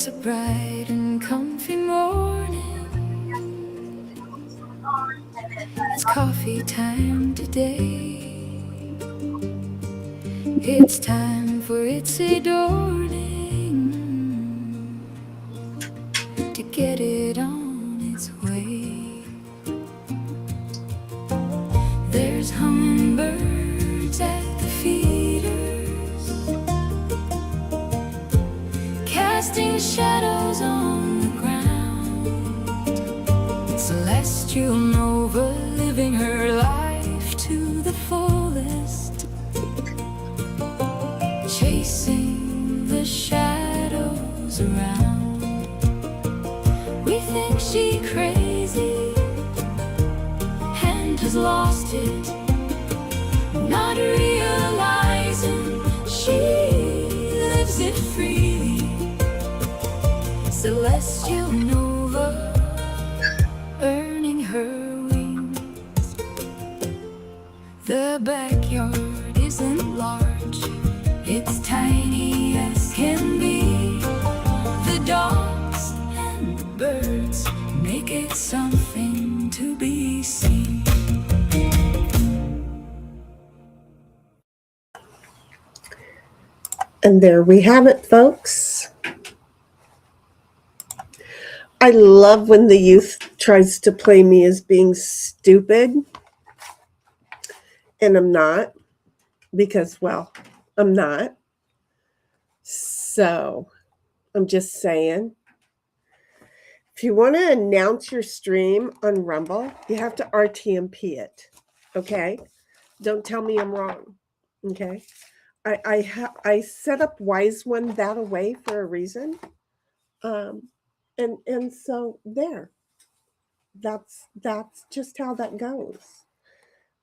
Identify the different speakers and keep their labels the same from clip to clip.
Speaker 1: It's a bright and comfy morning. It's coffee time today. It's time for its adorning to get it on its way. There's hummingbirds at the feeders, casting shadows on the ground. Celestial Nova living her life to the fullest, chasing the shadows around. We think she crazy and has lost it, not realizing she lives it freely. Celestial Nova earning her wings. The backyard isn't large, it's tiny as can be. The dogs and the birds make it something to be seen.
Speaker 2: And there we have it, folks. I love when the youth tries to play me as being stupid. And I'm not, because, well, I'm not. So I'm just saying, if you want to announce your stream on Rumble, you have to RTMP it. Okay? Don't tell me I'm wrong. Okay? I set up Wise One that away for a reason. And so there. That's just how that goes.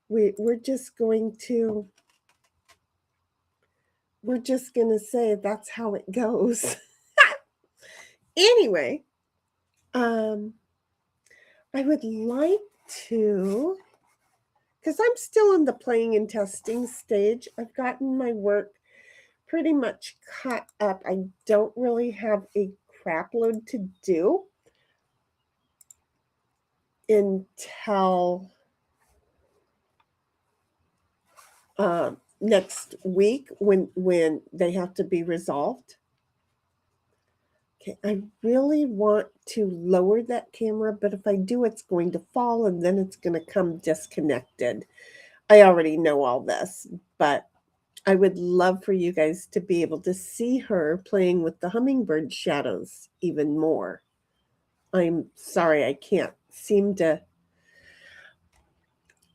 Speaker 2: We're just going to say that's how it goes. Anyway, I would like to, because I'm still in the playing and testing stage. I've gotten my work pretty much caught up. I don't really have a crap load to do until next week when they have to be resolved. Okay, I really want to lower that camera, but if I do, it's going to fall and then it's going to come disconnected. I already know all this, but I would love for you guys to be able to see her playing with the hummingbird shadows even more. I'm sorry, I can't seem to.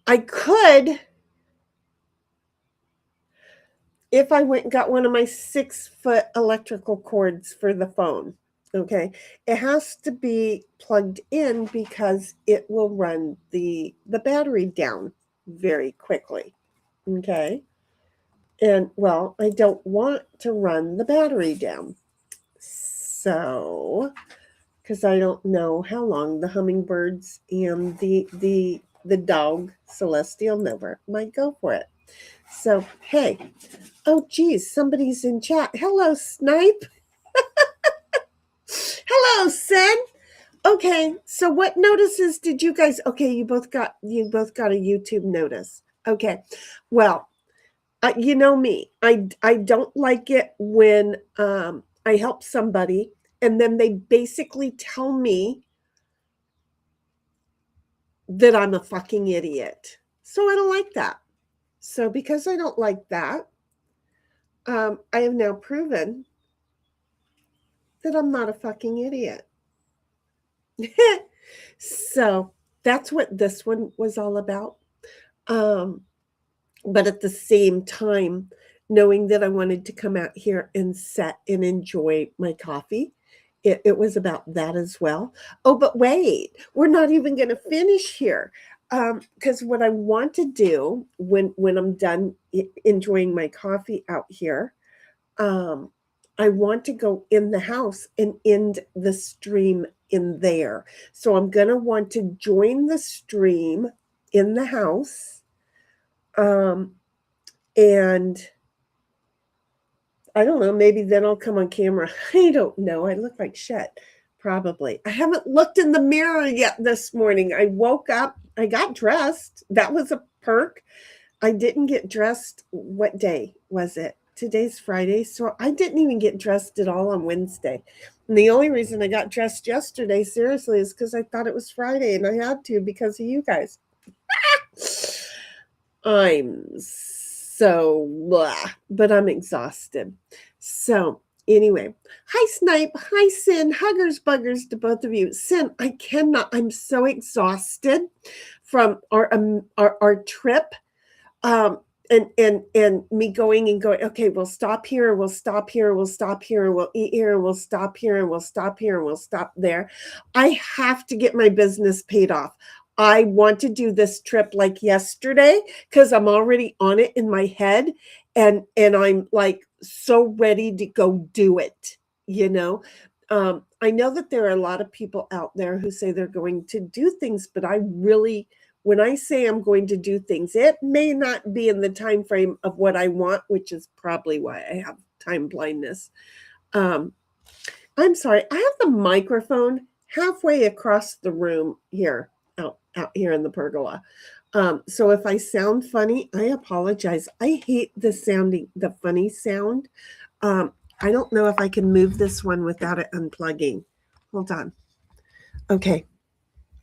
Speaker 2: I could, if I went and got one of my 6-foot electrical cords for the phone. Okay, it has to be plugged in because it will run the battery down very quickly. Okay, and well, I don't want to run the battery down, so because I don't know how long the hummingbirds and the dog Celestial Nova might go for it. So hey, oh geez, somebody's in chat. Hello, Snipe. Hello, Sen. Okay, so what notices did you guys? Okay, you both got a YouTube notice. Okay, well, you know me. I don't like it when I help somebody and then they basically tell me that I'm a fucking idiot. So I don't like that. So because I don't like that, I have now proven that I'm not a fucking idiot. So that's what this one was all about. But at the same time, knowing that I wanted to come out here and sit and enjoy my coffee, it was about that as well. Oh, but wait, we're not even going to finish here. Because what I want to do when I'm done enjoying my coffee out here, I want to go in the house and end the stream in there. So I'm going to want to join the stream in the house. And I don't know, maybe then I'll come on camera. I don't know. I look like shit. Probably. I haven't looked in the mirror yet this morning. I woke up, I got dressed. That was a perk. I didn't get dressed. What day was it? Today's Friday. So I didn't even get dressed at all on Wednesday. And the only reason I got dressed yesterday, seriously, is because I thought it was Friday and I had to because of you guys. I'm so blah, but I'm exhausted. So anyway, hi Snipe, hi Sin, huggers buggers to both of you. Sin, I cannot. I'm so exhausted from our trip. And me going and going, okay, we'll stop here, we'll stop here, we'll stop here, and we'll eat here, and we'll stop here, and we'll stop here, and we'll stop there. I have to get my business paid off. I want to do this trip like yesterday because I'm already on it in my head, and I'm like so ready to go do it, you know. I know that there are a lot of people out there who say they're going to do things, but I really, when I say I'm going to do things, it may not be in the time frame of what I want, which is probably why I have time blindness. I'm sorry, I have the microphone halfway across the room here, out here in the pergola. So if I sound funny, I apologize. I hate the funny sound. I don't know if I can move this one without it unplugging. Hold on. Okay.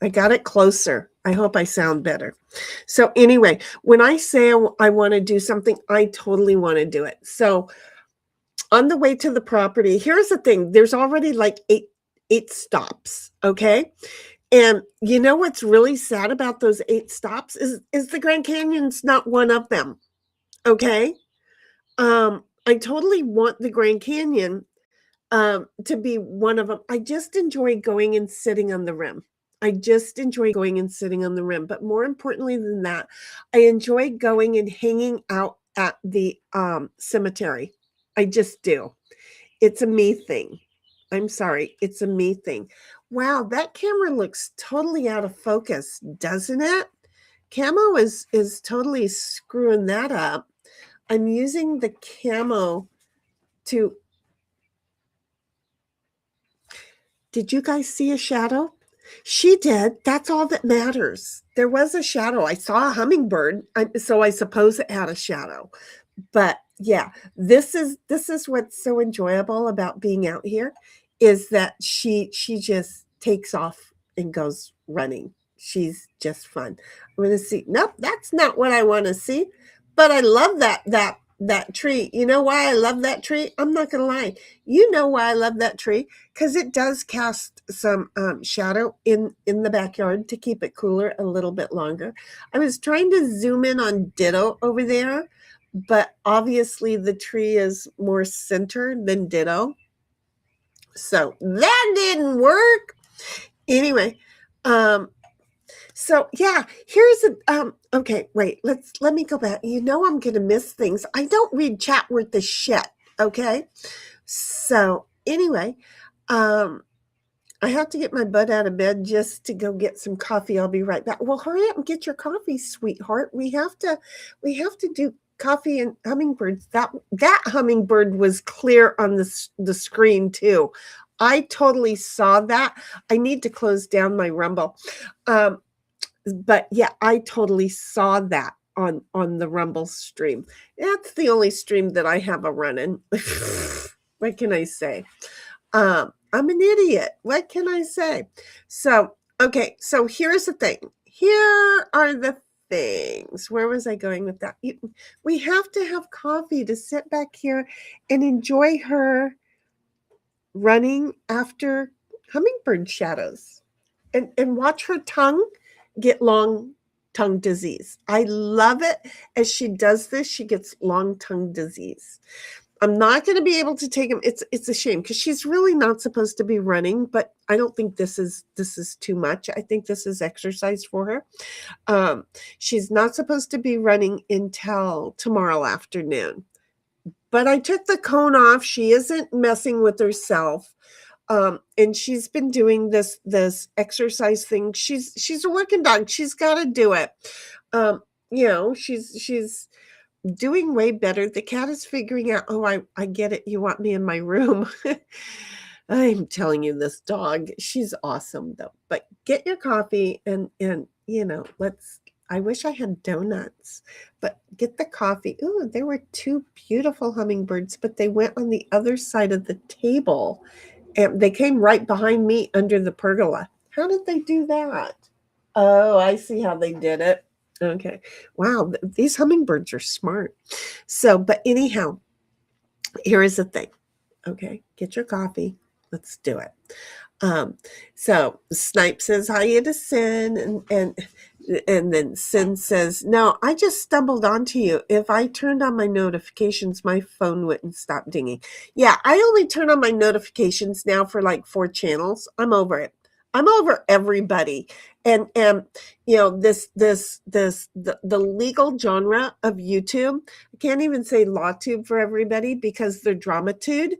Speaker 2: I got it closer. I hope I sound better. So anyway, when I say I want to do something, I totally want to do it. So on the way to the property, here's the thing. There's already like eight stops, okay? And you know what's really sad about those 8 stops is the Grand Canyon's not one of them, okay? I totally want the Grand Canyon to be one of them. I just enjoy going and sitting on the rim. I just enjoy going and sitting on the rim. But more importantly than that, I enjoy going and hanging out at the cemetery. I just do. It's a me thing. I'm sorry. It's a me thing. Wow, that camera looks totally out of focus, doesn't it? Camo is totally screwing that up. I'm using the camo to... Did you guys see a shadow? She did. That's all that matters. There was a shadow. I saw a hummingbird, so I suppose it had a shadow. But yeah, this is what's so enjoyable about being out here is that she just takes off and goes running. She's just fun. I'm going to see. Nope, that's not what I want to see. But I love that tree. You know why I love that tree? I'm not going to lie. You know why I love that tree? Because it does cast some shadow in the backyard to keep it cooler a little bit longer. I was trying to zoom in on Ditto over there, but obviously the tree is more centered than Ditto. So that didn't work. Anyway, so yeah, here's a okay, wait, let me go back. You know I'm gonna miss things. I don't read chat worth the shit, okay? So anyway, I have to get my butt out of bed just to go get some coffee. I'll be right back. Well, hurry up and get your coffee, sweetheart. We have to do coffee and hummingbirds. That hummingbird was clear on the screen too. I totally saw that. I need to close down my Rumble. But yeah, I totally saw that on the Rumble stream. That's the only stream that I have a running. What can I say? I'm an idiot. What can I say? So, okay, so here's the thing. Here are the things. Where was I going with that? We have to have coffee to sit back here and enjoy her running after hummingbird shadows and watch her tongue get long tongue disease. I love it. As she does this, she gets long tongue disease. I'm not going to be able to take him. It's a shame because she's really not supposed to be running, but I don't think this is too much. I think this is exercise for her. She's not supposed to be running until tomorrow afternoon. But I took the cone off. She isn't messing with herself. And she's been doing this exercise thing. She's a working dog. She's got to do it. You know, she's doing way better. The cat is figuring out, oh, I get it. You want me in my room. I'm telling you, this dog, she's awesome though. But get your coffee and let's I wish I had donuts, but get the coffee. Ooh, there were two beautiful hummingbirds, but they went on the other side of the table and they came right behind me under the pergola. How did they do that? Oh, I see how they did it. Okay. Wow, these hummingbirds are smart. So, but anyhow, here is the thing. Okay, get your coffee. Let's do it. Um, so Snipe says hi to Sin, and then Sin says, "No, I just stumbled onto you. If I turned on my notifications, my phone wouldn't stop dinging." Yeah, I only turn on my notifications now for like 4 channels. I'm over it. I'm over everybody. And the legal genre of YouTube, I can't even say LawTube for everybody because they're DramaTude.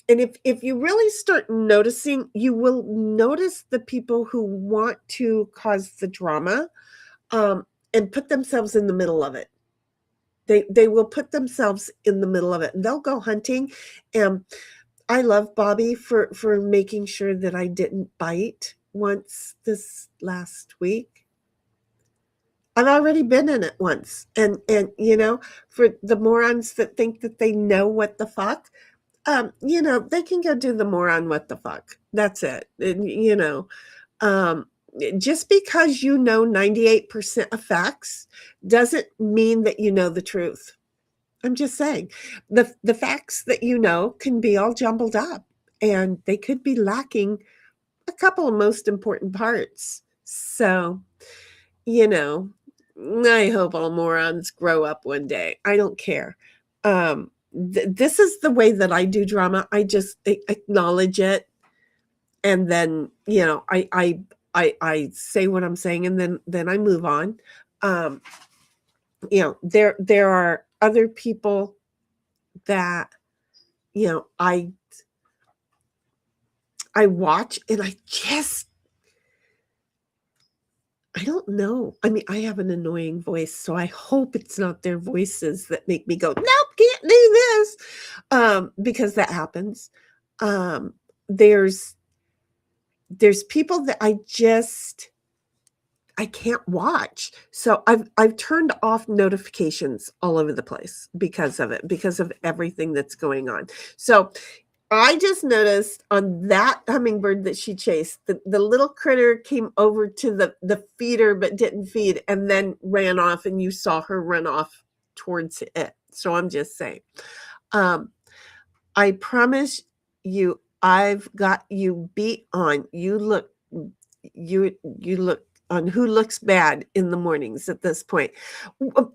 Speaker 2: And if you really start noticing, you will notice the people who want to cause the drama, and put themselves in the middle of it. They will put themselves in the middle of it, and they'll go hunting. And I love Bobby for making sure that I didn't bite once this last week. I've already been in it once, and for the morons that think that they know what the fuck, they can go do the moron what the fuck. That's it. And, um, just because you know 98% of facts doesn't mean that you know the truth. I'm just saying the facts that you know can be all jumbled up and they could be lacking a couple of most important parts. So, you know, I hope all morons grow up one day. I don't care. This is the way that I do drama. I just acknowledge it, and then I say what I'm saying, and then I move on. There are other people that I watch, and I don't know. I mean, I have an annoying voice, so I hope it's not their voices that make me go, nope, can't do this, because that happens. There's people that I can't watch. So I've turned off notifications all over the place because of it, because of everything that's going on. So I just noticed on that hummingbird that she chased, the little critter came over to the feeder but didn't feed and then ran off, and you saw her run off towards it. So I'm just saying. I promise you, I've got you beat on. You look on Who Looks Bad in the mornings at this point. And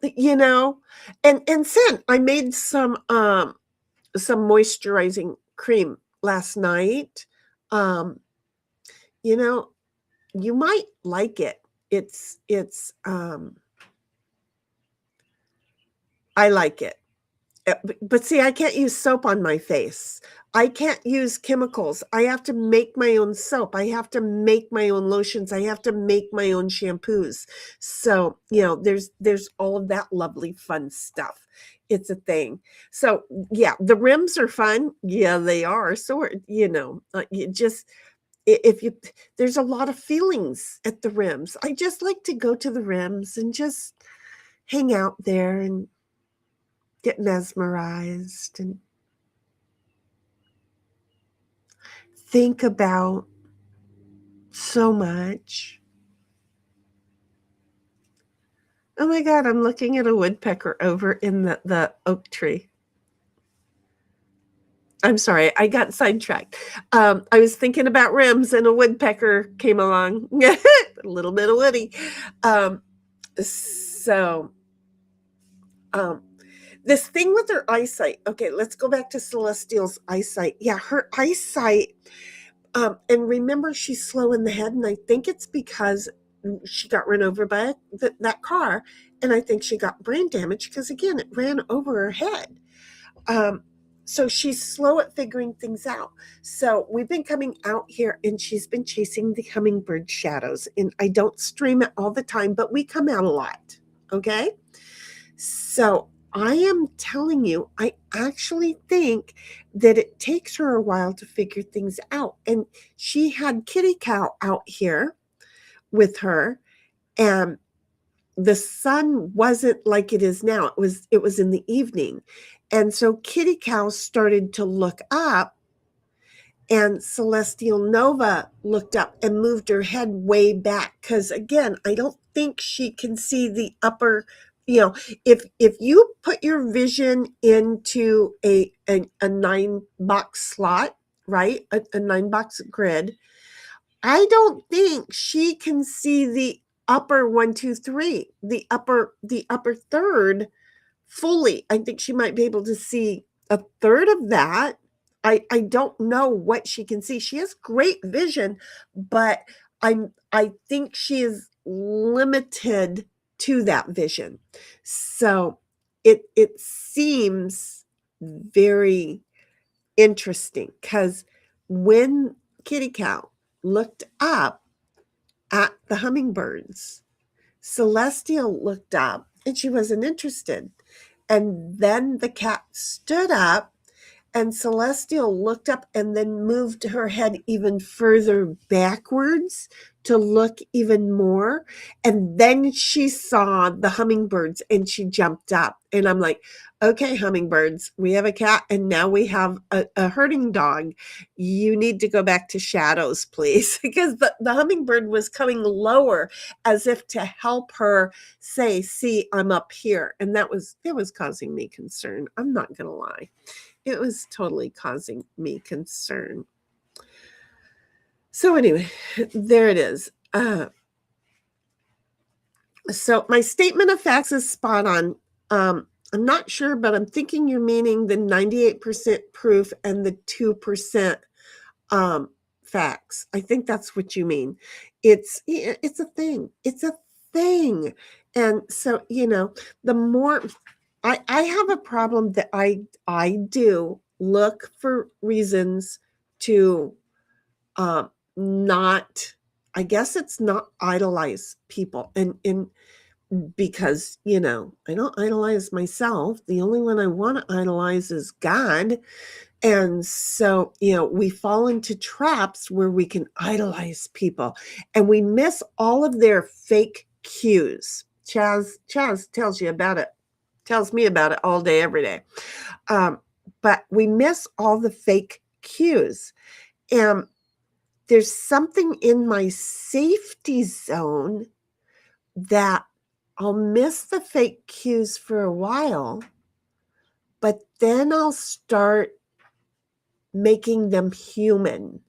Speaker 2: Sin, I made some moisturizing cream last night. You might like it. It's I like it. But see, I can't use soap on my face. I can't use chemicals. I have to make my own soap. I have to make my own lotions. I have to make my own shampoos. So, there's all of that lovely fun stuff. It's a thing. So, yeah, the rims are fun. Yeah, they are. So, you just, if you, there's a lot of feelings at the rims. I just like to go to the rims and just hang out there and get mesmerized and think about so much. Oh my God, I'm looking at a woodpecker over in the oak tree. I'm sorry, I got sidetracked. I was thinking about rims and a woodpecker came along. A little bit of Woody. This thing with her eyesight. Okay, let's go back to Celestial's eyesight. Yeah, her eyesight. And remember, she's slow in the head, and I think it's because she got run over by that car, and I think she got brain damage because, again, it ran over her head. So she's slow at figuring things out. So we've been coming out here, and she's been chasing the hummingbird shadows, and I don't stream it all the time, but we come out a lot, okay? So I am telling you, I actually think that it takes her a while to figure things out. And she had Kitty Cow out here with her, and the sun wasn't like it is now. It was in the evening. And so Kitty Cow started to look up, and Celestial Nova looked up and moved her head way back, because again, I don't think she can see the upper, you know, if you put your vision into a 9-box slot, right, a 9-box grid, I don't think she can see the upper 1, 2, 3, the upper third fully. I think she might be able to see a third of that. I don't know what she can see. She has great vision, but I think she is limited to that vision. So it seems very interesting, because when Kitty Cow looked up at the hummingbirds, Celestial looked up and she wasn't interested. And then the cat stood up, and Celestial looked up and then moved her head even further backwards to look even more. And then she saw the hummingbirds and she jumped up. And I'm like, okay, hummingbirds, we have a cat and now we have a herding dog. You need to go back to shadows, please. Because the hummingbird was coming lower as if to help her say, see, I'm up here. And it was causing me concern. I'm not going to lie. It was totally causing me concern. So anyway, there it is. So my statement of facts is spot on. I'm not sure, but I'm thinking you're meaning the 98% proof and the 2% facts. I think that's what you mean. It's a thing. It's a thing. And so, the more I have a problem that I do look for reasons to not, I guess it's not idolize people, and because I don't idolize myself. The only one I want to idolize is God. And so, we fall into traps where we can idolize people and we miss all of their fake cues. Chaz tells you about it, tells me about it all day, every day. But we miss all the fake cues. And there's something in my safety zone that I'll miss the fake cues for a while, but then I'll start making them human.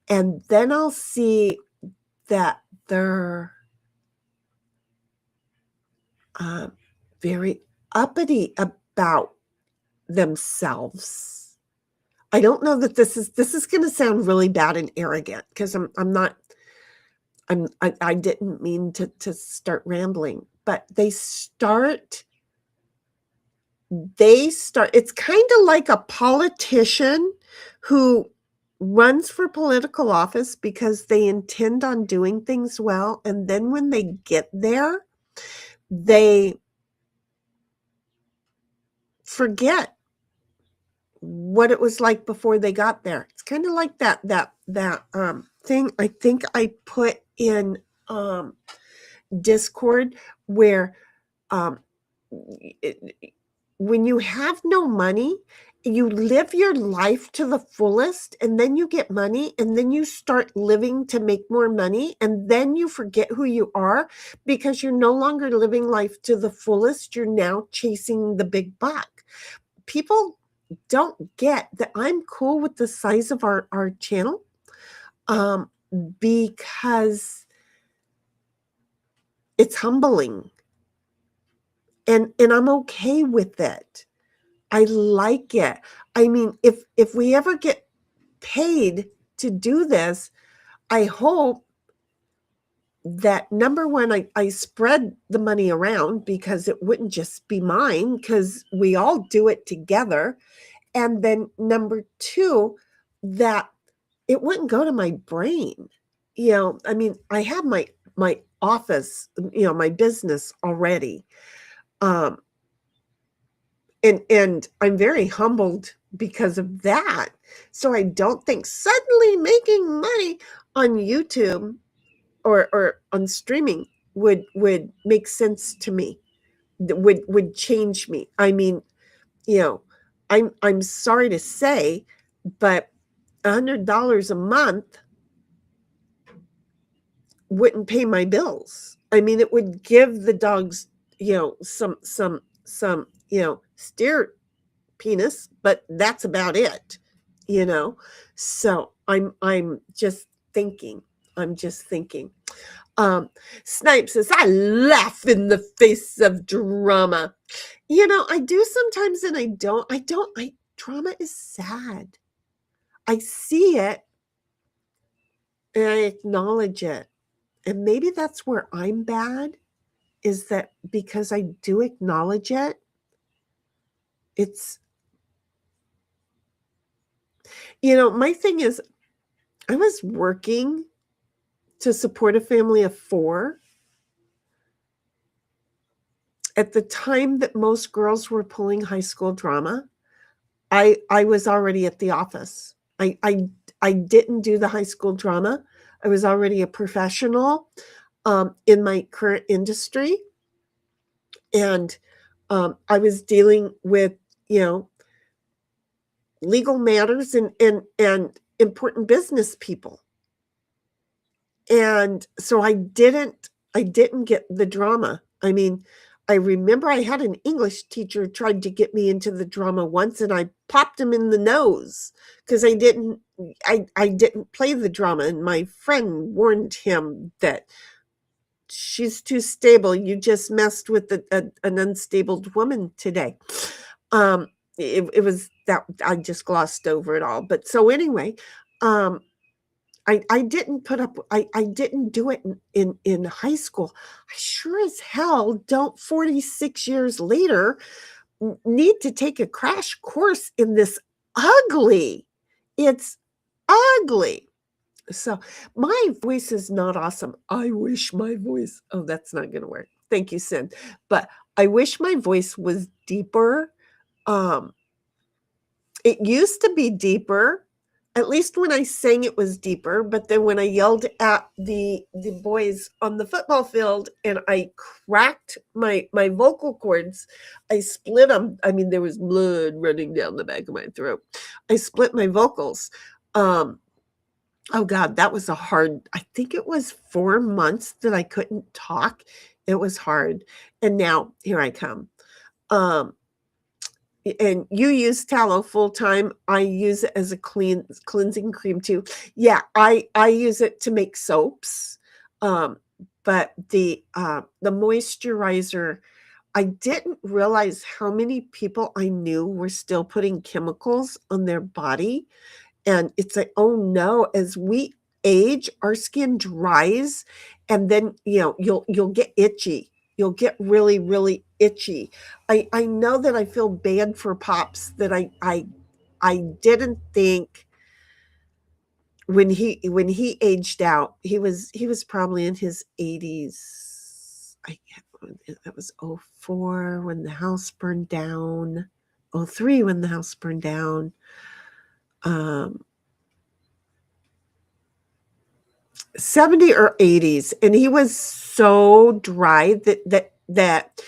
Speaker 2: And then I'll see that they're very uppity about themselves. I don't know that this is going to sound really bad and arrogant, because I didn't mean to start rambling, but they start, it's kind of like a politician who runs for political office because they intend on doing things well. And then when they get there, they forget what it was like before they got there. It's kind of like that thing I think I put in Discord, where when you have no money, you live your life to the fullest, and then you get money, and then you start living to make more money, and then you forget who you are because you're no longer living life to the fullest. You're now chasing the big buck. People don't get that I'm cool with the size of our channel, because it's humbling, and I'm okay with it. I like it. I mean, if we ever get paid to do this, I hope that, number one, I spread the money around, because it wouldn't just be mine, because we all do it together. And then number two, that it wouldn't go to my brain. I mean, I have my office, my business already. and I'm very humbled because of that. So I don't think suddenly making money on YouTube or on streaming would make sense to me. Would change me. I mean, you know, I'm sorry to say, but $100 a month wouldn't pay my bills. I mean, it would give the dogs, some, steer penis, but that's about it, you know. So I'm just thinking. I'm just thinking. Um, Snipe says, I laugh in the face of drama. I do sometimes and I don't. Drama is sad. I see it and I acknowledge it. And maybe that's where I'm bad, is that because I do acknowledge it, it's, my thing is, I was working to support a family of 4 at the time that most girls were pulling high school drama. I was already at the office. I didn't do the high school drama. I was already a professional in my current industry, and I was dealing with legal matters and important business people, and so I didn't get the drama. I mean, I remember I had an English teacher tried to get me into the drama once, and I popped him in the nose because I didn't play the drama, and my friend warned him that she's too stable. You just messed with an unstable woman today. It was that I just glossed over it all. But so anyway, I didn't put up. I didn't do it in high school. I sure as hell don't 46 years later need to take a crash course in this ugly. It's ugly. So my voice is not awesome. I wish my voice, oh, that's not going to work. Thank you, Sin. But I wish my voice was deeper. It used to be deeper. At least when I sang, it was deeper. But then when I yelled at the boys on the football field and I cracked my vocal cords, I split them. I mean, there was blood running down the back of my throat. I split my vocals. Oh God, that was I think it was 4 months that I couldn't talk. It was hard. And now here I come. And you use tallow full time. I use it as a cleansing cream too. Yeah, I use it to make soaps. But the moisturizer, I didn't realize how many people I knew were still putting chemicals on their body. And it's like, oh no, as we age, our skin dries, and then you'll get itchy. You'll get really, really itchy. I know that I feel bad for Pops that I didn't think when he aged out, he was probably in his 80s. That was 04 when the house burned down, 03 when the house burned down. 70 or 80s, and he was so dry that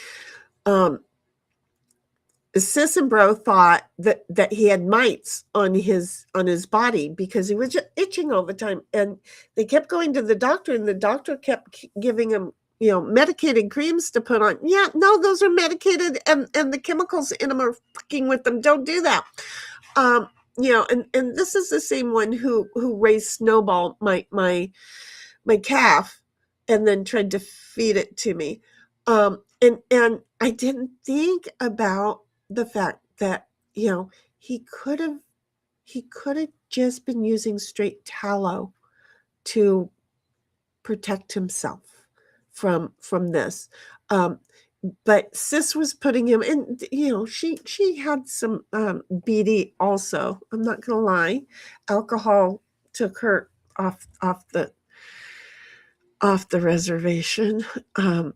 Speaker 2: Sis and Bro thought that he had mites on his body because he was just itching all the time, and they kept going to the doctor, and the doctor kept giving him medicated creams to put on. Yeah, no, those are medicated, and the chemicals in them are fucking with them. Don't do that. And this is the same one who raised Snowball, my calf, and then tried to feed it to me. And I didn't think about the fact that he could have just been using straight tallow to protect himself from this. But Sis was putting him in, she had some BD also. I'm not gonna lie. Alcohol took her off the reservation,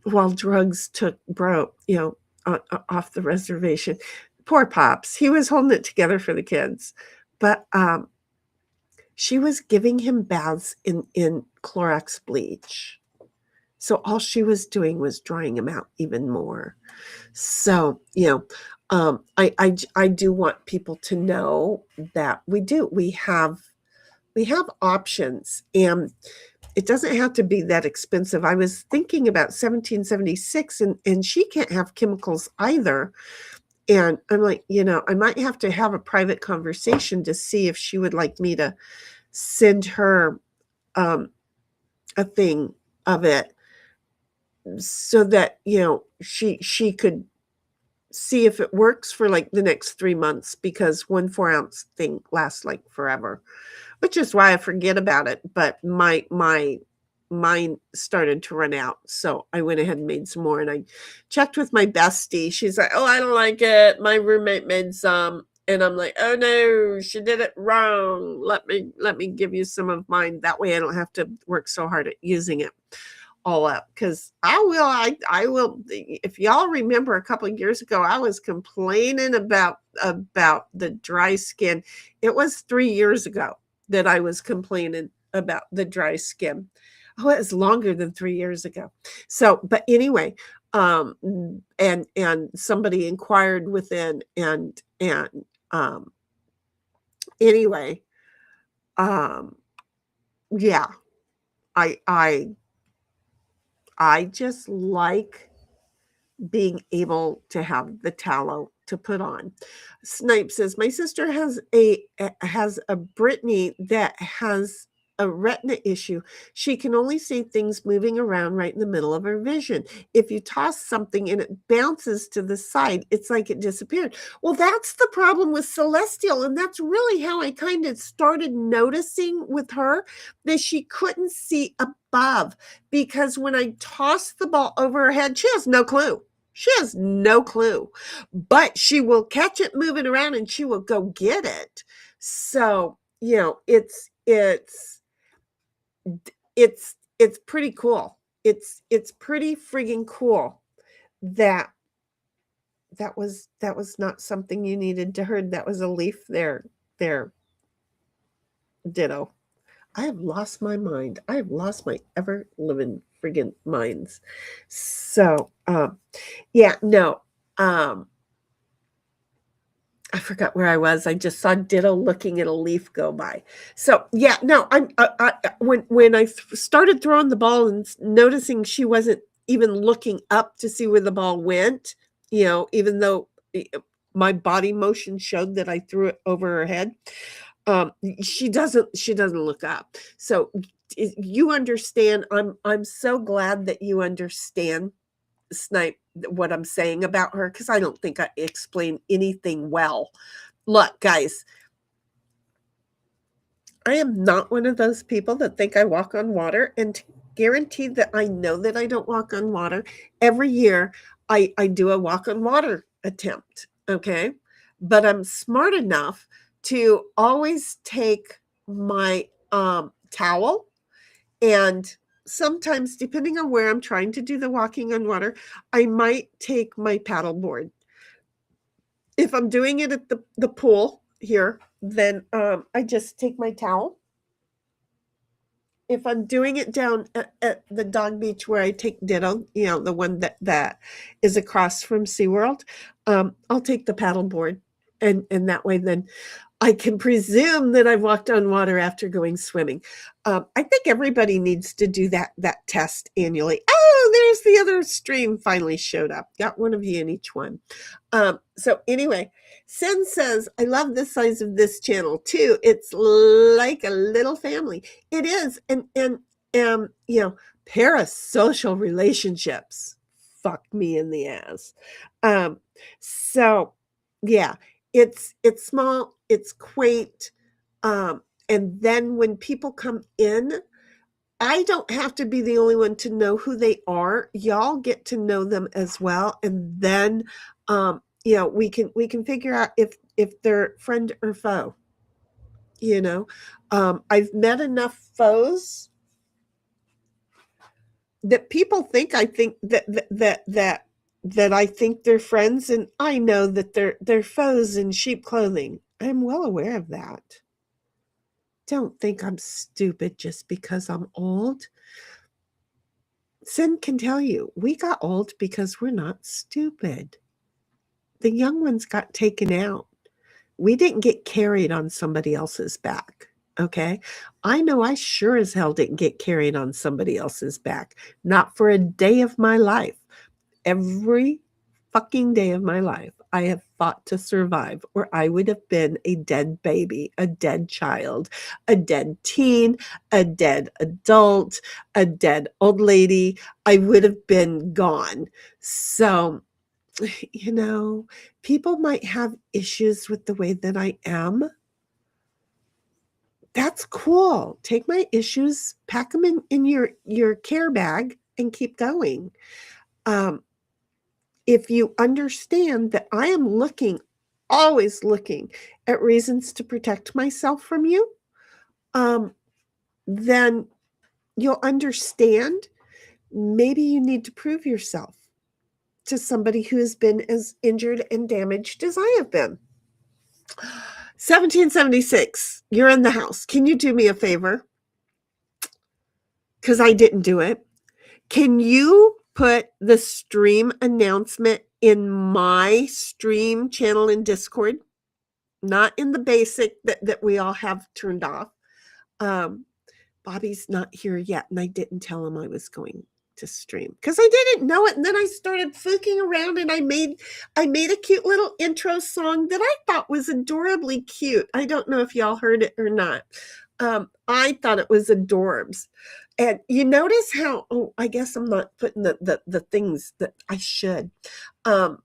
Speaker 2: while drugs took Bro, off the reservation. poor Pops. He was holding it together for the kids. But she was giving him baths in Clorox bleach. So all she was doing was drying him out even more. So, I do want people to know that we have options, and it doesn't have to be that expensive. I was thinking about 1776, and she can't have chemicals either. And I'm like, I might have to have a private conversation to see if she would like me to send her a thing of it, so that she could see if it works for like the next 3 months, because 1 4-ounce thing lasts like forever, which is why I forget about it. But mine started to run out, so I went ahead and made some more. And I checked with my bestie. She's like, "Oh, I don't like it. My roommate made some." And I'm like, "Oh no, she did it wrong. Let me give you some of mine. That way I don't have to work so hard at using it all up." Because I will. If y'all remember, a couple of years ago, I was complaining about the dry skin. It was 3 years ago that I was complaining about the dry skin. Oh, it was longer than 3 years ago. So, but anyway, and somebody inquired within, and anyway, yeah, I just like being able to have the tallow to put on. Snipe says, my sister has a Brittany that has a retina issue. She can only see things moving around right in the middle of her vision. If you toss something and it bounces to the side, it's like it disappeared. Well, that's the problem with Celestial, and that's really how I kind of started noticing with her, that she couldn't see above, because when I tossed the ball over her head, she has no clue. She has no clue, but she will catch it moving around and she will go get it. So, it's pretty cool. It's pretty friggin' cool that was not something you needed to herd. That was a leaf there. Ditto. I have lost my mind. I have lost my ever living friggin' minds. So, yeah, no. I forgot where I was. I just saw Ditto looking at a leaf go by. So yeah, no. When I started throwing the ball and noticing she wasn't even looking up to see where the ball went, even though my body motion showed that I threw it over her head, she doesn't look up. So you understand. I'm so glad that you understand, Snipe, what I'm saying about her, because I don't think I explain anything well. Look, guys, I am not one of those people that think I walk on water, and to guarantee that I know that I don't walk on water, every year I do a walk on water attempt, okay? But I'm smart enough to always take my towel, and sometimes, depending on where I'm trying to do the walking on water, I might take my paddleboard. If I'm doing it at the pool here, then I just take my towel. If I'm doing it down at the dog beach where I take Ditto, the one that is across from SeaWorld, I'll take the paddleboard. And that way, then I can presume that I've walked on water after going swimming. I think everybody needs to do that test annually. Oh, there's the other stream finally showed up. Got one of you in each one. So anyway, Sin says, I love the size of this channel too. It's like a little family. It is. And parasocial relationships fuck me in the ass. So yeah, it's small, it's quaint, and then when people come in, I don't have to be the only one to know who they are. Y'all get to know them as well, and then we can figure out if they're friend or foe. I've met enough foes that people think I think that that I think they're friends, and I know that they're foes in sheep clothing. I'm well aware of that. Don't think I'm stupid just because I'm old. Sin can tell you, we got old because we're not stupid. The young ones got taken out. We didn't get carried on somebody else's back. Okay. I know I sure as hell didn't get carried on somebody else's back. Not for a day of my life. Every fucking day of my life, I have fought to survive, or I would have been a dead baby, a dead child, a dead teen, a dead adult, a dead old lady. I would have been gone. So, people might have issues with the way that I am. That's cool. Take my issues, pack them in your care bag, and keep going. If you understand that I am always looking at reasons to protect myself from you, then you'll understand maybe you need to prove yourself to somebody who has been as injured and damaged as I have been. 1776, you're in the house. Can you do me a favor? Because I didn't do it. Can you put the stream announcement in my stream channel in Discord? Not in the basic that we all have turned off. Bobby's not here yet, and I didn't tell him I was going to stream because I didn't know it. And then I started fooking around, and I made a cute little intro song that I thought was adorably cute. I don't know if y'all heard it or not. I thought it was adorbs. And you notice how, I guess I'm not putting the things that I should. I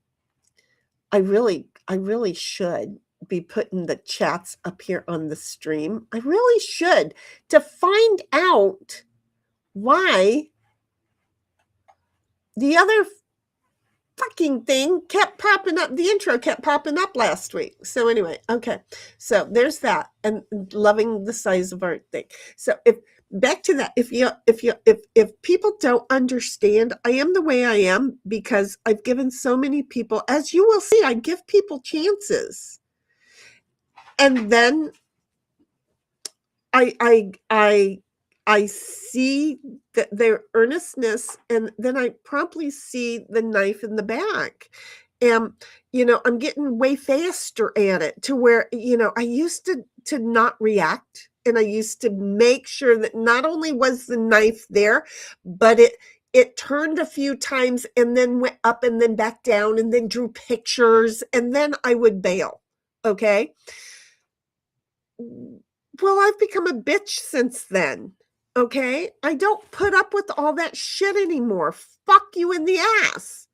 Speaker 2: really should be putting the chats up here on the stream. I really should, to find out why the other fucking thing kept popping up. The intro kept popping up last week. So anyway, okay. So there's that, and loving the size of art thing. So back to that, if people don't understand, I am the way I am because I've given so many people, as you will see, I give people chances. And then I see that their earnestness, and then I promptly see the knife in the back. And, I'm getting way faster at it to where, I used to not react. And I used to make sure that not only was the knife there, but it turned a few times and then went up and then back down and then drew pictures, and then I would bail. Okay. Well, I've become a bitch since then. Okay. I don't put up with all that shit anymore. Fuck you in the ass.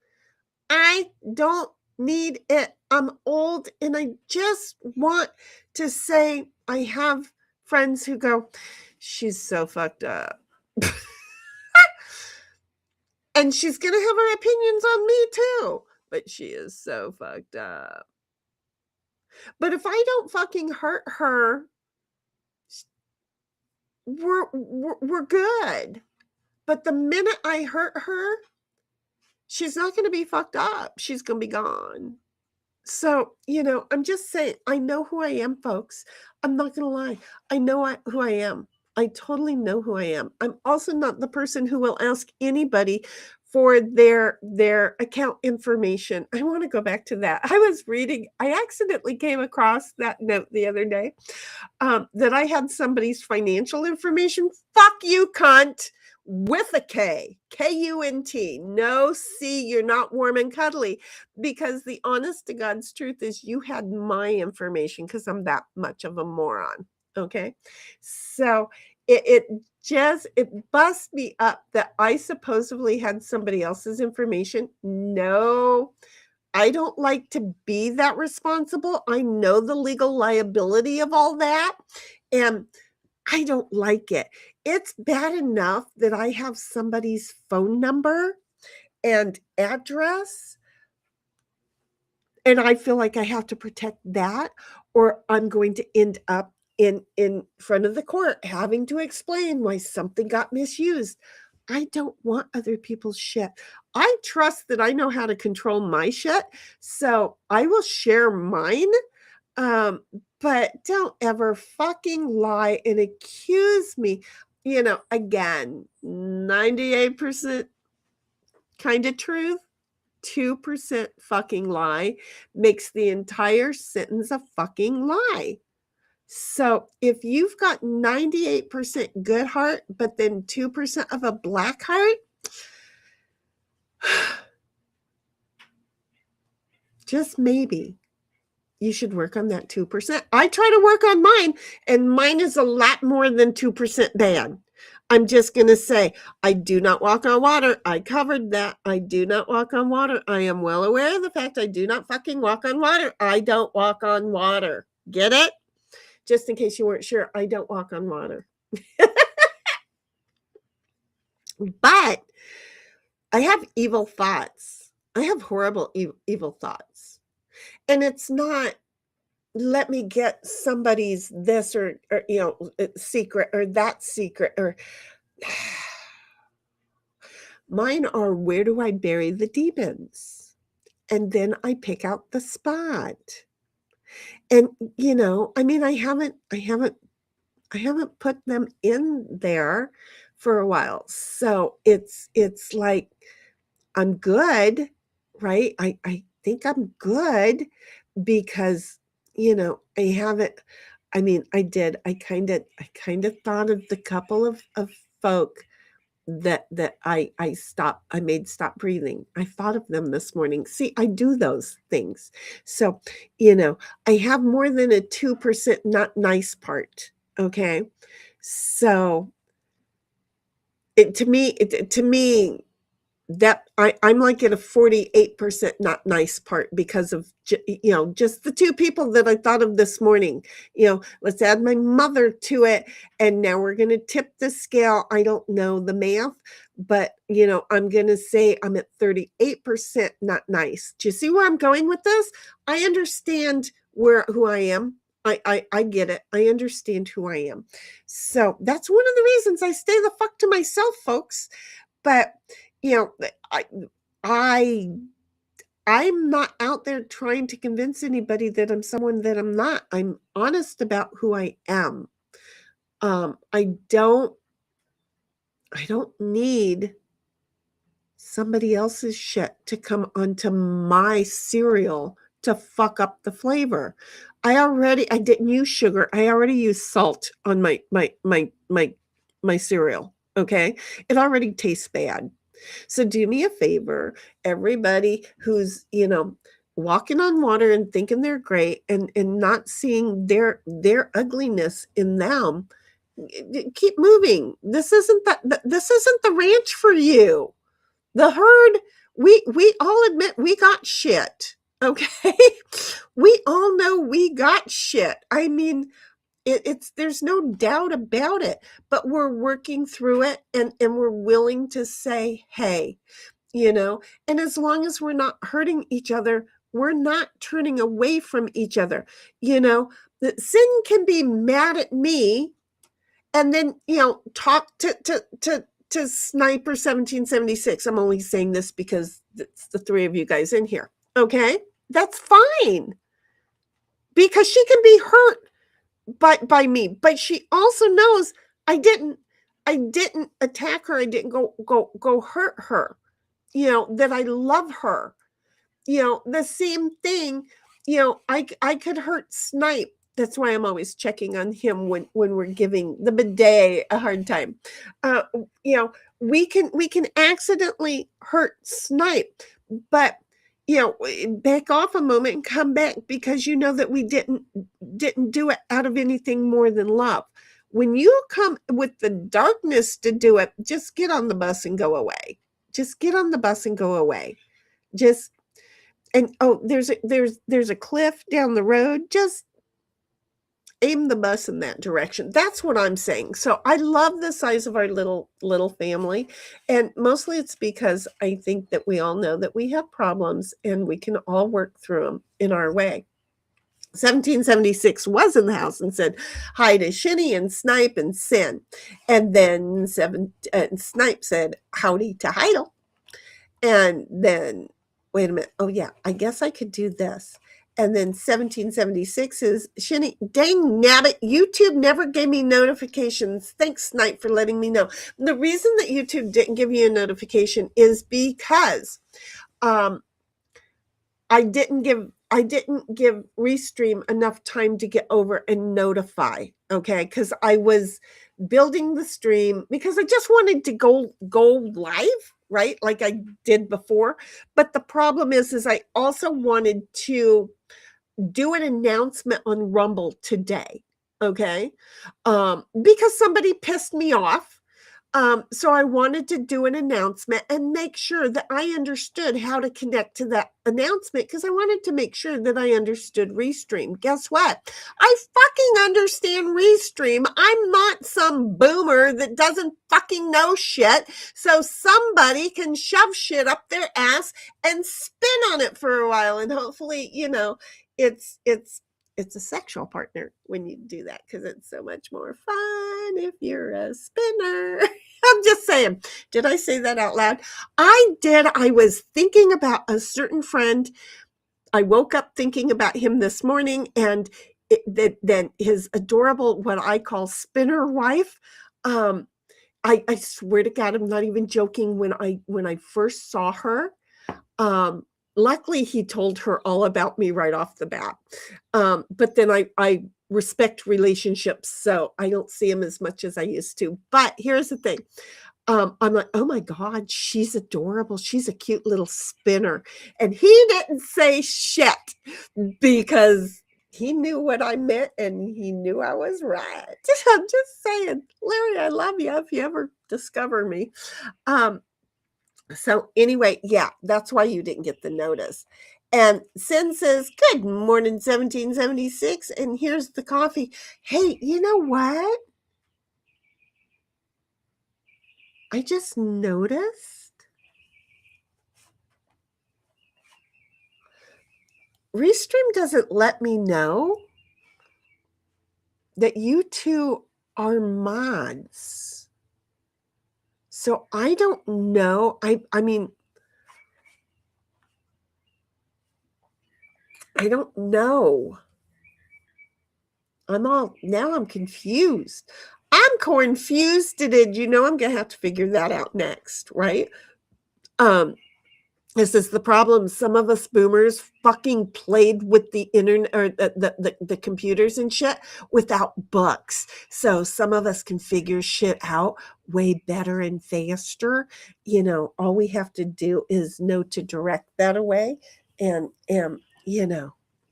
Speaker 2: I don't need it. I'm old, and I just want to say I have friends who go, she's so fucked up. And she's going to have her opinions on me too. But she is so fucked up. But if I don't fucking hurt her, we're good. But the minute I hurt her, she's not going to be fucked up. She's going to be gone. So, I'm just saying, I know who I am, folks. I'm not going to lie. I know who I am. I totally know who I am. I'm also not the person who will ask anybody for their account information. I want to go back to that. I accidentally came across that note the other day, that I had somebody's financial information. Fuck you, cunt. With a K, K-U-N-T, no C, you're not warm and cuddly, because the honest to God's truth is you had my information because I'm that much of a moron. Okay. So it busts me up that I supposedly had somebody else's information. No, I don't like to be that responsible. I know the legal liability of all that, and I don't like it. It's bad enough that I have somebody's phone number and address, and I feel like I have to protect that, or I'm going to end up in front of the court having to explain why something got misused. I don't want other people's shit. I trust that I know how to control my shit, so I will share mine. Um, but don't ever fucking lie and accuse me. Again, 98% kind of truth, 2% fucking lie makes the entire sentence a fucking lie. So if you've got 98% good heart, but then 2% of a black heart, just maybe you should work on that 2%. I try to work on mine, and mine is a lot more than 2% bad. I'm just going to say, I do not walk on water. I covered that. I do not walk on water. I am well aware of the fact I do not fucking walk on water. I don't walk on water. Get it? Just in case you weren't sure, I don't walk on water. But I have evil thoughts. I have horrible evil thoughts. And it's not, let me get somebody's this or secret or that secret, or mine are, where do I bury the demons? And then I pick out the spot. And I haven't put them in there for a while. So it's like I'm good, right? I think I'm good because I haven't. I kind of thought of the couple of folk that I made stop breathing. I thought of them this morning. See, I do those things. So, I have more than a 2% not nice part. Okay. So to me, that I'm like at a 48% not nice part because of just the two people that I thought of this morning. Let's add my mother to it, and now we're going to tip the scale. I don't know the math, but I'm going to say I'm at 38% not nice. Do you see where I'm going with this? I understand who I am. I get it. I understand who I am. So that's one of the reasons I stay the fuck to myself, folks. But I'm not out there trying to convince anybody that I'm someone that I'm not. I'm honest about who I am. I don't need somebody else's shit to come onto my cereal to fuck up the flavor. I didn't use sugar. I already used salt on my cereal. Okay. It already tastes bad. So do me a favor, everybody who's, walking on water and thinking they're great and not seeing their ugliness in them, keep moving. This isn't the ranch for you. The herd, we all admit we got shit. Okay. We all know we got shit. I mean, there's no doubt about it, but we're working through it, and we're willing to say, hey, and as long as we're not hurting each other, we're not turning away from each other. That sin can be mad at me and then, talk to Sniper 1776. I'm only saying this because it's the three of you guys in here. Okay. That's fine, because she can be hurt by me, but she also knows I didn't attack her. I didn't go hurt her, that I love her. The same thing, I could hurt Snipe. That's why I'm always checking on him when we're giving the bidet a hard time. We can accidentally hurt Snipe, but back off a moment and come back, because that we didn't do it out of anything more than love. When you come with the darkness to do it, just get on the bus and go away. Just get on the bus and go away. There's a cliff down the road. Just aim the bus in that direction. That's what I'm saying. So I love the size of our little family. And mostly it's because I think that we all know that we have problems and we can all work through them in our way. 1776 was in the house and said hi to Shinny and Snipe and Sin. And then Snipe said howdy to Heidel. And then, wait a minute. Oh, yeah, I guess I could do this. And then 1776 is Shinny. Dang nabbit, YouTube never gave me notifications. Thanks, Snipe, for letting me know. The reason that YouTube didn't give you a notification is because um, I didn't give Restream enough time to get over and notify, okay? Because I was building the stream because I just wanted to go live, right? Like I did before. But the problem is I also wanted to do an announcement on Rumble today, okay? Because somebody pissed me off, so I wanted to do an announcement and make sure that I understood how to connect to that announcement because I wanted to make sure that I understood Restream. Guess what? I fucking understand Restream. I'm not some boomer that doesn't fucking know shit. So somebody can shove shit up their ass and spin on it for a while. And hopefully, it's a sexual partner when you do that because it's so much more fun if you're a spinner. I'm just saying. Did I say that out loud? I did. I was thinking about a certain friend. I woke up thinking about him this morning, and then his adorable, what I call spinner wife. I swear to God, I'm not even joking. When I first saw her, luckily he told her all about me right off the bat. But then I respect relationships, so I don't see him as much as I used to. But here's the thing. I'm like, oh my God, she's adorable. She's a cute little spinner. And he didn't say shit because he knew what I meant and he knew I was right. I'm just saying, Larry, I love you if you ever discover me. So anyway, yeah, that's why you didn't get the notice. And Sin says, good morning, 1776. And here's the coffee. Hey, you know what? I just noticed Restream doesn't let me know that you two are mods. So I don't know. I mean, I don't know. I'm confused. I'm confused. Did you know I'm gonna have to figure that out next, right? This is the problem. Some of us boomers fucking played with the internet or the computers and shit without books. So some of us can figure shit out way better and faster. All we have to do is know to direct that away. And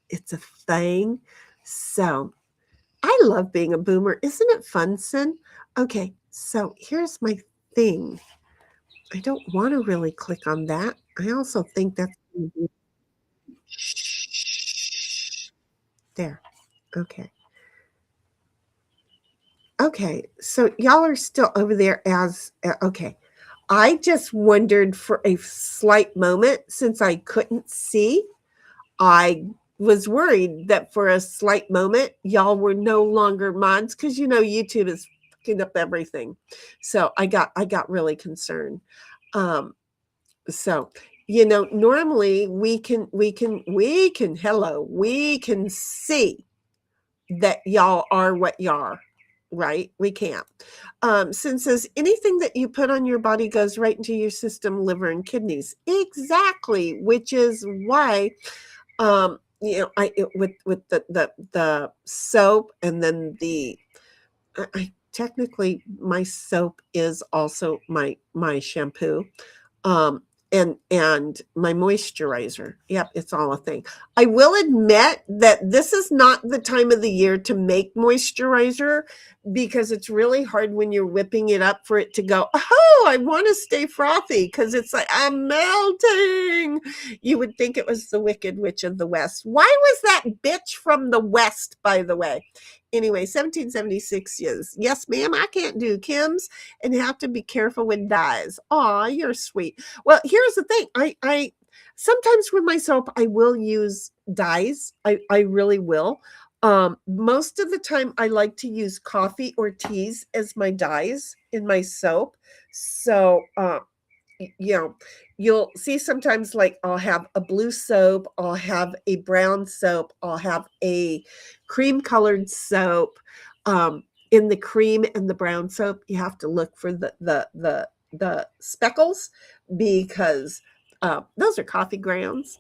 Speaker 2: it's a thing. So I love being a boomer. Isn't it fun, Sin? Okay, so here's my thing. I don't want to really click on that. I also think that's there. Okay. Okay. So y'all are still over there as okay. I just wondered for a slight moment since I couldn't see. I was worried that for a slight moment y'all were no longer mods because YouTube is fucking up everything. So I got really concerned. So, normally we can see that y'all are what y'all are, right? We can't. Since says anything that you put on your body goes right into your system, liver and kidneys. Exactly, which is why with the soap and then I technically my soap is also my shampoo. Um, and my moisturizer. Yep, it's all a thing. I will admit that this is not the time of the year to make moisturizer because it's really hard when you're whipping it up for it to go, oh, I want to stay frothy because it's like, I'm melting. You would think it was the Wicked Witch of the West. Why was that bitch from the West, by the way? Anyway, 1776 is, yes, ma'am, I can't do Kim's and have to be careful with dyes. Aw, you're sweet. Well, here's the thing. I sometimes with my soap, I will use dyes. I really will. Most of the time, I like to use coffee or teas as my dyes in my soap. So you know, you'll see sometimes like I'll have a blue soap, I'll have a brown soap, I'll have a cream colored soap. In the cream and the brown soap, you have to look for the speckles because those are coffee grounds.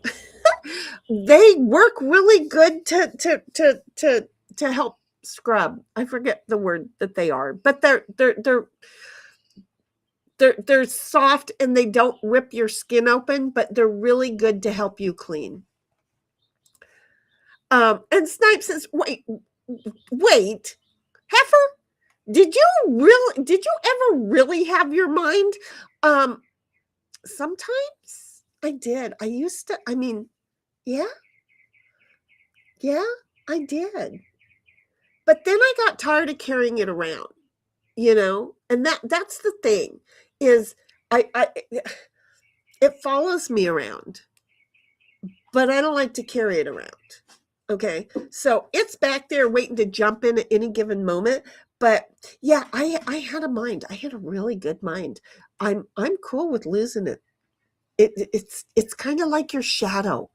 Speaker 2: They work really good to help scrub. I forget the word that they are, but they're soft and they don't rip your skin open, but they're really good to help you clean. And Snipe says, wait, Heifer, did you ever really have your mind? Sometimes I did. I used to, I mean, yeah, I did. But then I got tired of carrying it around, and that's the thing is I it follows me around, but I don't like to carry it around. Okay. So it's back there waiting to jump in at any given moment. But yeah, I had a mind. I had a really good mind. I'm cool with losing it. It's kind of like your shadow.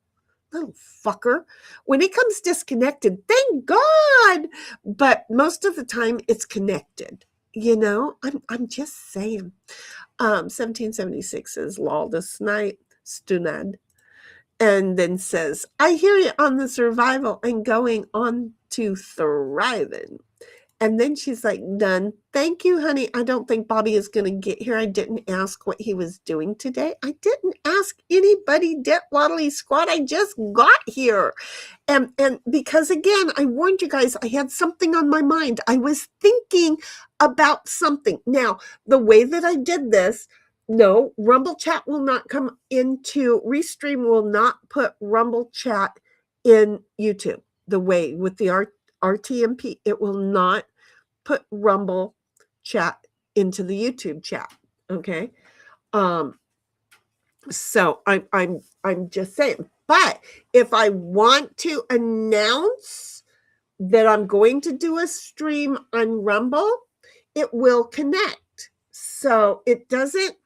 Speaker 2: Little fucker. When it comes disconnected, thank God. But most of the time it's connected. I'm just saying. 1776 is Lawless Night, Stunad. And then says, I hear you on the survival and going on to thriving. And then she's like, done. Thank you, honey. I don't think Bobby is going to get here. I didn't ask what he was doing today. I didn't ask anybody, det waddly squat. I just got here. And because, again, I warned you guys, I had something on my mind. I was thinking about something. Now, the way that I did this, no, Rumble Chat will not come into, Restream will not put Rumble Chat in YouTube. The way with the RTMP, it will not put Rumble Chat into the YouTube chat. Okay. So I'm just saying. But if I want to announce that I'm going to do a stream on Rumble, it will connect. So it doesn't,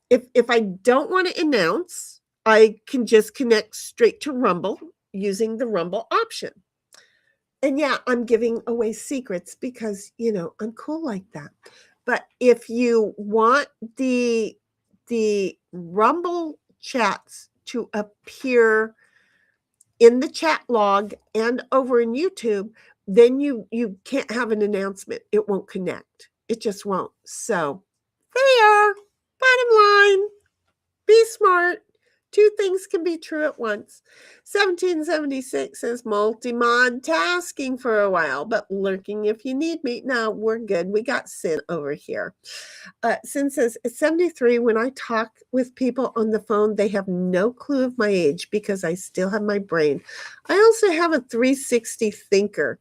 Speaker 2: if I don't want to announce, I can just connect straight to Rumble using the Rumble option. And yeah, I'm giving away secrets because, I'm cool like that. But if you want the Rumble chats to appear in the chat log and over in YouTube, then you can't have an announcement. It won't connect. It just won't. So there, bottom line, be smart. Two things can be true at once. 1776 says multi-mod tasking for a while, but lurking if you need me. No, we're good. We got Sin over here. Sin says, at 73, when I talk with people on the phone, they have no clue of my age because I still have my brain. I also have a 360 thinker.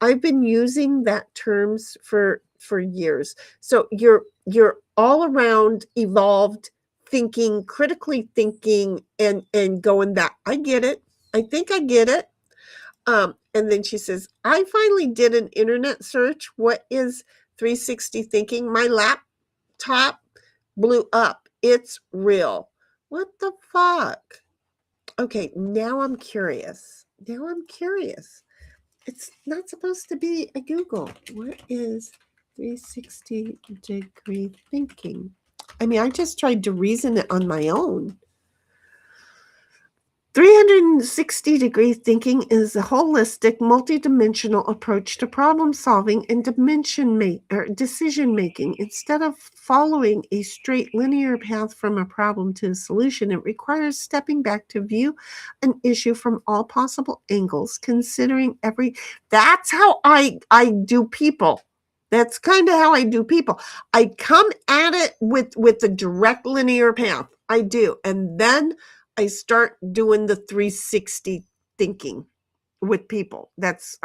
Speaker 2: I've been using that terms for years. So you're all around evolved thinking, critically thinking, and going that I get it. I think I get it. And then she says, I finally did an internet search. What is 360 thinking? My laptop blew up. It's real. What the fuck? Okay, now I'm curious. It's not supposed to be a Google. What is 360 degree thinking? I mean, I just tried to reason it on my own. 360-degree thinking is a holistic, multidimensional approach to problem solving and decision making. Instead of following a straight linear path from a problem to a solution, it requires stepping back to view an issue from all possible angles, considering that's how I do people. That's kind of how I do people. I come at it with a direct linear path. I do. And then I start doing the 360 thinking with people. That's,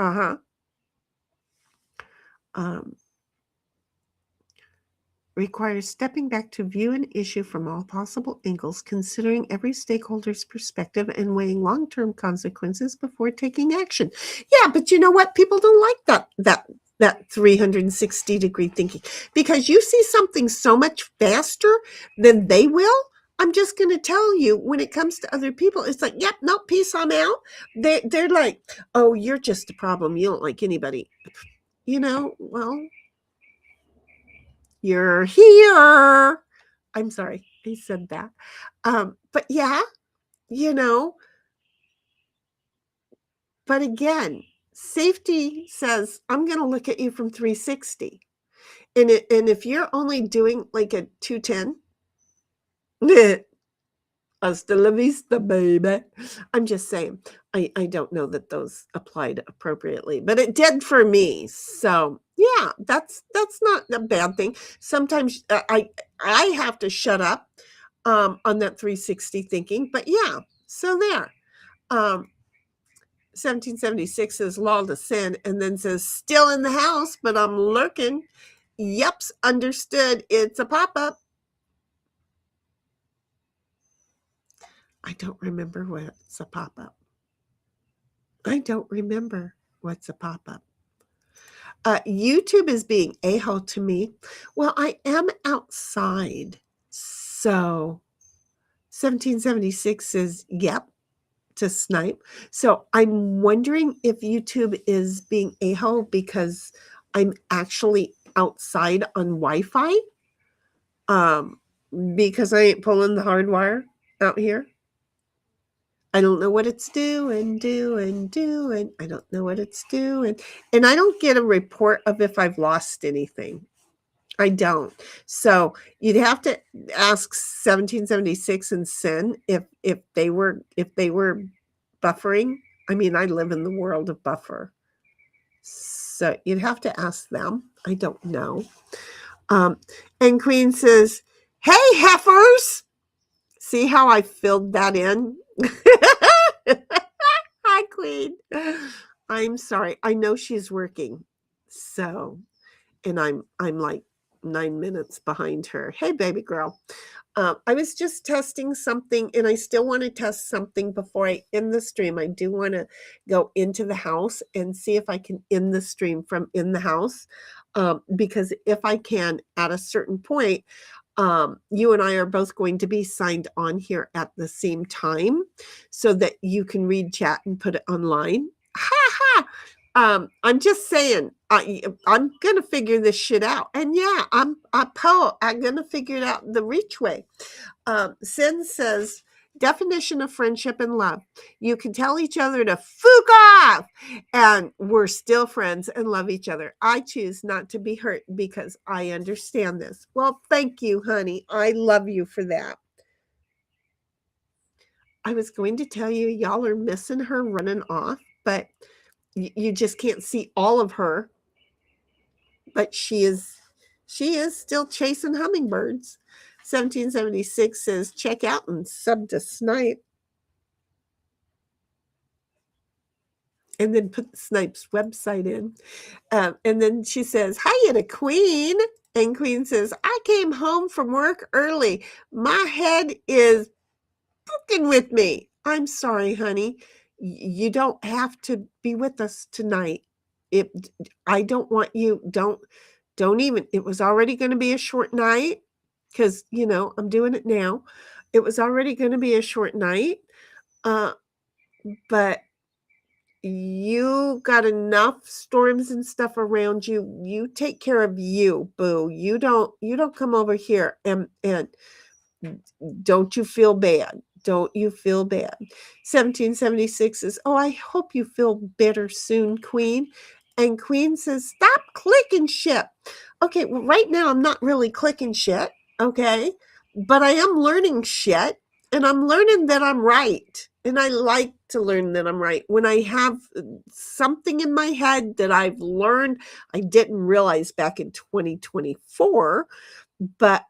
Speaker 2: requires stepping back to view an issue from all possible angles, considering every stakeholder's perspective and weighing long-term consequences before taking action. Yeah, but you know what? People don't like that 360-degree thinking, because you see something so much faster than they will. I'm just going to tell you, when it comes to other people, it's like, yep, no, peace, I'm out. They're like, oh, you're just a problem. You don't like anybody. Well, you're here. I'm sorry, I said that. But yeah, you know, but again, safety says, I'm going to look at you from 360. And if you're only doing like a 210, hasta la vista, baby. I'm just saying, I don't know that those applied appropriately, but it did for me. So yeah, that's not a bad thing. Sometimes I have to shut up on that 360 thinking, but yeah. So there. 1776 says law to sin, and then says still in the house, but I'm lurking. Yep's understood. It's a pop-up. I don't remember what's a pop-up. I don't remember what's a pop-up. YouTube is being a-hole to me. Well, I am outside. So 1776 says, yep, to snipe. So I'm wondering if YouTube is being a-hole because I'm actually outside on Wi-Fi. Because I ain't pulling the hard wire out here. I don't know what it's doing. I don't know what it's doing. And I don't get a report of if I've lost anything. I don't. So you'd have to ask 1776 and Sin if they were buffering. I mean, I live in the world of buffer. So you'd have to ask them. I don't know. And Queen says, hey, heifers. See how I filled that in? Hi, Queen. I'm sorry. I know she's working. So, and I'm like 9 minutes behind her. Hey, baby girl. I was just testing something, and I still want to test something before I end the stream. I do want to go into the house and see if I can end the stream from in the house. Because if I can, at a certain point, you and I are both going to be signed on here at the same time so that you can read chat and put it online. Ha ha! I'm just saying, I'm gonna figure this shit out. And yeah, I'm gonna figure it out the reach way. Sin says, definition of friendship and love. You can tell each other to fuck off, and we're still friends and love each other. I choose not to be hurt because I understand this. Well, thank you, honey. I love you for that. I was going to tell you, y'all are missing her running off, but you just can't see all of her. But she is still chasing hummingbirds. 1776 says, check out and sub to Snipe. And then put Snipe's website in. And then she says, hiya to Queen. And Queen says, I came home from work early. My head is booking with me. I'm sorry, honey. You don't have to be with us tonight. I don't want you, don't even, it was already going to be a short night because, I'm doing it now. It was already going to be a short night. But you got enough storms and stuff around you. You take care of you, boo. You don't come over here and don't you feel bad. Don't you feel bad. 1776 says, oh, I hope you feel better soon, Queen. And Queen says, stop clicking shit. Okay, well, right now I'm not really clicking shit, okay? But I am learning shit, and I'm learning that I'm right. And I like to learn that I'm right. When I have something in my head that I've learned, I didn't realize back in 2024, but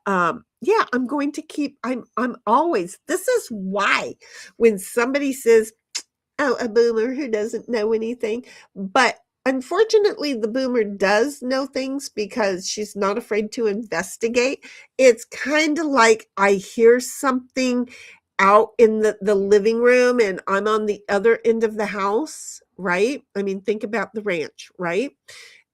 Speaker 2: yeah, I'm going to keep, I'm always, this is why when somebody says, oh, a boomer who doesn't know anything, but unfortunately the boomer does know things because she's not afraid to investigate. It's kind of like I hear something out in the living room and I'm on the other end of the house, right? I mean, think about the ranch, right?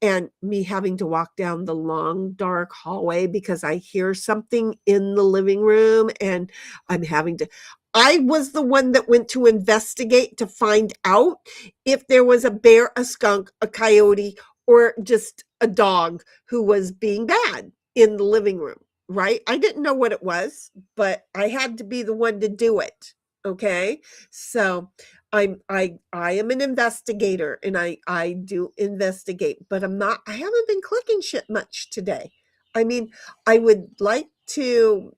Speaker 2: and me having to walk down the long, dark hallway because I hear something in the living room and I'm having to I was the one that went to investigate to find out if there was a bear, a skunk, a coyote, or just a dog who was being bad in the living room, right? I didn't know what it was, but I had to be the one to do it. Okay. So I am an investigator and I do investigate, but I haven't been clicking shit much today. I mean, I would like to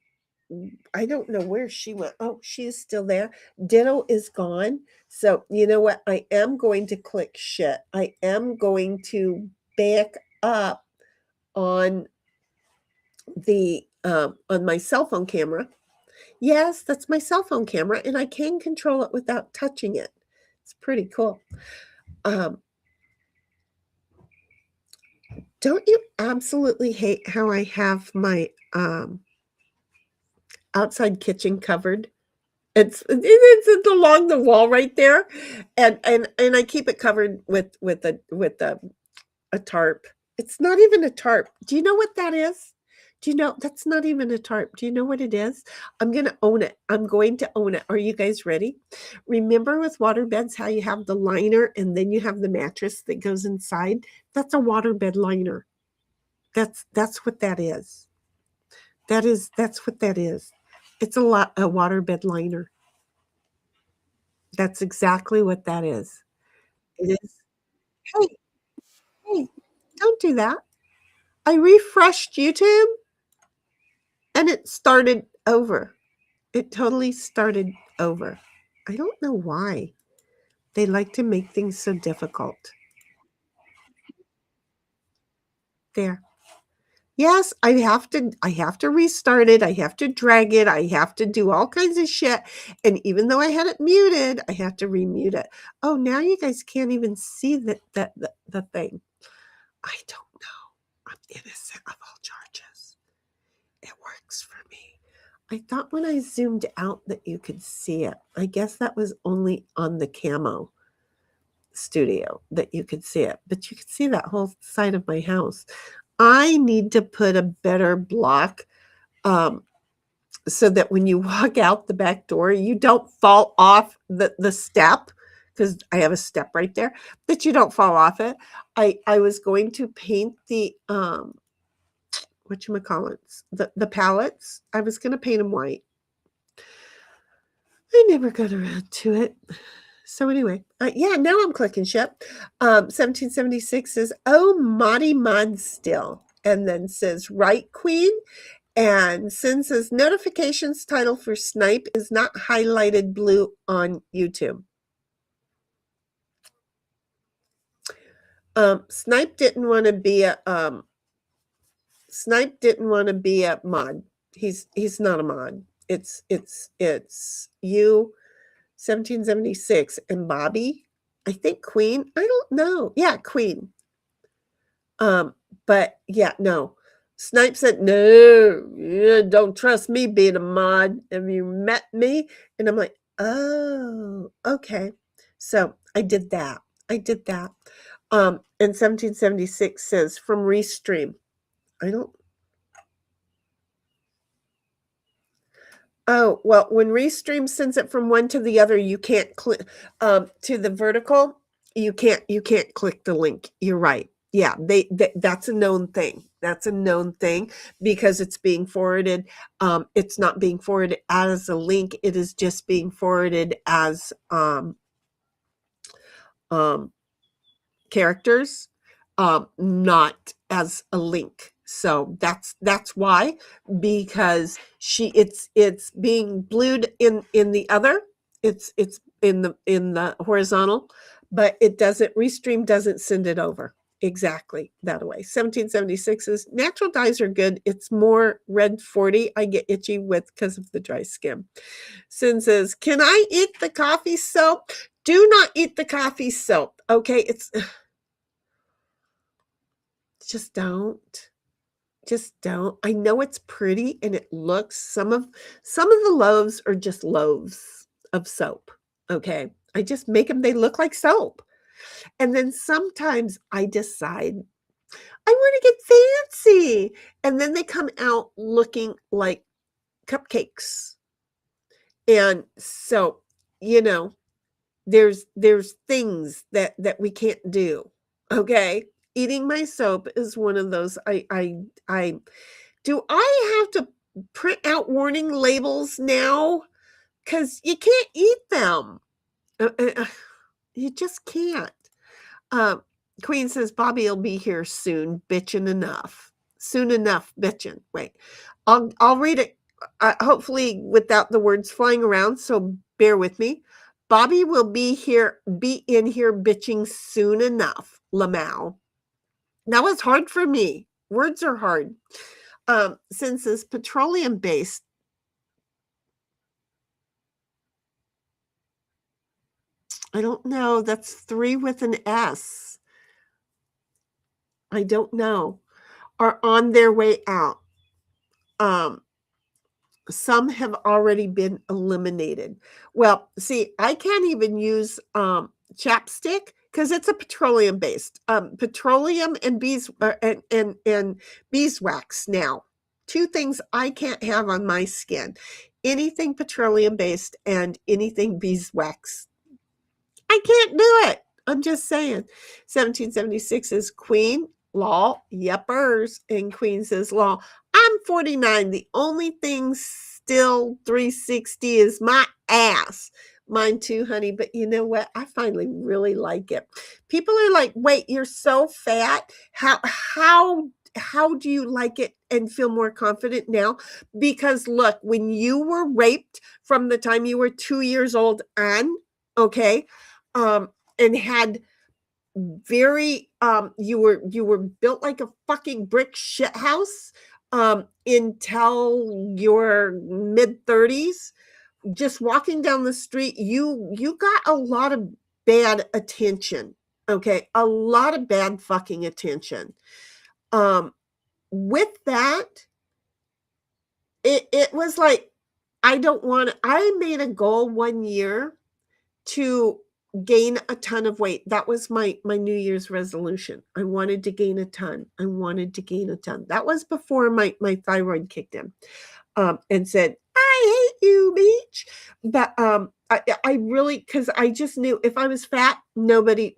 Speaker 2: I don't know where she went. Oh, she is still there. Ditto is gone. So, you know what? I am going to click shit. I am going to back up on the on my cell phone camera. Yes, that's my cell phone camera and I can control it without touching it. It's pretty cool. Um, don't you absolutely hate how I have my outside kitchen covered? It's along the wall right there, and I keep it covered with a tarp. It's not even a tarp. Do you know what that is? Do you know that's not even a tarp? Do you know what it is? I'm gonna own it. I'm going to own it. Are you guys ready? Remember with water beds how you have the liner and then you have the mattress that goes inside? That's a water bed liner. That's what that is. That's what that is. It's a water bed liner. That's exactly what that is. It is. Hey, hey, don't do that. I refreshed YouTube and it started over. It totally started over. I don't know why. They like to make things so difficult. There. Yes, I have to restart it. I have to drag it. I have to do all kinds of shit. And even though I had it muted, I have to remute it. Oh, now you guys can't even see the thing. I don't know. I'm innocent of all charges. It works for me. I thought when I zoomed out that you could see it. I guess that was only on the camo studio that you could see it, but you could see that whole side of my house. I need to put a better block um, so that when you walk out the back door, you don't fall off the step because I have a step right there that you don't fall off it. I was going to paint the whatchamacallits, the pallets. I was gonna paint them white. I never got around to it. So anyway, yeah, now I'm clicking ship. 1776 says, "Oh, Maudie Mod still," and then says, "Right, Queen." And Sin says, "Notifications title for Snipe is not highlighted blue on YouTube." Snipe didn't want to be a Snipe didn't want to be a mod. He's not a mod. It's you 1776 and Bobby. I think Queen. I don't know. Yeah, Queen. Um, but yeah, no. Snipe said, "No, yeah, don't trust me being a mod. Have you met me?" And I'm like, "Oh, okay." So I did that. I did that. And 1776 says from Restream. I don't Oh, well, when Restream sends it from one to the other, you can't click to the vertical. You can't click the link. You're right. Yeah, that's a known thing. That's a known thing because it's being forwarded. It's not being forwarded as a link. It is just being forwarded as um, characters, not as a link. So that's why, because it's being blued in the other. It's in the horizontal, but it doesn't Restream doesn't send it over exactly that way. 1776 is natural dyes are good. It's more red 40. I get itchy with because of the dry skin. Sin says, "Can I eat the coffee soap?" Do not eat the coffee soap. Okay, it's just don't. Just don't. I know it's pretty and it looks some of the loaves are just loaves of soap. Okay. I just make them they look like soap. And then sometimes I decide I want to get fancy. And then they come out looking like cupcakes. And so, you know, there's things that we can't do. Okay? Eating my soap is one of those. I do I have to print out warning labels now? Because you can't eat them. You just can't. Um, Queen says Bobby will be here soon, bitchin' enough. Soon enough, bitchin'. Wait, I'll read it. Hopefully, without the words flying around. So bear with me. Bobby will be in here bitching soon enough. Lamau. That was hard for me. Words are hard. Since it's petroleum based, I don't know. That's 3 with an S. I don't know. Are on their way out. Some have already been eliminated. Well, see, I can't even use chapstick because it's a petroleum based petroleum and and beeswax now. 2 things I can't have on my skin. Anything petroleum based and anything beeswax. I can't do it. I'm just saying. 1776 is Queen Law. Yepers. And Queen says Law. I'm 49. The only thing still 360 is my ass. Mine too, honey. But you know what? I finally really like it. People are like, wait, you're so fat. How do you like it and feel more confident now? Because look, when you were raped from the time you were 2 years old on, okay, and had very you were built like a fucking brick shit house until your mid 30s. Just walking down the street, you got a lot of bad attention. Okay, a lot of bad fucking attention. With that, it was like I made a goal 1 year to gain a ton of weight. That was my New Year's resolution. I wanted to gain a ton. I wanted to gain a ton. That was before my thyroid kicked in, and said, "I hate you, beach." But I really, because I just knew if I was fat, nobody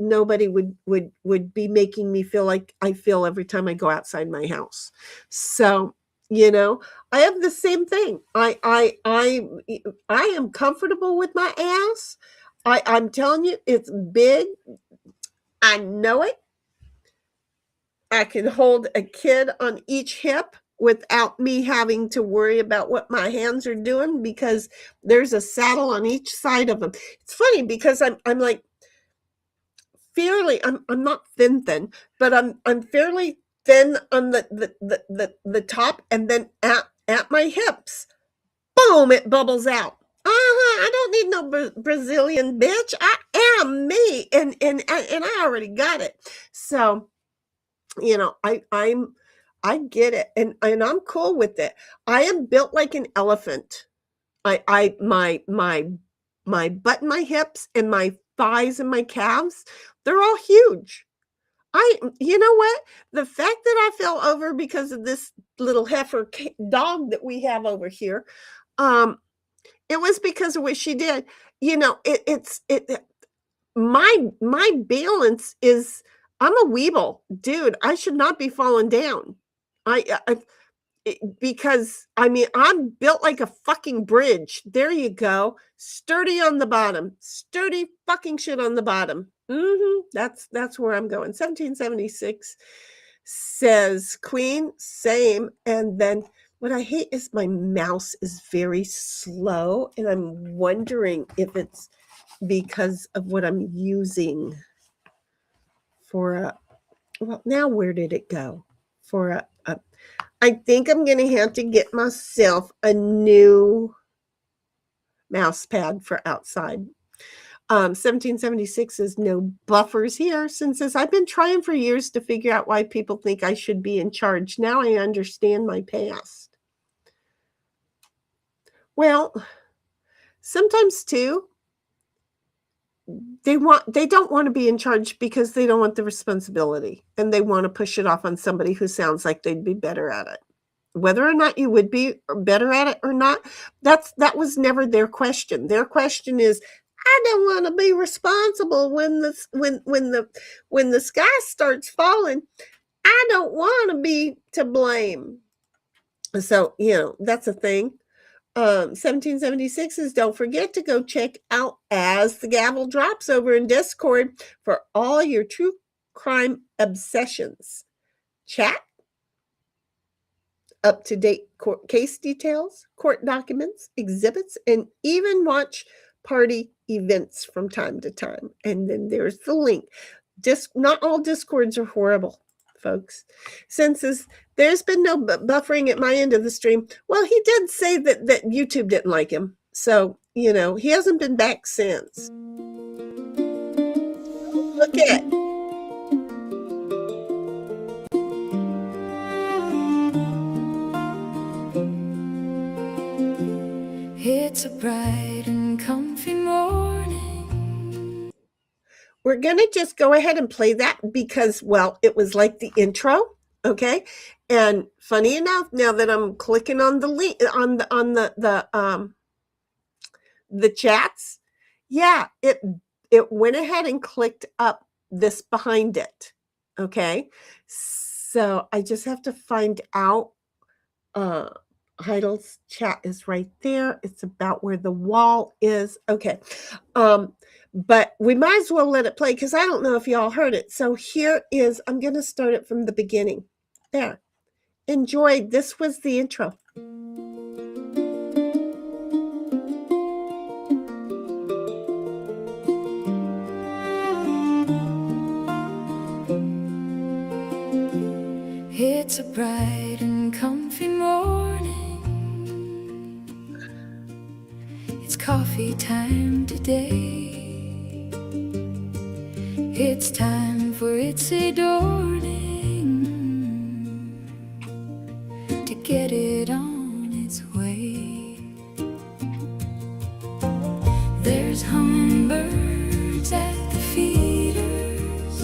Speaker 2: would be making me feel like I feel every time I go outside my house. So I have the same thing. I am comfortable with my ass. I'm telling you, it's big. I know it. I can hold a kid on each hip without me having to worry about what my hands are doing because there's a saddle on each side of them. It's funny because I'm like fairly I'm not thin, but I'm fairly thin on the top, and then at my hips, boom, it bubbles out. I don't need no Brazilian bitch. I am me, and I already got it. So I get it, and I'm cool with it. I am built like an elephant. I my butt and my hips and my thighs and my calves, they're all huge. You know what? The fact that I fell over because of this little heifer dog that we have over here, it was because of what she did. My balance is, I'm a weeble, dude. I should not be falling down. I because I mean I'm built like a fucking bridge. There you go. Sturdy on the bottom. Sturdy fucking shit on the bottom. That's where I'm going. 1776 says Queen, same. And then what I hate is my mouse is very slow, and I'm wondering if it's because of what I'm using for well, now where did it go? For I think I'm going to have to get myself a new mouse pad for outside. 1776 is no buffers here. Since says I've been trying for years to figure out why people think I should be in charge. Now I understand my past. Well, sometimes too, they don't want to be in charge because they don't want the responsibility, and they want to push it off on somebody who sounds like they'd be better at it. Whether or not you would be better at it or not, that was never their question. Their question is, I don't want to be responsible when the sky starts falling. I don't want to be to blame. So, that's a thing. 1776 is, don't forget to go check out As the Gavel Drops over in Discord for all your true crime obsessions. Chat, up-to-date court case details, court documents, exhibits, and even watch party events from time to time. And then there's the link. Not all Discords are horrible, folks. Since there's been no buffering at my end of the stream. Well, he did say that YouTube didn't like him. So, he hasn't been back since. Look at it.
Speaker 1: It's a bright and comfy morning.
Speaker 2: We're going to just go ahead and play that because, well, it was like the intro, okay? And funny enough, now that I'm clicking on the link on the chats, yeah, it went ahead and clicked up this behind it, okay? So I just have to find out. Heidel's chat is right there. It's about where the wall is. Okay. But we might as well let it play because I don't know if y'all heard it. So here is, I'm going to start it from the beginning. There. Enjoy. This was the intro.
Speaker 1: It's a bright and comfy morning. It's coffee time today. It's time for its adorning to get it on its way. There's hummingbirds at the feeders,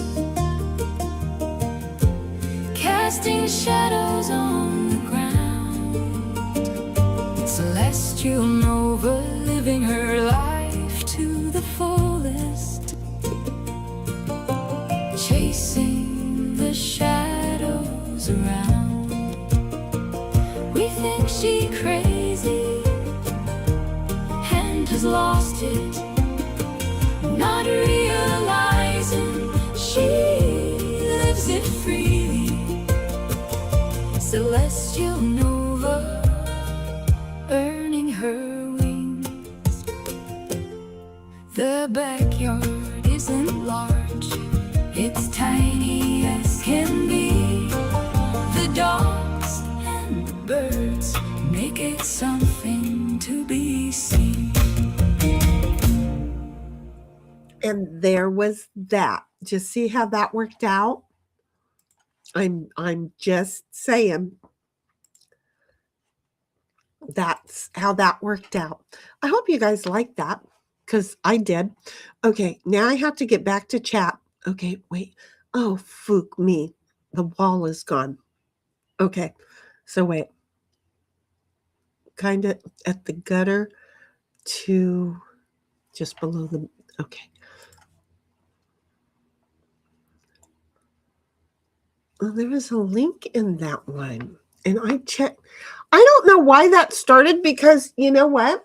Speaker 1: casting shadows on the ground. Celestial Nova living her life to the fullest, chasing the shadows around. We think she crazy and has lost it, not realizing she lives it freely. Celestial Nova earning her wings. The backyard isn't large, it's tiny as can be. The dogs and the birds make it something to be seen.
Speaker 2: And there was that. Just see how that worked out? I'm just saying. That's how that worked out. I hope you guys liked that because I did. Okay, now I have to get back to chat. Okay, wait. Oh, fook me. The wall is gone. Okay, so wait. Kind of at the gutter to just below the, okay. Well, there was a link in that one. And I checked. I don't know why that started because you know what?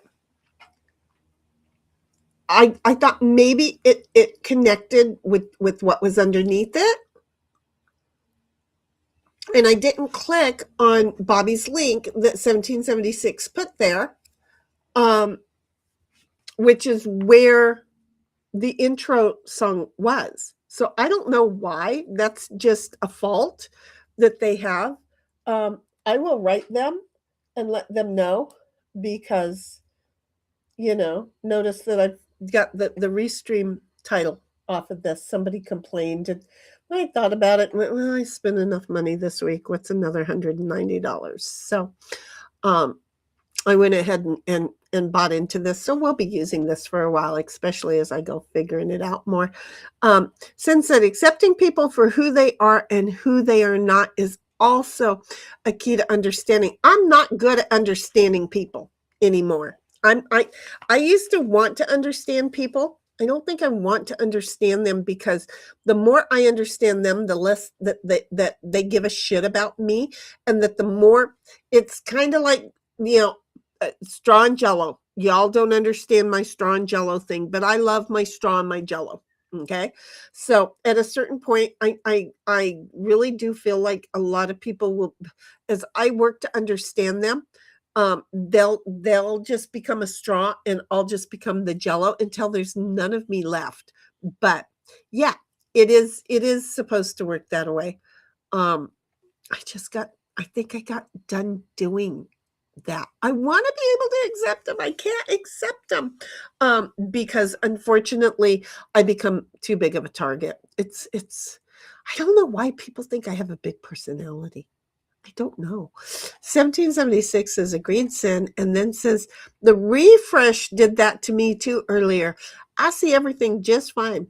Speaker 2: I thought maybe it connected with what was underneath it. And I didn't click on Bobby's link that 1776 put there, which is where the intro song was. So I don't know why. That's just a fault that they have. I will write them and let them know because, notice that I've got the restream title off of this. Somebody complained and I thought about it and went, well, I spent enough money this week. What's another $190? So I went ahead and bought into this, so we'll be using this for a while, especially as I go figuring it out more. Since that accepting people for who they are and who they are not is also a key to understanding. I'm not good at understanding people anymore. I used to want to understand people. I don't think I want to understand them because the more I understand them, the less that they give a shit about me, and that the more it's kind of like, straw and jello. Y'all don't understand my straw and jello thing, but I love my straw and my jello. Okay. So at a certain point, I really do feel like a lot of people will, as I work to understand them, they'll just become a straw and I'll just become the jello until there's none of me left. But yeah, it is supposed to work that way. Um, I think I got done doing that. I want to be able to accept them. I can't accept them because unfortunately I become too big of a target. I don't know why people think I have a big personality. I don't know. 1776 says agreed sin, and then says the refresh did that to me too earlier. I see everything just fine.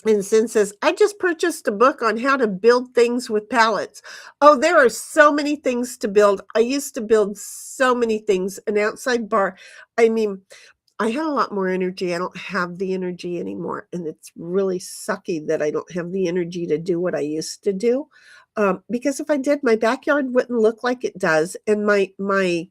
Speaker 2: And Sin says, I just purchased a book on how to build things with pallets. Oh, there are so many things to build. I used to build so many things. An outside bar. I mean, I had a lot more energy. I don't have the energy anymore. And it's really sucky that I don't have the energy to do what I used to do. Because if I did, my backyard wouldn't look like it does. And my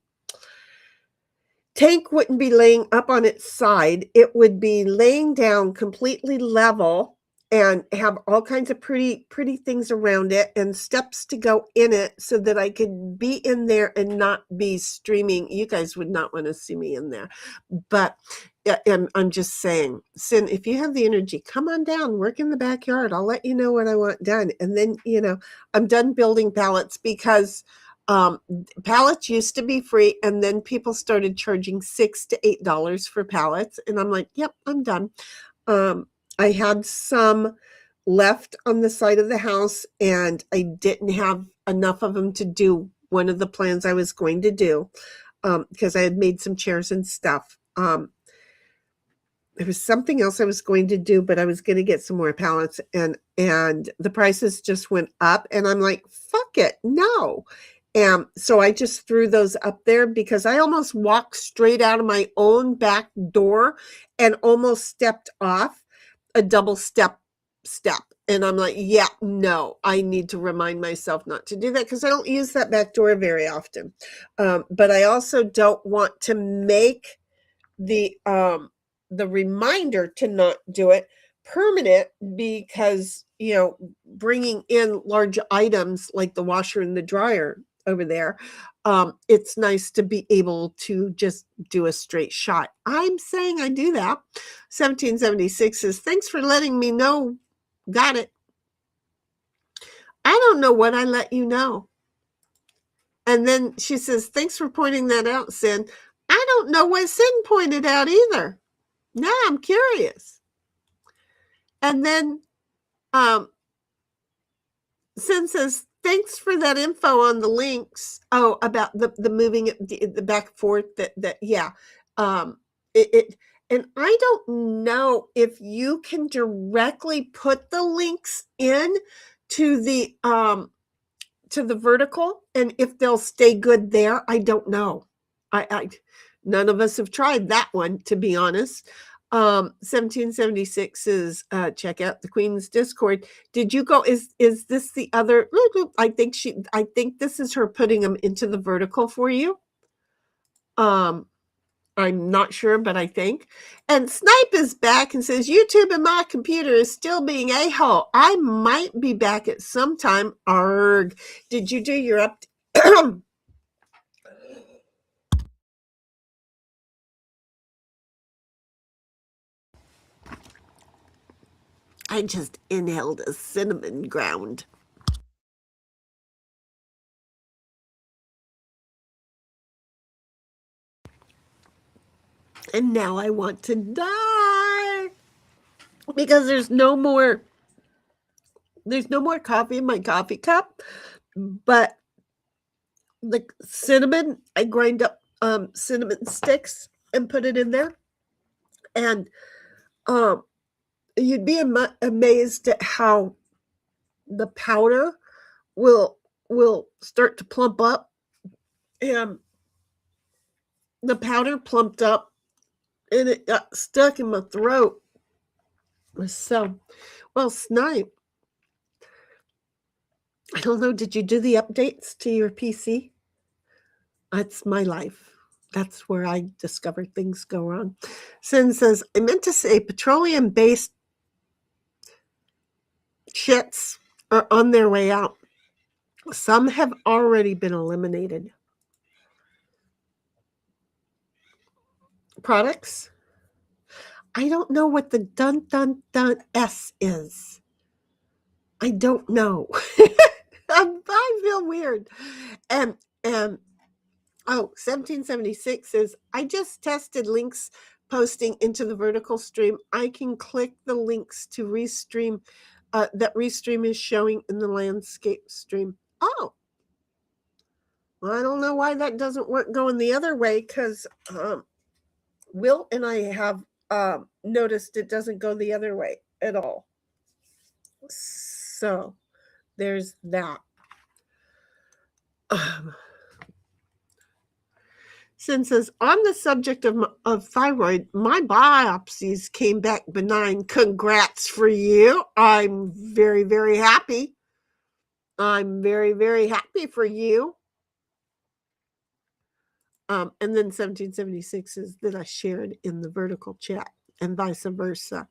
Speaker 2: tank wouldn't be laying up on its side. It would be laying down completely level and have all kinds of pretty things around it and steps to go in it so that I could be in there and not be streaming. You guys would not want to see me in there. But I'm just saying, Sin, if you have the energy, come on down, work in the backyard. I'll let you know what I want done. And then, I'm done building pallets because pallets used to be free, and then people started charging $6 to $8 for pallets, and I'm like, yep, I'm done. I had some left on the side of the house, and I didn't have enough of them to do one of the plans I was going to do because I had made some chairs and stuff. There was something else I was going to do, but I was going to get some more pallets, and the prices just went up, and I'm like, fuck it, no. And so I just threw those up there because I almost walked straight out of my own back door and almost stepped off a double step. And I'm like, yeah, no, I need to remind myself not to do that because I don't use that back door very often. But I also don't want to make the reminder to not do it permanent because, bringing in large items like the washer and the dryer over there, it's nice to be able to just do a straight shot. I'm saying I do that. 1776 says, thanks for letting me know. Got it. I don't know what I let you know. And then she says, thanks for pointing that out, Sin. I don't know what Sin pointed out either. Now I'm curious. And then Sin says, thanks for that info on the links. Oh, about the moving the back and forth yeah. It and I don't know if you can directly put the links in to the vertical and if they'll stay good there. I don't know. I none of us have tried that one, to be honest. 1776 is check out the Queen's Discord. Did you go? Is this the other? I think this is her putting them into the vertical for you. I'm not sure, but I think. And Snipe is back and says, YouTube and my computer is still being a-hole. I might be back at some time. Arg. Did you do your update? I just inhaled a cinnamon ground. And now I want to die because there's no more coffee in my coffee cup. But the cinnamon, I grind up cinnamon sticks and put it in there. And you'd be amazed at how the powder will start to plump up, and the powder plumped up and it got stuck in my throat. So, well, Snipe, I don't know, did you do the updates to your PC? That's my life. That's where I discover things go wrong. Sin says, I meant to say petroleum-based shits are on their way out. Some have already been eliminated. Products? I don't know what the dun dun dun S is. I don't know. I feel weird. And 1776 says, I just tested links posting into the vertical stream. I can click the links to restream. That restream is showing in the landscape stream. Oh, well, I don't know why that doesn't work going the other way, because Will and I have noticed it doesn't go the other way at all. So there's that. Sin says, on the subject of thyroid, my biopsies came back benign. Congrats for you. I'm very, very happy. I'm very, very happy for you. And then 1776 is that I shared in the vertical chat, and vice versa.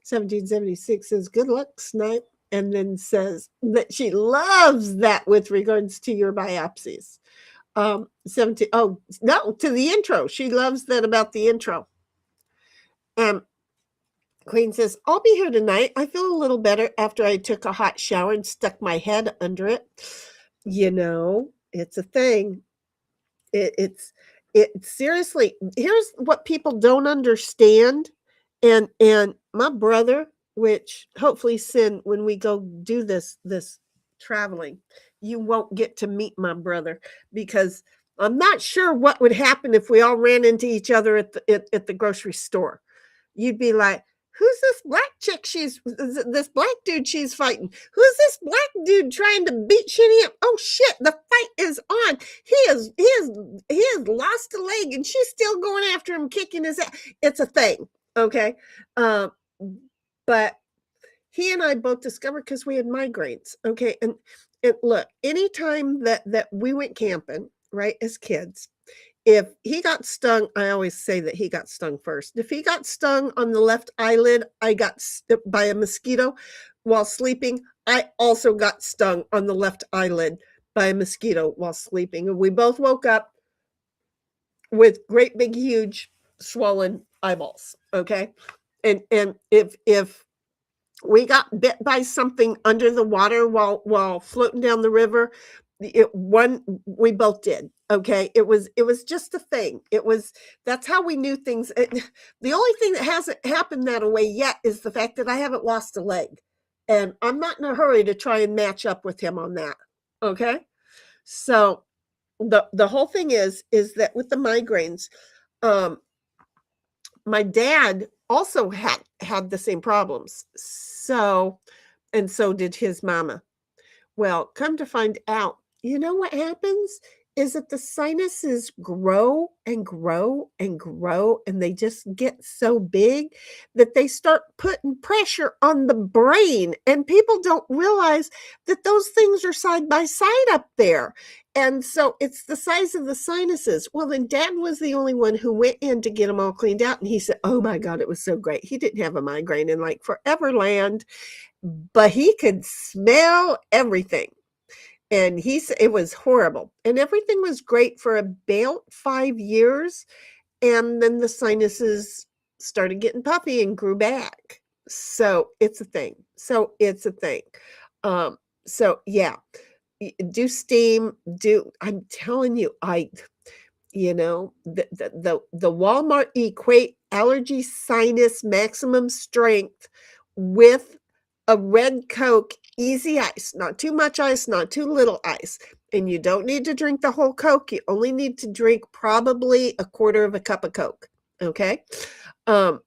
Speaker 2: 1776 says, good luck, Snipe. And then says that she loves that with regards to your biopsies. 17, oh, no, to the intro. She loves that about the intro. Queen says, I'll be here tonight. I feel a little better after I took a hot shower and stuck my head under it. You know, it's a thing. It's seriously, here's what people don't understand. And my brother, which hopefully, Sin, when we go do this traveling, you won't get to meet my brother, because I'm not sure what would happen if we all ran into each other at the grocery store. You'd be like, who's this black chick this black dude she's fighting? Who's this black dude trying to beat Shinny up? Oh shit, the fight is on. He has lost a leg and she's still going after him, kicking his ass. It's a thing, okay? But he and I both discovered, because we had migraines, okay? And look, anytime that we went camping, right, as kids, if he got stung, I always say that he got stung first. If he got stung on the left eyelid, I got by a mosquito while sleeping. I also got stung on the left eyelid by a mosquito while sleeping. And we both woke up with great big, huge, swollen eyeballs. Okay. And if we got bit by something under the water while floating down the river, we both did. Okay. It was just a thing. That's how we knew things. The only thing that hasn't happened that way yet is the fact that I haven't lost a leg, and I'm not in a hurry to try and match up with him on that. Okay. So the whole thing is that with the migraines, my dad also had the same problems. So did his mama. Well, come to find out, you know what happens is that the sinuses grow and grow and grow, and they just get so big that they start putting pressure on the brain. And people don't realize that those things are side by side up there. And so it's the size of the sinuses. Well, then Dad was the only one who went in to get them all cleaned out. And he said, oh my God, it was so great. He didn't have a migraine in like foreverland, but he could smell everything. And he said it was horrible. And everything was great for about 5 years. And then the sinuses started getting puffy and grew back. So it's a thing. So yeah, do steam, I'm telling you, the Walmart Equate Allergy Sinus Maximum Strength with a red Coke, easy ice, not too much ice, not too little ice. And you don't need to drink the whole Coke. You only need to drink probably a quarter of a cup of Coke. Okay. Um,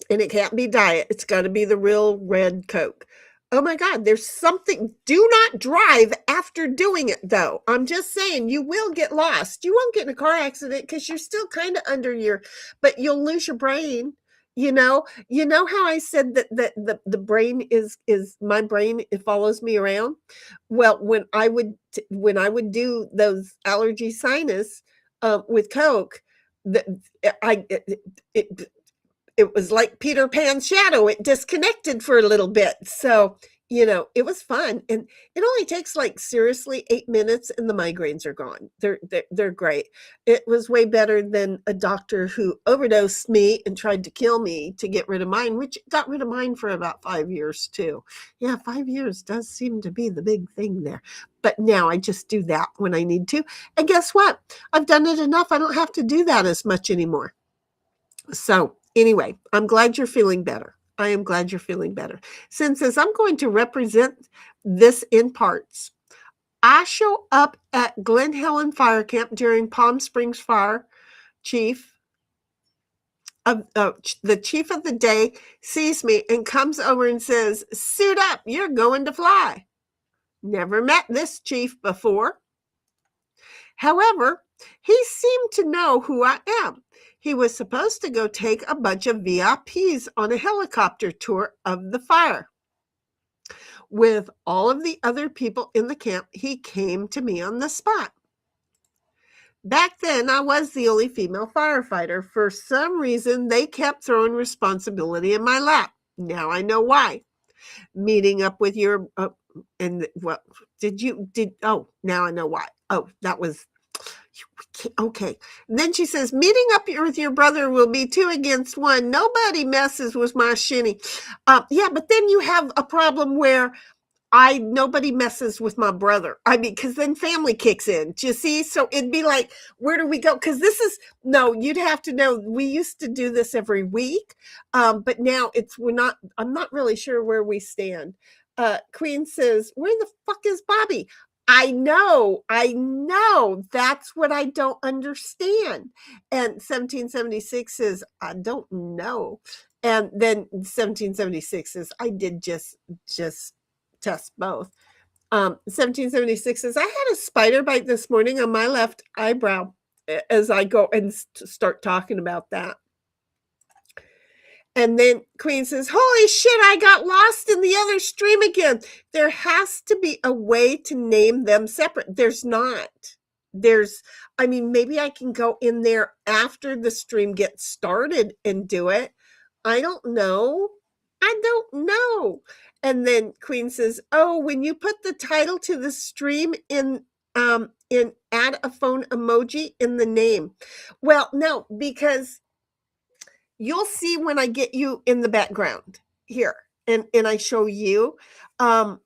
Speaker 2: and it can't be diet. It's got to be the real red Coke. Oh my God, there's something. Do not drive after doing it, though. I'm just saying, you will get lost. You won't get in a car accident because you're still kind of under but you'll lose your brain. You know how I said that the brain is my brain. It follows me around. Well, when I would do those allergy sinus with Coke, the, I it it was like Peter Pan's shadow. It disconnected for a little bit. So, it was fun. And it only takes like seriously 8 minutes and the migraines are gone. They're great. It was way better than a doctor who overdosed me and tried to kill me to get rid of mine, which got rid of mine for about 5 years too. Yeah, 5 years does seem to be the big thing there. But now I just do that when I need to. And guess what? I've done it enough. I don't have to do that as much anymore. So anyway, I'm glad you're feeling better. I am glad you're feeling better. Since as I'm going to represent this in parts, I show up at Glen Helen Fire Camp during Palm Springs Fire. The chief of the day sees me and comes over and says, "Suit up, you're going to fly." Never met this chief before. However, he seemed to know who I am. He was supposed to go take a bunch of VIPs on a helicopter tour of the fire. With all of the other people in the camp, he came to me on the spot. Back then, I was the only female firefighter. For some reason, they kept throwing responsibility in my lap. Now I know why. Meeting up with your, and what now I know why. Oh, that was, okay. And then she says, meeting up with your brother will be 2 against 1. Nobody messes with my shinny. Yeah, but then you have a problem where nobody messes with my brother. I mean, because then family kicks in. Do you see? So it'd be like, where do we go? Because you'd have to know. We used to do this every week, but now I'm not really sure where we stand. Queen says, where the fuck is Bobby? I know. That's what I don't understand. And 1776 says, I don't know. And then 1776 says, I did just test both. 1776 says, I had a spider bite this morning on my left eyebrow, as I go and start talking about that. And then Queen says, holy shit, I got lost in the other stream again. There has to be a way to name them separate. There's not. Maybe I can go in there after the stream gets started and do it. I don't know. And then Queen says, oh, when you put the title to the stream in add a phone emoji in the name. Well, no, because you'll see when I get you in the background here and I show you I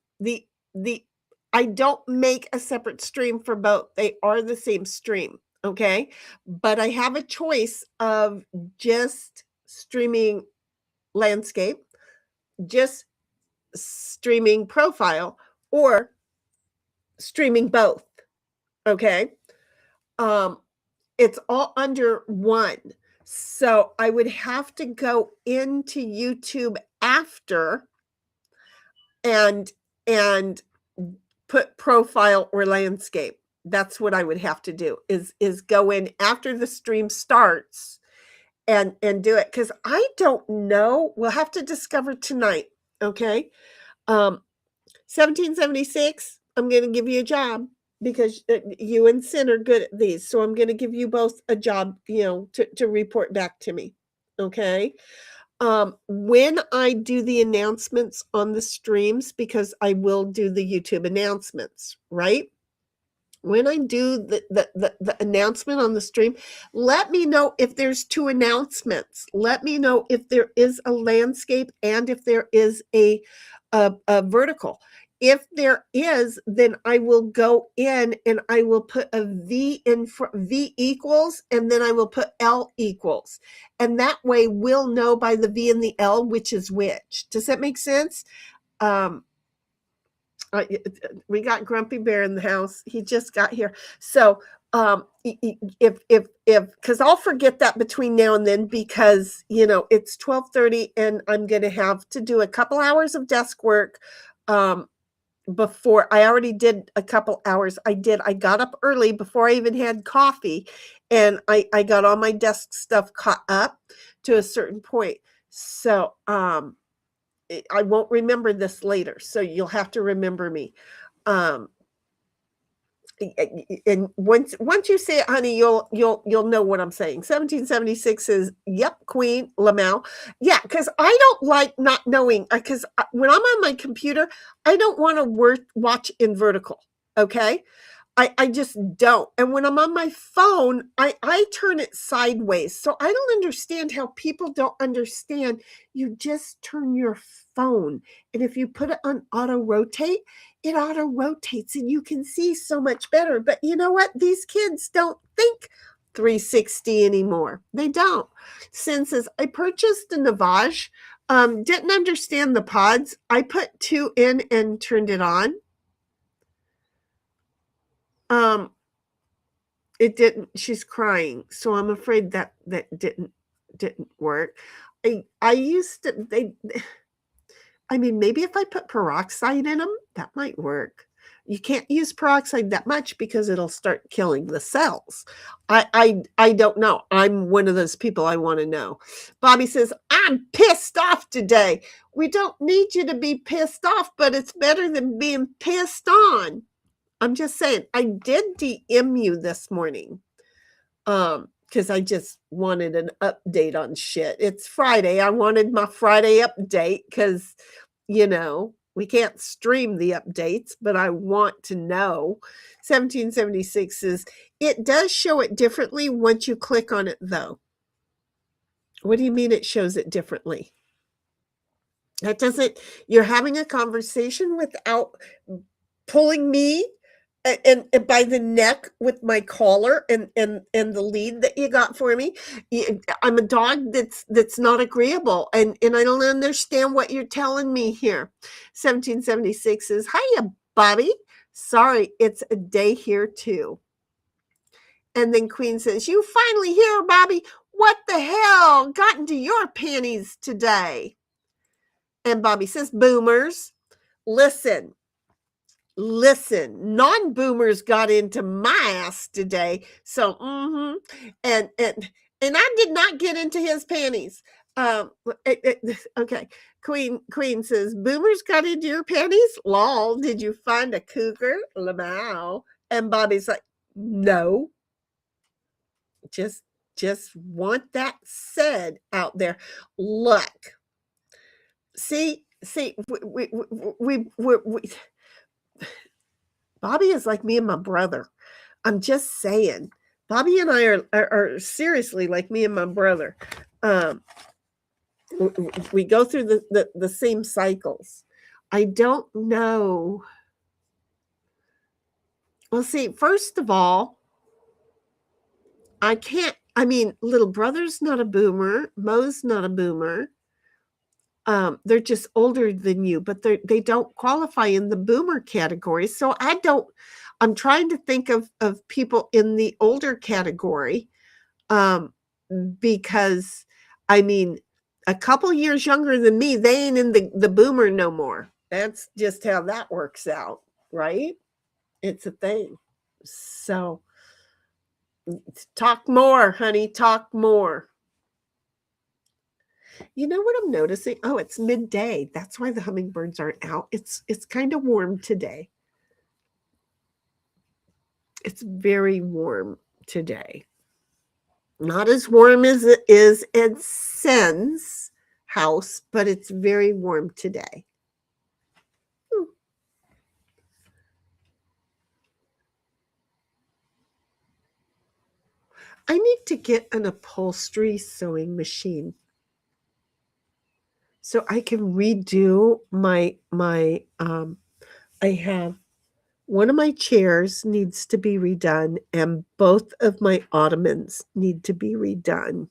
Speaker 2: don't make a separate stream for both. They are the same stream. Okay. But I have a choice of just streaming landscape, just streaming profile, or streaming both. Okay. It's all under one. So I would have to go into YouTube after and put profile or landscape. That's what I would have to do is go in after the stream starts and do it. Because I don't know. We'll have to discover tonight. Okay. 1776, I'm going to give you a job because you and Sin are good at these. So I'm going to give you both a job, to report back to me. Okay. When I do the announcements on the streams, because I will do the YouTube announcements, right? When I do the announcement on the stream, let me know if there's 2 announcements. Let me know if there is a landscape and if there is a vertical. If there is, then I will go in and I will put a V in front, V equals, and then I will put L equals. And that way we'll know by the V and the L which is which. Does that make sense? We got Grumpy Bear in the house. He just got here. So If because I'll forget that between now and then because it's 12:30 and I'm gonna have to do a couple hours of desk work. Before I already did a couple hours. I got up early before I even had coffee, and I got all my desk stuff caught up to a certain point. So I won't remember this later. So you'll have to remember me. Um, and once you say it, honey, you'll know what I'm saying. 1776 is yep, Queen Lamau. Yeah, because I don't like not knowing. Because when I'm on my computer, I don't want to watch in vertical. Okay, I just don't. And when I'm on my phone, I turn it sideways. So I don't understand how people don't understand. You just turn your phone. And if you put it on auto rotate, it auto rotates and you can see so much better. But you know what? These kids don't think 360 anymore. They don't. Sin says, I purchased a Navage, didn't understand the pods. I put 2 in and turned it on. It didn't. She's crying, so I'm afraid that didn't work. I used to I mean, maybe if I put peroxide in them, that might work. You can't use peroxide that much because it'll start killing the cells. I don't know. I'm one of those people I want to know. Bobby says, I'm pissed off today. We don't need you to be pissed off, but it's better than being pissed on. I'm just saying, I did DM you this morning. Because I just wanted an update on shit. It's Friday. I wanted my Friday update because, we can't stream the updates, but I want to know. 1776 is, it does show it differently once you click on it, though. What do you mean it shows it differently? That doesn't, you're having a conversation without pulling me and by the neck with my collar and the lead that you got for me. I'm a dog that's not agreeable, and I don't understand what you're telling me here. 1776 is, hiya, Bobby. Sorry, it's a day here too. And then Queen says, you finally here, Bobby. What the hell got into your panties today? And Bobby says, boomers, listen, non-boomers got into my ass today. So, and I did not get into his panties. Okay. Queen says, boomers got into your panties? Lol, did you find a cougar? Lamau. And Bobby's like, no. Just want that said out there. Look. See, we Bobby is like me and my brother. I'm just saying. Bobby and I are seriously like me and my brother. We go through the same cycles. I don't know. Well, see, first of all, little brother's not a boomer. Mo's not a boomer. They're just older than you, but they don't qualify in the boomer category. So I'm trying to think of people in the older category, because a couple years younger than me, they ain't in the boomer no more. That's just how that works out, right? It's a thing. So talk more, honey, talk more. You know what I'm noticing? Oh, it's midday. That's why the hummingbirds aren't out. It's kind of warm today. It's very warm today. Not as warm as it is at Sen's house, but it's very warm today. I need to get an upholstery sewing machine so I can redo my I have one of my chairs needs to be redone and both of my ottomans need to be redone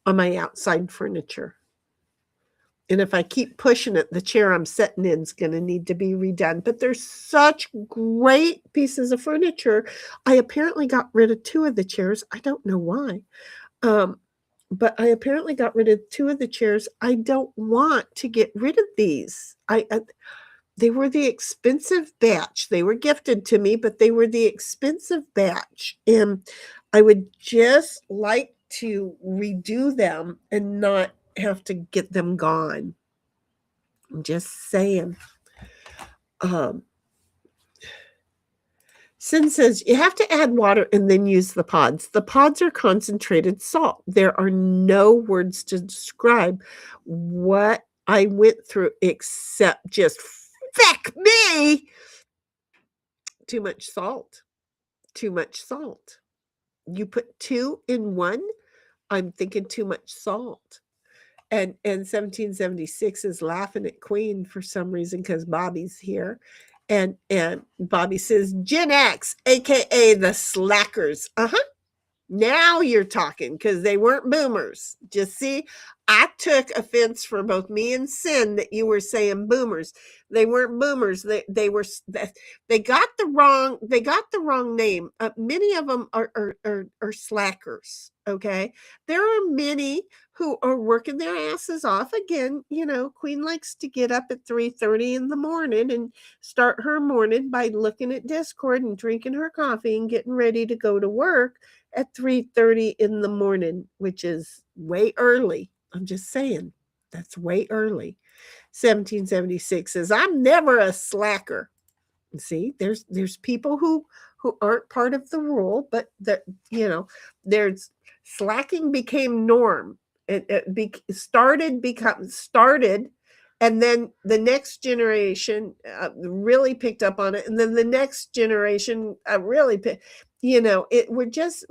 Speaker 2: on my outside furniture. And if I keep pushing it, the chair I'm sitting in is going to need to be redone. But they're such great pieces of furniture. I apparently got rid of 2 of the chairs. I don't know why. But I apparently got rid of 2 of the chairs. I don't want to get rid of these. They were the expensive batch. They were gifted to me, but they were the expensive batch. And I would just like to redo them and not have to get them gone. I'm just saying. Sin says you have to add water and then use the pods. The pods are concentrated salt. There are no words to describe what I went through except just feck me. Too much salt. Too much salt. You put 2 in 1, I'm thinking too much salt. And 1776 is laughing at Queen for some reason because Bobby's here. And Bobby says, Gen X, aka the slackers. Now you're talking because they weren't boomers. Just see, I took offense for both me and Sin that you were saying boomers. They weren't boomers. They got the wrong name. Many of them are slackers. Okay, there are many who are working their asses off. Again, Queen likes to get up at 3:30 in the morning and start her morning by looking at Discord and drinking her coffee and getting ready to go to work at 3:30 in the morning, which is way early. I'm just saying, that's way early. 1776 says, I'm never a slacker. See, there's people who aren't part of the rule, but there's slacking became norm. It started, and then the next generation really picked up on it, and then the next generation really picked. It's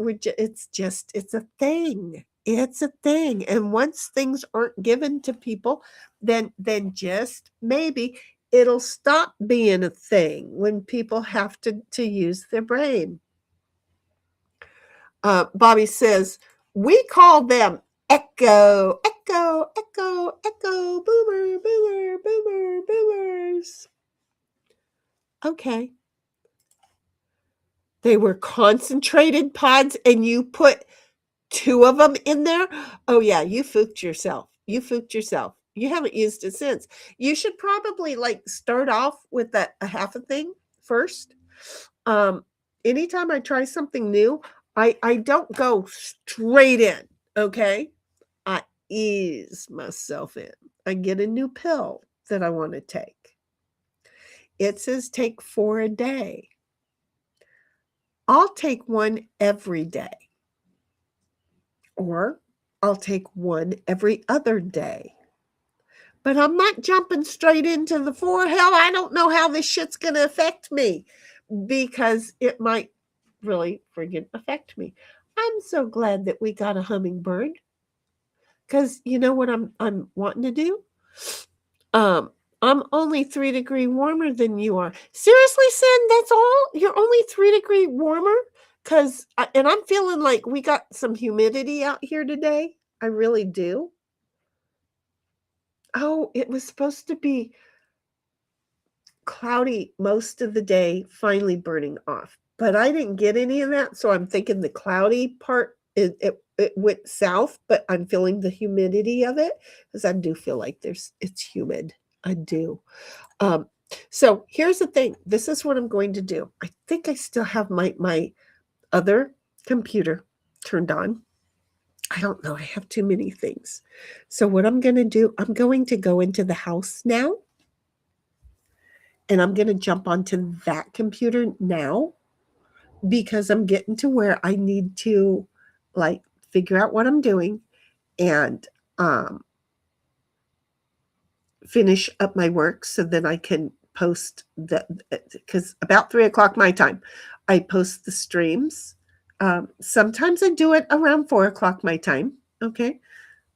Speaker 2: a thing. It's a thing. And once things aren't given to people, then just maybe it'll stop being a thing when people have to use their brain. Bobby says, we call them echo, echo, echo, echo, boomer, boomer, boomer, boomers. Okay. They were concentrated pods and you put 2 of them in there? Oh, yeah, you fooked yourself. You haven't used it since. You should probably start off with a half a thing first. Anytime I try something new, I don't go straight in, okay? I ease myself in. I get a new pill that I want to take. It says take 4 a day. I'll take 1 every day. Or I'll take 1 every other day. But I'm not jumping straight into the 4. Hell, I don't know how this shit's going to affect me because it might really friggin' affect me. I'm so glad that we got a hummingbird because you know what I'm wanting to do? I'm only 3 degrees warmer than you are. Seriously, Sin, that's all? You're only 3 degrees warmer? And I'm feeling like we got some humidity out here today. I really do. Oh, it was supposed to be cloudy most of the day, finally burning off. But I didn't get any of that, so I'm thinking the cloudy part, it went south, but I'm feeling the humidity of it because I do feel like it's humid. I do. So here's the thing. This is what I'm going to do. I think I still have my other computer turned on. I don't know. I have too many things. So what I'm going to do, I'm going to go into the house now. And I'm going to jump onto that computer now because I'm getting to where I need to figure out what I'm doing and finish up my work so then I can post because about 3:00 my time, I post the streams. Sometimes I do it around 4:00 my time. Okay.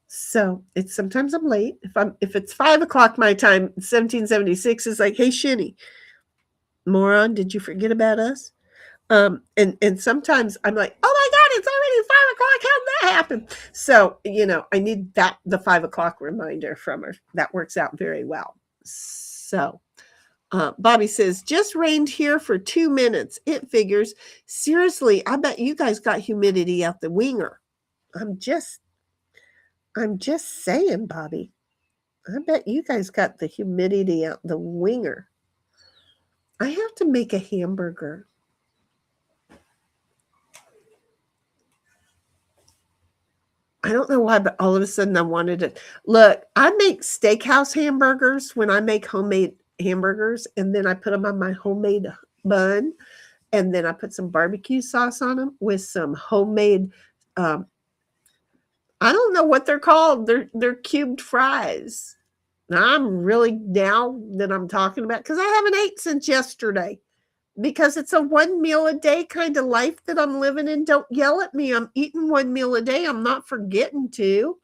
Speaker 2: So sometimes I'm late. If it's 5:00 my time, 1776 is like, hey, Shinny, moron, did you forget about us? And sometimes I'm like, oh my God, it's already at 5 o'clock. How did that happen? So, I need the 5 o'clock reminder from her. That works out very well. So, Bobby says, just rained here for 2 minutes. It figures. Seriously, I bet you guys got humidity out the winger. I'm just saying, Bobby. I bet you guys got the humidity out the winger. I have to make a hamburger. I don't know why, but all of a sudden I wanted to look. I make steakhouse hamburgers when I make homemade hamburgers, and then I put them on my homemade bun, and then I put some barbecue sauce on them with some homemade. I don't know what they're called. They're cubed fries. Now I'm really now that I'm talking about because I haven't ate since yesterday. Because it's a one meal a day kind of life that I'm living in. Don't yell at me. I'm eating one meal a day. I'm not forgetting to.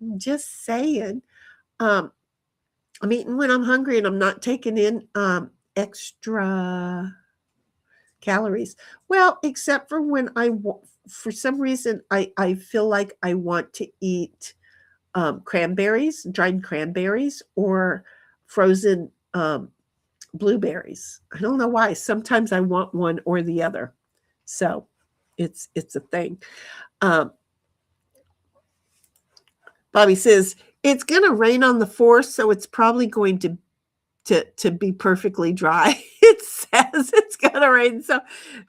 Speaker 2: I'm just saying. I'm eating when I'm hungry and I'm not taking in extra calories. Well, except for when for some reason, I feel like I want to eat cranberries, dried cranberries, or frozen blueberries. I don't know why. Sometimes I want one or the other. So it's a thing. Bobby says it's going to rain on the 4th, so it's probably going to be perfectly dry. It says it's going to rain. So,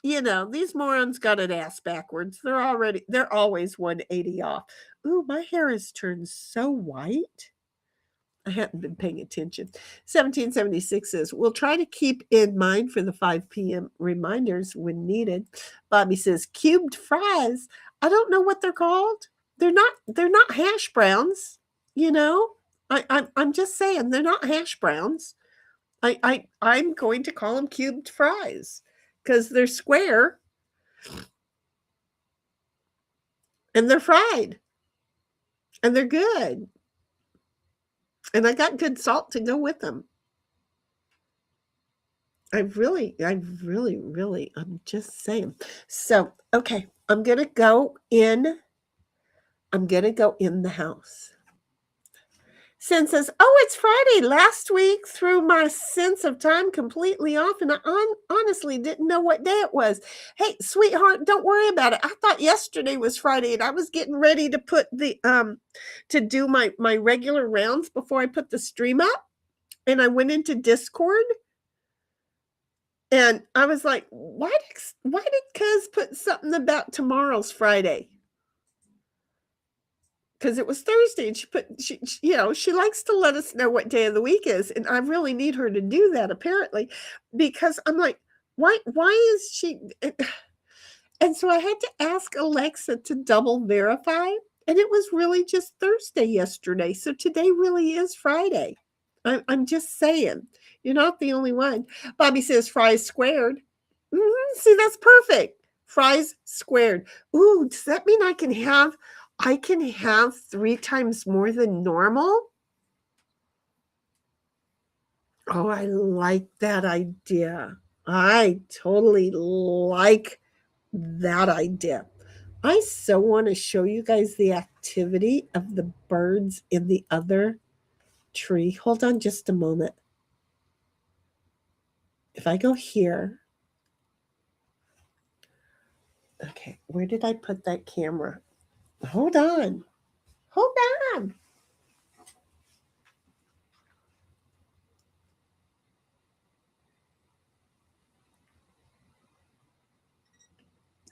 Speaker 2: these morons got an ass backwards. They're always 180 off. Ooh, my hair has turned so white. I hadn't been paying attention. 1776 says, we'll try to keep in mind for the 5 p.m. reminders when needed. Bobby says, cubed fries. I don't know what they're called. They're not hash browns, I'm just saying they're not hash browns. I'm going to call them cubed fries because they're square and they're fried and they're good. And I got good salt to go with them. I'm just saying. So, okay, I'm going to go in the house. Sin says, oh, it's Friday. Last week threw my sense of time completely off, and I honestly didn't know what day it was. Hey, sweetheart, don't worry about it. I thought yesterday was Friday, and I was getting ready to put to do my regular rounds before I put the stream up, and I went into Discord. And I was like, why did Cuz put something about tomorrow's Friday? Because it was Thursday, and she likes to let us know what day of the week is, and I really need her to do that apparently, because I'm like, why is she? And so I had to ask Alexa to double verify, and it was really just Thursday yesterday. So today really is Friday. I'm just saying, you're not the only one. Bobby says fries squared. See, that's perfect. Fries squared. Ooh, does that mean I can have 3 times more than normal? Oh, I like that idea. I totally like that idea. I so want to show you guys the activity of the birds in the other tree. Hold on just a moment. If I go here. Okay, where did I put that camera? Hold on. Hold on.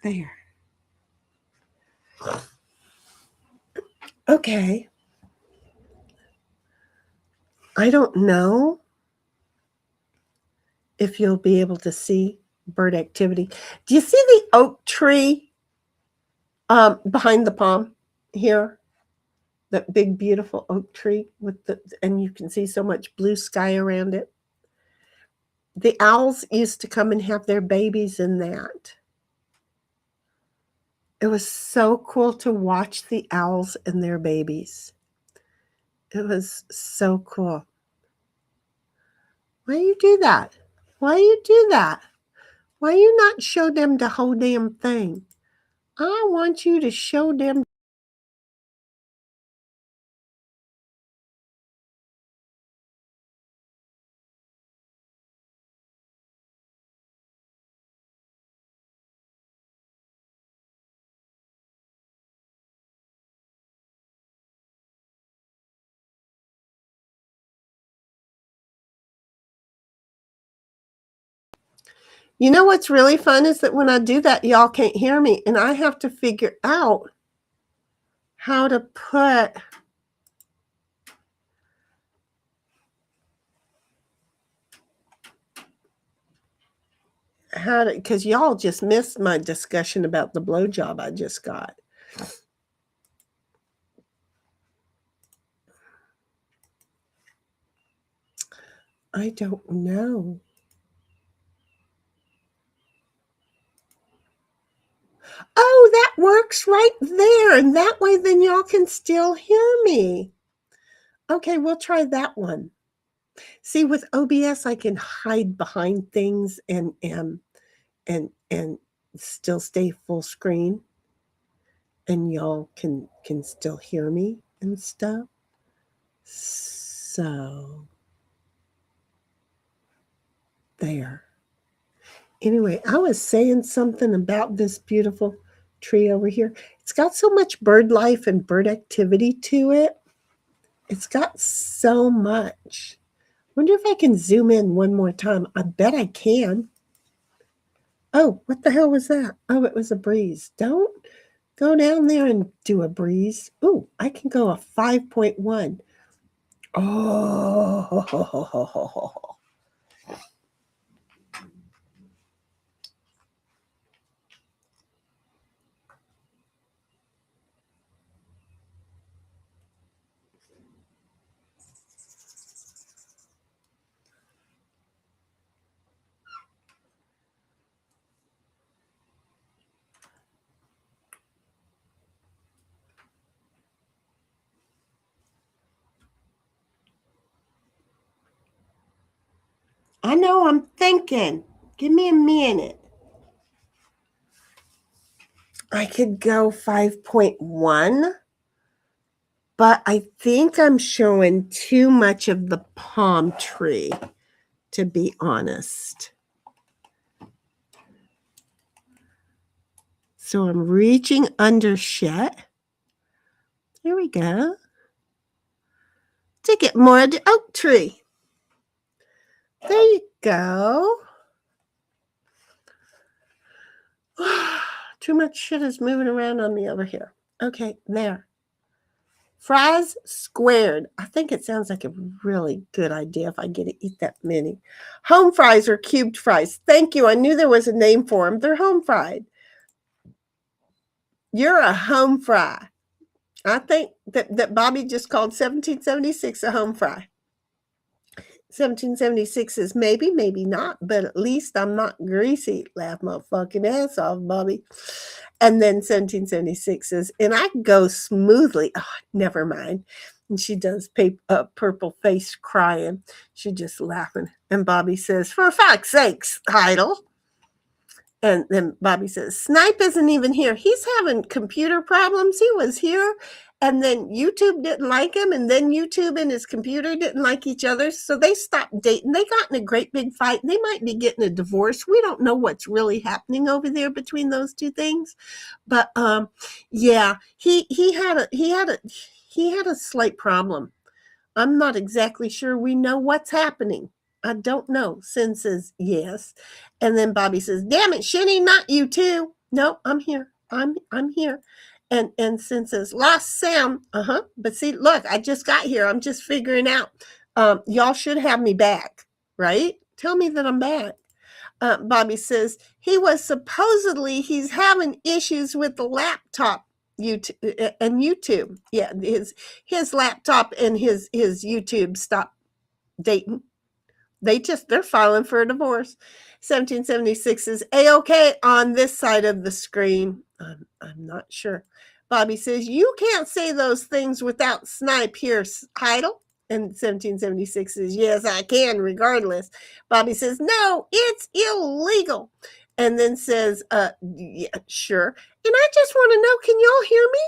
Speaker 2: There. Okay. I don't know if you'll be able to see bird activity. Do you see the oak tree behind the palm here? That big, beautiful oak tree and you can see so much blue sky around it. The owls used to come and have their babies in that. It was so cool to watch the owls and their babies. It was so cool. Why you do that? Why you do that? Why you not show them the whole damn thing? I want you to show them. You know what's really fun is that when I do that, y'all can't hear me, and I have to figure out how to put because y'all just missed my discussion about the blowjob I just got. I don't know. Oh, that works right there, and that way then y'all can still hear me. Okay, we'll try that one. See, with OBS, I can hide behind things and still stay full screen, and y'all can still hear me and stuff. So there. Anyway, I was saying something about this beautiful tree over here. It's got so much bird life and bird activity to it. It's got so much. Wonder if I can zoom in one more time. I bet I can. Oh, what the hell was that? Oh, it was a breeze. Don't go down there and do a breeze. Ooh, I can go a 5.1. Oh, I know I'm thinking. Give me a minute. I could go 5.1, but I think I'm showing too much of the palm tree, to be honest. So I'm reaching under shit. There we go. To get more of the oak tree. There you go. Too much shit is moving around on me over here. Okay, there. Fries squared. I think it sounds like a really good idea if I get to eat that many. Home fries or cubed fries. Thank you. I knew there was a name for them. They're home fried. You're a home fry. I think that Bobby just called 1776 a home fry. 1776 is maybe, maybe not, but at least I'm not greasy. Laugh my fucking ass off, Bobby. And then 1776 is, and I go smoothly. Oh, never mind. And she does purple face crying. She just laughing. And Bobby says, for fuck's sakes, Heidel. And then Bobby says, Snipe isn't even here. He's having computer problems. He was here. And then YouTube didn't like him. And then YouTube and his computer didn't like each other. So they stopped dating. They got in a great big fight. They might be getting a divorce. We don't know what's really happening over there between those two things. But yeah, he had a slight problem. I'm not exactly sure we know what's happening. I don't know. Sin says yes. And then Bobby says, damn it, Shinny, not you too. No, I'm here. I'm here. And Sin says, lost sound. Uh-huh. But see, look, I just got here. I'm just figuring out. Y'all should have me back, right? Tell me that I'm back. Bobby says, he's having issues with the laptop. YouTube. Yeah, his laptop and his YouTube stopped dating. They're filing for a divorce. 1776 is A-OK on this side of the screen. I'm not sure. Bobby says, you can't say those things without Snipe here, Heidel. And 1776 says, yes, I can, regardless. Bobby says, no, it's illegal. and then says, yeah, sure. And I just want to know, can y'all hear me?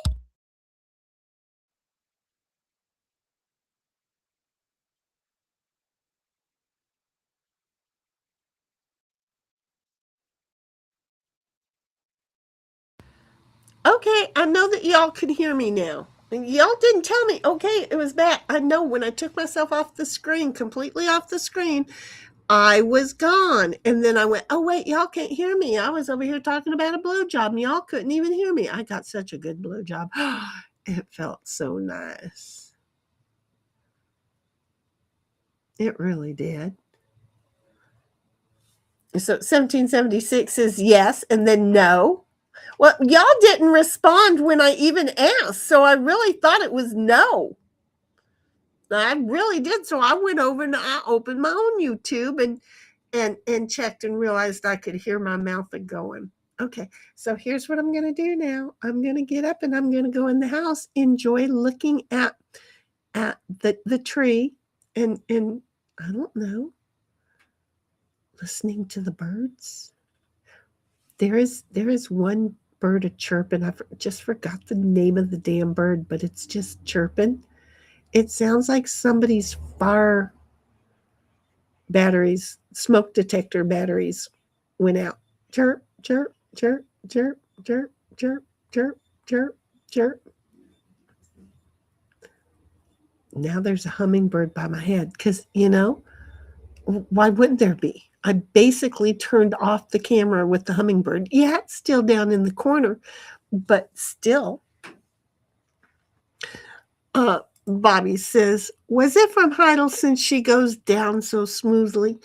Speaker 2: Okay, I know that y'all can hear me now. And y'all didn't tell me. Okay, it was bad. I know when I took myself off the screen, completely off the screen, I was gone. And then I went, oh, wait, y'all can't hear me. I was over here talking about a blowjob and y'all couldn't even hear me. I got such a good blowjob. It felt so nice. It really did. So 1776 is yes and then no. Well, y'all didn't respond when I even asked. So I really thought it was no. I really did. So I went over and I opened my own YouTube and checked and realized I could hear my mouth going. Okay, so here's what I'm going to do now. I'm going to get up and I'm going to go in the house, enjoy looking at the tree and I don't know, listening to the birds. There is one bird a chirping. I just forgot the name of the damn bird, but it's just chirping. It sounds like somebody's fire batteries, smoke detector batteries went out. Chirp, chirp, chirp, chirp, chirp, chirp, chirp, chirp, chirp. Now there's a hummingbird by my head because, why wouldn't there be? I basically turned off the camera with the hummingbird. Yeah, it's still down in the corner, but still. Bobby says, was it from Heidel since she goes down so smoothly?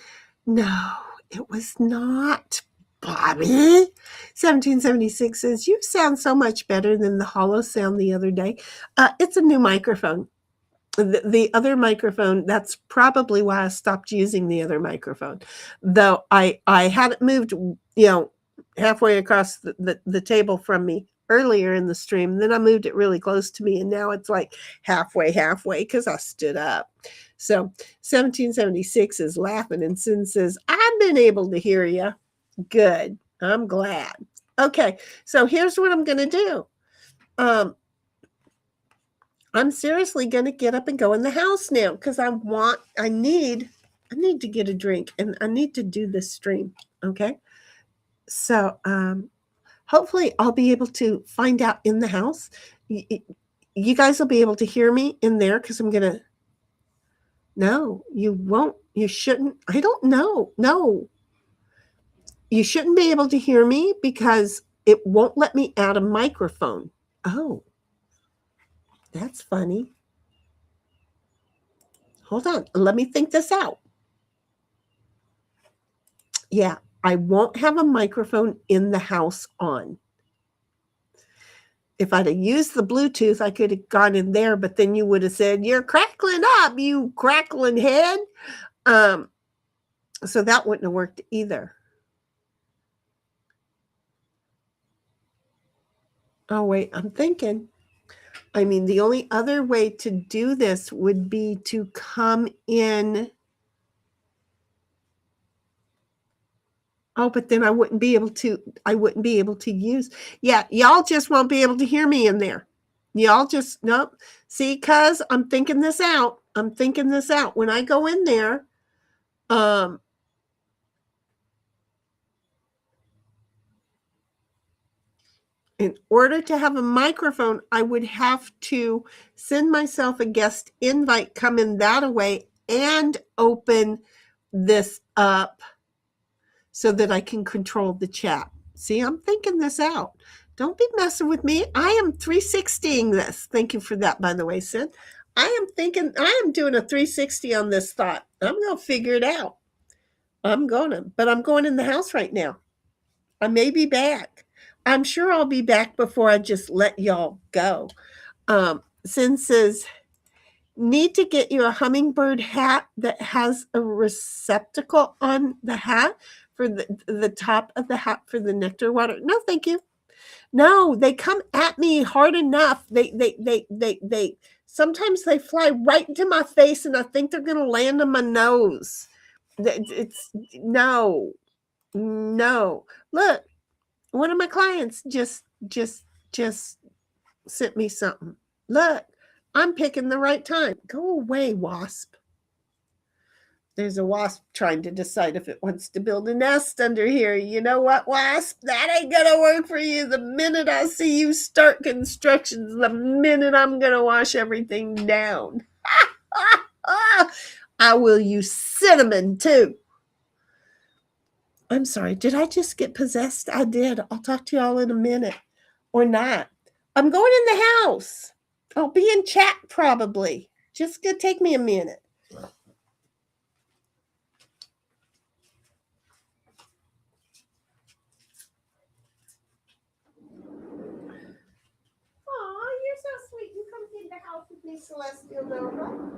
Speaker 2: No, it was not, Bobby. 1776 says, you sound so much better than the hollow sound the other day. It's a new microphone. The other microphone, that's probably why I stopped using the other microphone. Though I had it moved, halfway across the table from me earlier in the stream. Then I moved it really close to me, and now it's like halfway because I stood up. So 1776 is laughing, and Sin says, I've been able to hear you. Good. I'm glad. Okay, so here's what I'm going to do. I'm seriously going to get up and go in the house now because I need to get a drink and I need to do this stream. Okay. So, hopefully I'll be able to find out in the house. You guys will be able to hear me in there because I'm going to, no, you won't, you shouldn't. I don't know. No, you shouldn't be able to hear me because it won't let me add a microphone. Oh, that's funny. Hold on. Let me think this out. Yeah, I won't have a microphone in the house on. If I'd have used the Bluetooth, I could have gone in there, but then you would have said, you're crackling up, you crackling head. So that wouldn't have worked either. Oh, wait, I'm thinking. I mean, the only other way to do this would be to come in. Oh, but then I wouldn't be able to use. Yeah, y'all just won't be able to hear me in there. Y'all just, nope. See, cuz I'm thinking this out. When I go in there, in order to have a microphone, I would have to send myself a guest invite, come in that way, and open this up so that I can control the chat. See, I'm thinking this out. Don't be messing with me. I am 360ing this. Thank you for that, by the way, Sid. I am doing a 360 on this thought. I'm going to figure it out. But I'm going in the house right now. I may be back. I'm sure I'll be back before I just let y'all go. Sin says, need to get you a hummingbird hat that has a receptacle on the hat for the top of the hat for the nectar water. No, thank you. No, they come at me hard enough. They sometimes they fly right into my face and I think they're going to land on my nose. It's no. No. Look, one of my clients just sent me something. Look, I'm picking the right time. Go away, wasp. There's a wasp trying to decide if it wants to build a nest under here. You know what, wasp? That ain't gonna work for you. The minute I see you start constructions, the minute I'm gonna wash everything down. I will use cinnamon too. I'm sorry, did I just get possessed? I did. I'll talk to y'all in a minute. Or not. I'm going in the house. I'll be in chat probably. Just gonna take me a minute. Aw, you're so sweet. You come in the house with me, Celestial Nova.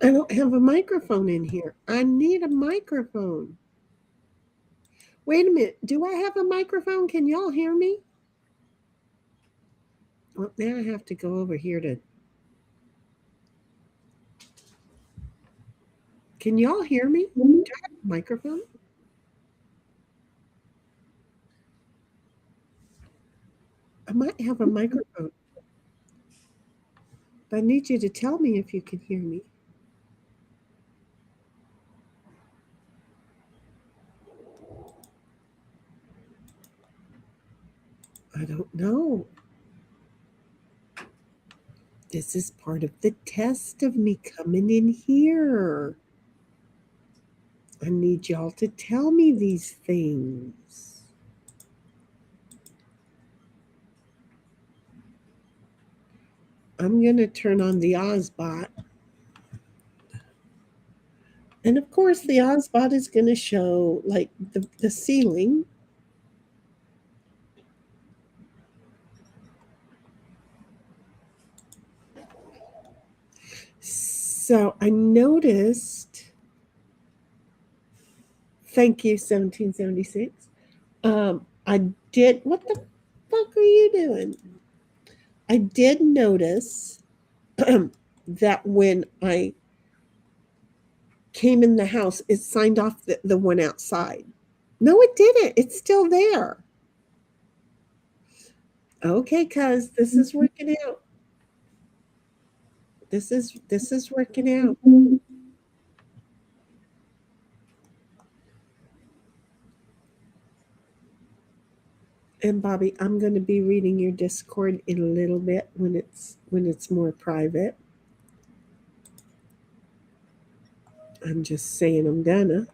Speaker 2: I don't have a microphone in here. I need a microphone. Wait a minute. Do I have a microphone? Can y'all hear me? Well, now I have to go over here to. Can y'all hear me? Do I have a microphone? I might have a microphone. But I need you to tell me if you can hear me. I don't know. This is part of the test of me coming in here. I need y'all to tell me these things. I'm going to turn on the Ozbot. And of course, the Ozbot is going to show like the ceiling. So I noticed, thank you, 1776. I did, what the fuck are you doing? I did notice that when I came in the house, it signed off the one outside. No, it didn't. It's still there. Okay, cuz this is working out. This is working out. And Bobby, I'm going to be reading your Discord in a little bit when it's more private. I'm just saying I'm gonna.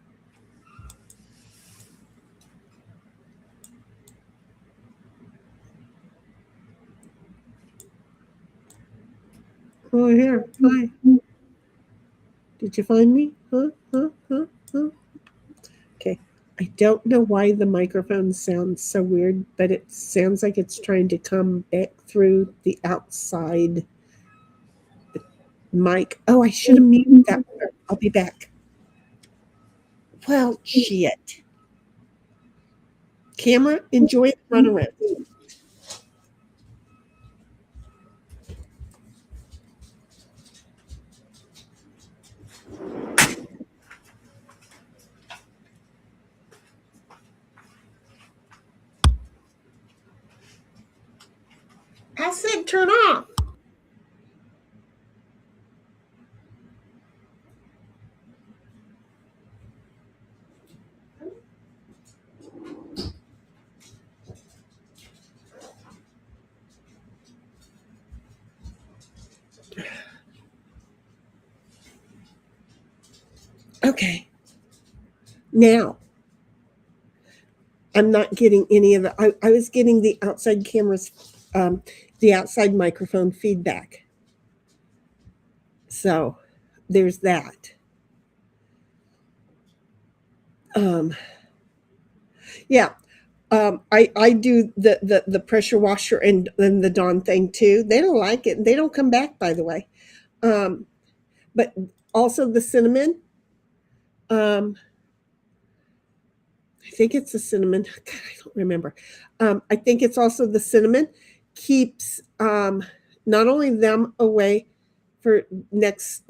Speaker 2: Oh, here. Hi. Did you find me? Huh? Huh? Huh? Huh? Okay. I don't know why the microphone sounds so weird, but it sounds like it's trying to come back through the outside mic. Oh, I should have muted that. I'll be back. Well, shit. Camera, enjoy the runaround. I said turn off. Okay. Now, I'm not getting any of I was getting the outside cameras, the outside microphone feedback. So there's that. Yeah. I do the pressure washer and the Dawn thing too. They don't like it. They don't come back, by the way. But also the cinnamon. I think it's the cinnamon. God, I don't remember. I think it's also the cinnamon keeps not only them away for next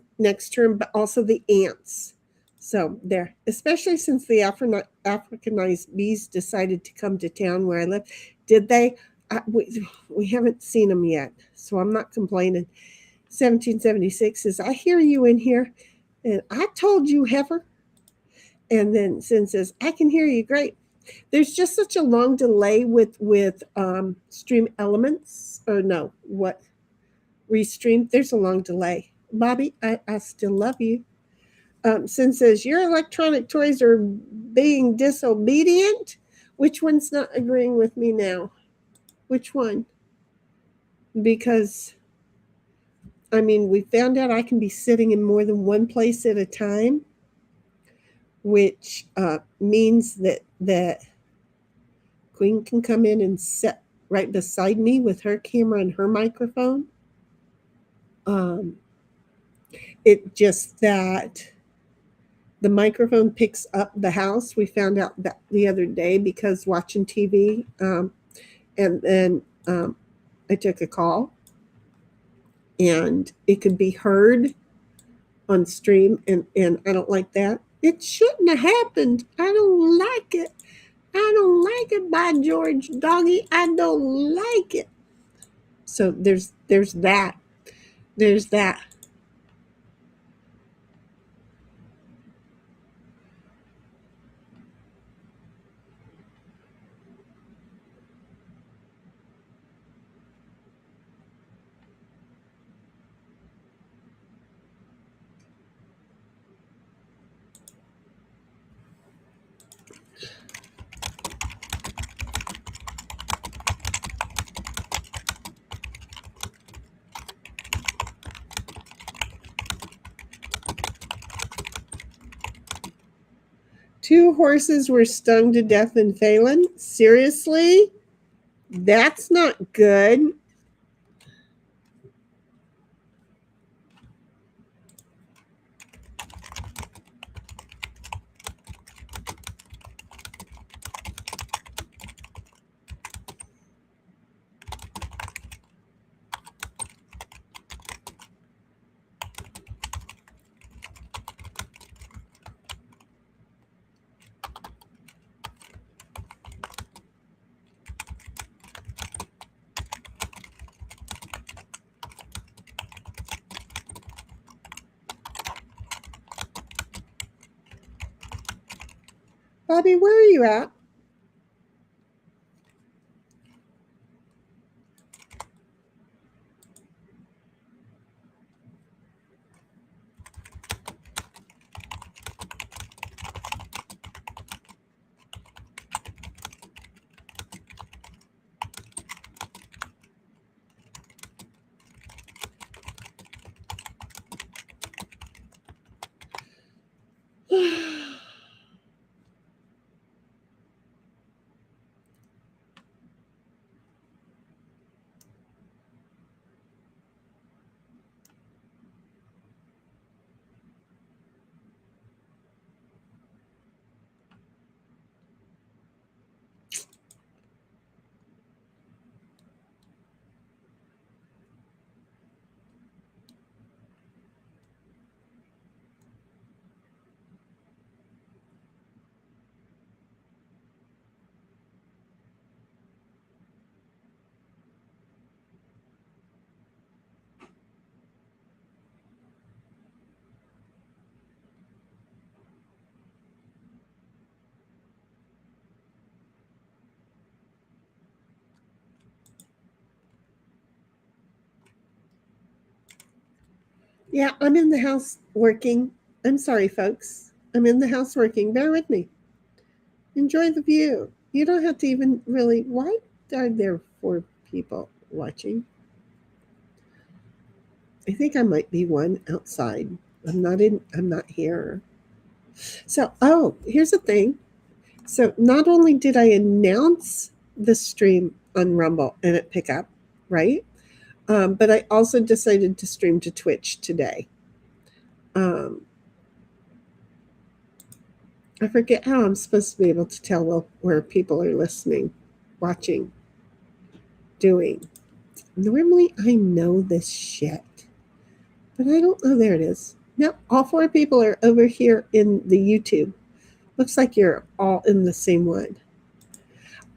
Speaker 2: term, but also the ants. So there, especially since the Africanized bees decided to come to town where I live. Did they? We haven't seen them yet, so I'm not complaining. 1776 says, I hear you in here, and I told you, heifer. And then Sin says, I can hear you great. There's just such a long delay with Stream Elements, or no, what Restream. There's a long delay. Bobby, I still love you. Sin says, your electronic toys are being disobedient. Which one's not agreeing with me now? Which one? Because, I mean, we found out I can be sitting in more than one place at a time, which means that Queen can come in and sit right beside me with her camera and her microphone. It just that the microphone picks up the house. We found out that the other day because watching TV, and then I took a call, and it could be heard on stream, and I don't like that. It shouldn't have happened. I don't like it. I don't like it, by George Doggy. I don't like it. So there's that. There's that. Two horses were stung to death in Phelan. Seriously? That's not good. Bobby, where are you at? Yeah, I'm in the house working. I'm sorry, folks. I'm in the house working. Bear with me. Enjoy the view. You don't have to even really. Why are there 4 people watching? I think I might be one outside. I'm not in. I'm not here. So, oh, here's the thing. So, not only did I announce the stream on Rumble and it pick up, right? But I also decided to stream to Twitch today. Um, I forget how I'm supposed to be able to tell where people are listening, watching, doing. Normally, I know this shit, but I don't know. There it is. Yep, all 4 people are over here in the YouTube. Looks like you're all in the same one.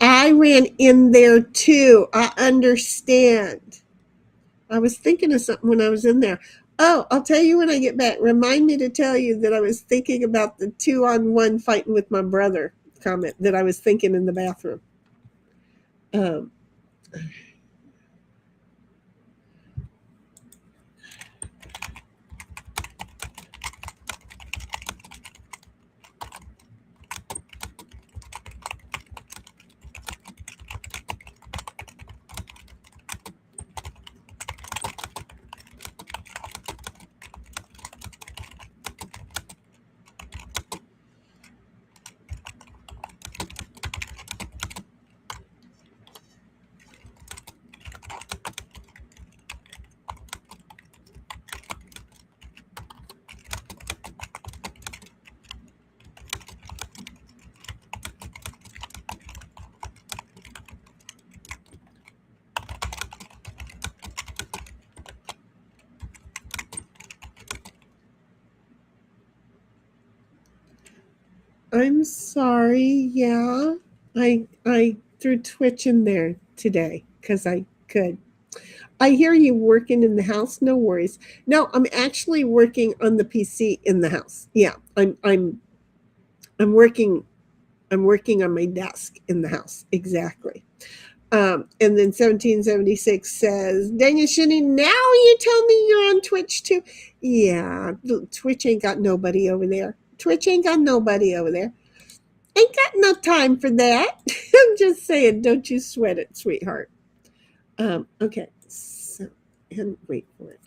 Speaker 2: I ran in there too. I understand. I was thinking of something when I was in there. Oh, I'll tell you when I get back. Remind me to tell you that I was thinking about the 2-on-1 fighting with my brother comment that I was thinking in the bathroom. Um, I'm sorry. Yeah. I threw Twitch in there today because I could. I hear you working in the house. No worries. No, I'm actually working on the PC in the house. Yeah, I'm working. I'm working on my desk in the house. Exactly. And then 1776 says, "Dang it, Shani, now you tell me you're on Twitch too." Yeah, Twitch ain't got nobody over there. Twitch ain't got nobody over there. Ain't got no time for that. I'm just saying, don't you sweat it, sweetheart. Okay, so, and wait for it.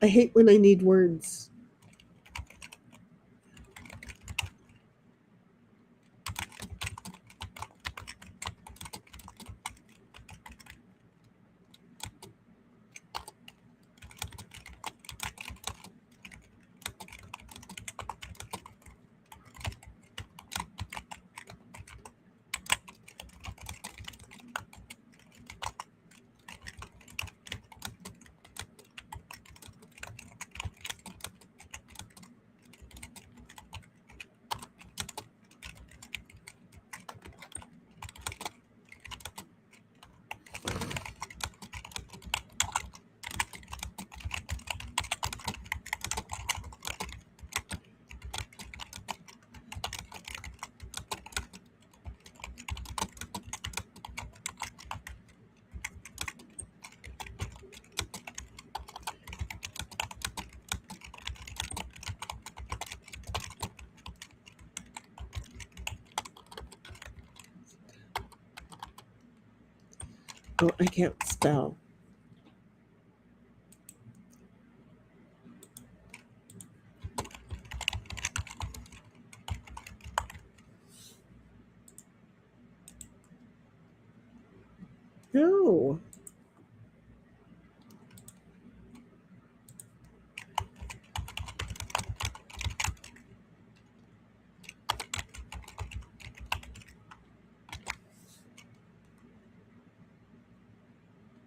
Speaker 2: I hate when I need words. Oh, I can't spell. No.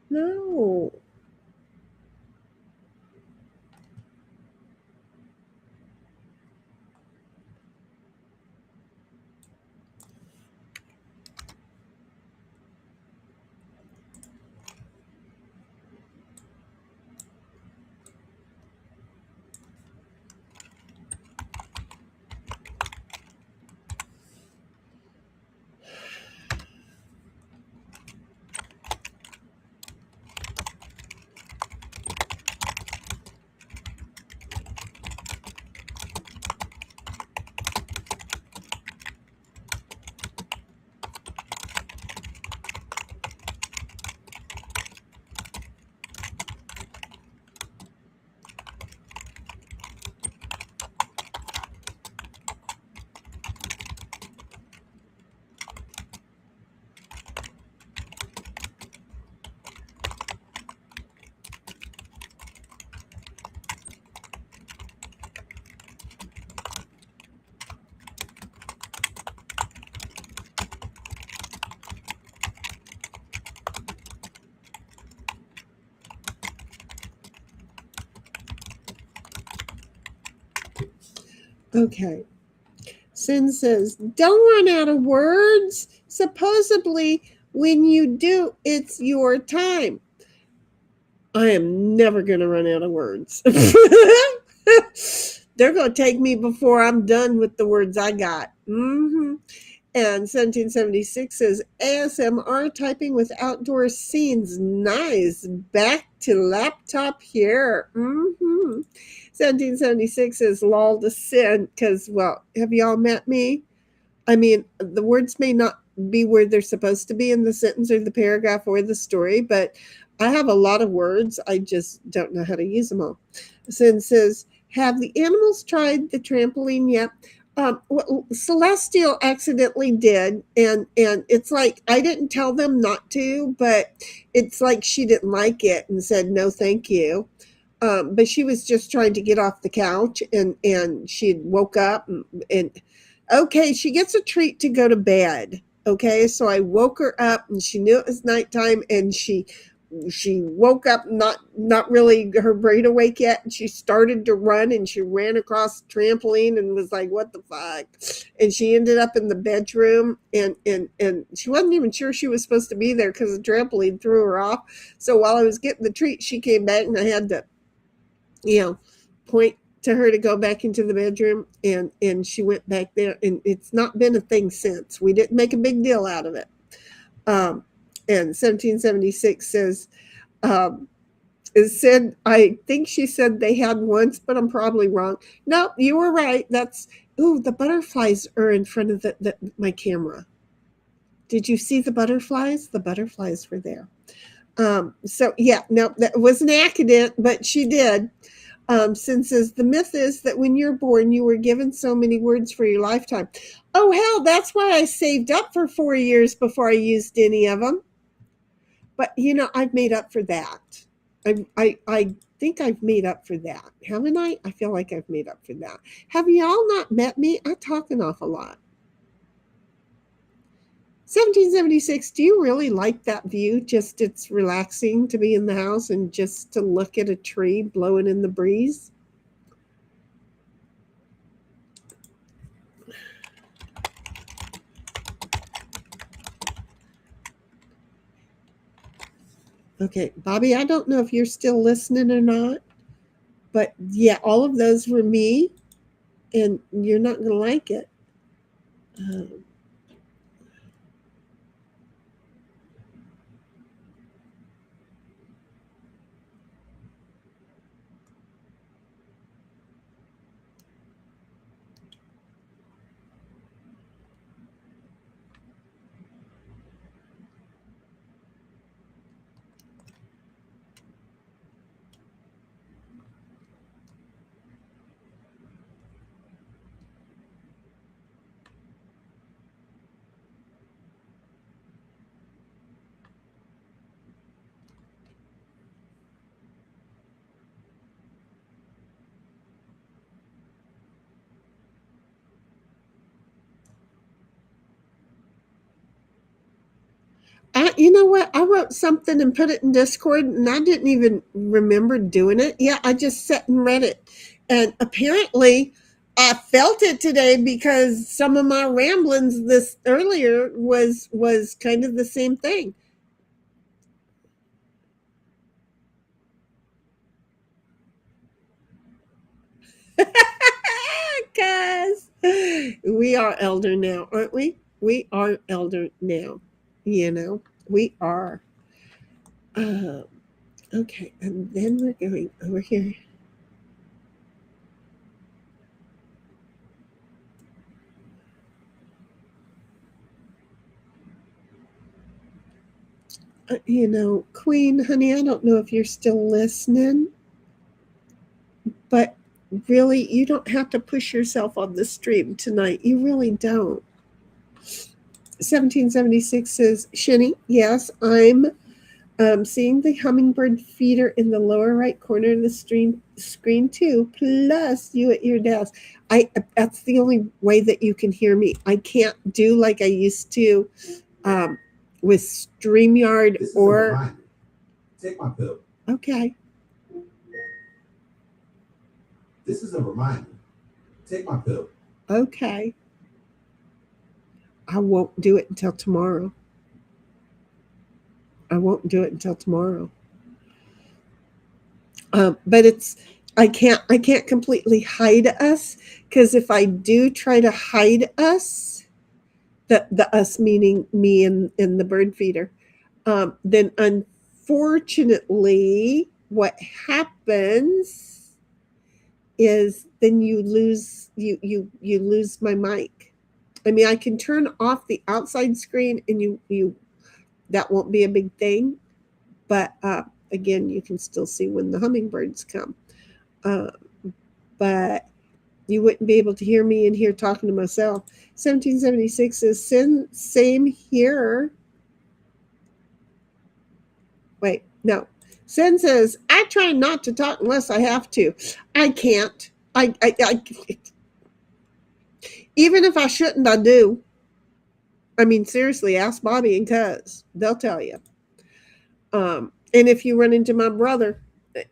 Speaker 2: No. Okay. Sin says, "Don't run out of words. Supposedly, when you do, it's your time." I am never going to run out of words. They're going to take me before I'm done with the words I got. And 1776 says, "ASMR typing with outdoor scenes. Nice. Back to laptop here." 1776 is lull to sin because, well, have y'all met me? I mean, the words may not be where they're supposed to be in the sentence or the paragraph or the story, but I have a lot of words. I just don't know how to use them all. So it says, have the animals tried the trampoline yet? Well, Celestial accidentally did, and it's like I didn't tell them not to, but it's like she didn't like it and said no, thank you. But she was just trying to get off the couch, and she woke up and okay, she gets a treat to go to bed. Okay, so I woke her up, and she knew it was nighttime, and she woke up not really her brain awake yet, and she started to run, and she ran across the trampoline and was like, what the fuck? And she ended up in the bedroom, and she wasn't even sure she was supposed to be there because the trampoline threw her off. So while I was getting the treat, she came back, and I had to point to her to go back into the bedroom, and she went back there, and it's not been a thing since. We didn't make a big deal out of it. And 1776 says, it said, I think she said they had once, but I'm probably wrong. No, you were right. That's, ooh, the butterflies are in front of my camera. Did you see the butterflies? The butterflies were there. So yeah, no, that was an accident, but she did. Since the myth is that when you're born, you were given so many words for your lifetime. Oh, hell, that's why I saved up for 4 years before I used any of them. But, I've made up for that. I think I've made up for that. Haven't I? I feel like I've made up for that. Have y'all not met me? I talk an awful lot. 1776, do you really like that view? Just it's relaxing to be in the house and just to look at a tree blowing in the breeze? Okay, Bobby, I don't know if you're still listening or not, but yeah, all of those were me, and you're not going to like it. Um, you know what? I wrote something and put it in Discord, and I didn't even remember doing it. Yeah, I just sat and read it. And apparently, I felt it today because some of my ramblings this earlier was kind of the same thing. Guys, we are elder now, aren't we? We are elder now. We are. Uh, okay, and then we're going over here. Queen, honey, I don't know if you're still listening, but really, you don't have to push yourself on the stream tonight. You really don't. 1776 says, Shinny, yes, I'm seeing the hummingbird feeder in the lower right corner of the screen too, plus you at your desk. That's the only way that you can hear me. I can't do like I used to with StreamYard or...
Speaker 3: Take my pill.
Speaker 2: Okay.
Speaker 3: This is a reminder. Take my pill.
Speaker 2: Okay. I won't do it until tomorrow. But I can't completely hide us, because if I do try to hide us, the us meaning me and the bird feeder, then unfortunately what happens is then you lose you lose my mic. I mean, I can turn off the outside screen and you that won't be a big thing, but again, you can still see when the hummingbirds come. Uh, but you wouldn't be able to hear me in here talking to myself. 1776 says, same here. Wait, no. Sin says, I try not to talk unless I have to. I can't. I even if I shouldn't, I do. I mean, seriously, ask Bobby and Cuz. They'll tell you. And if you run into my brother,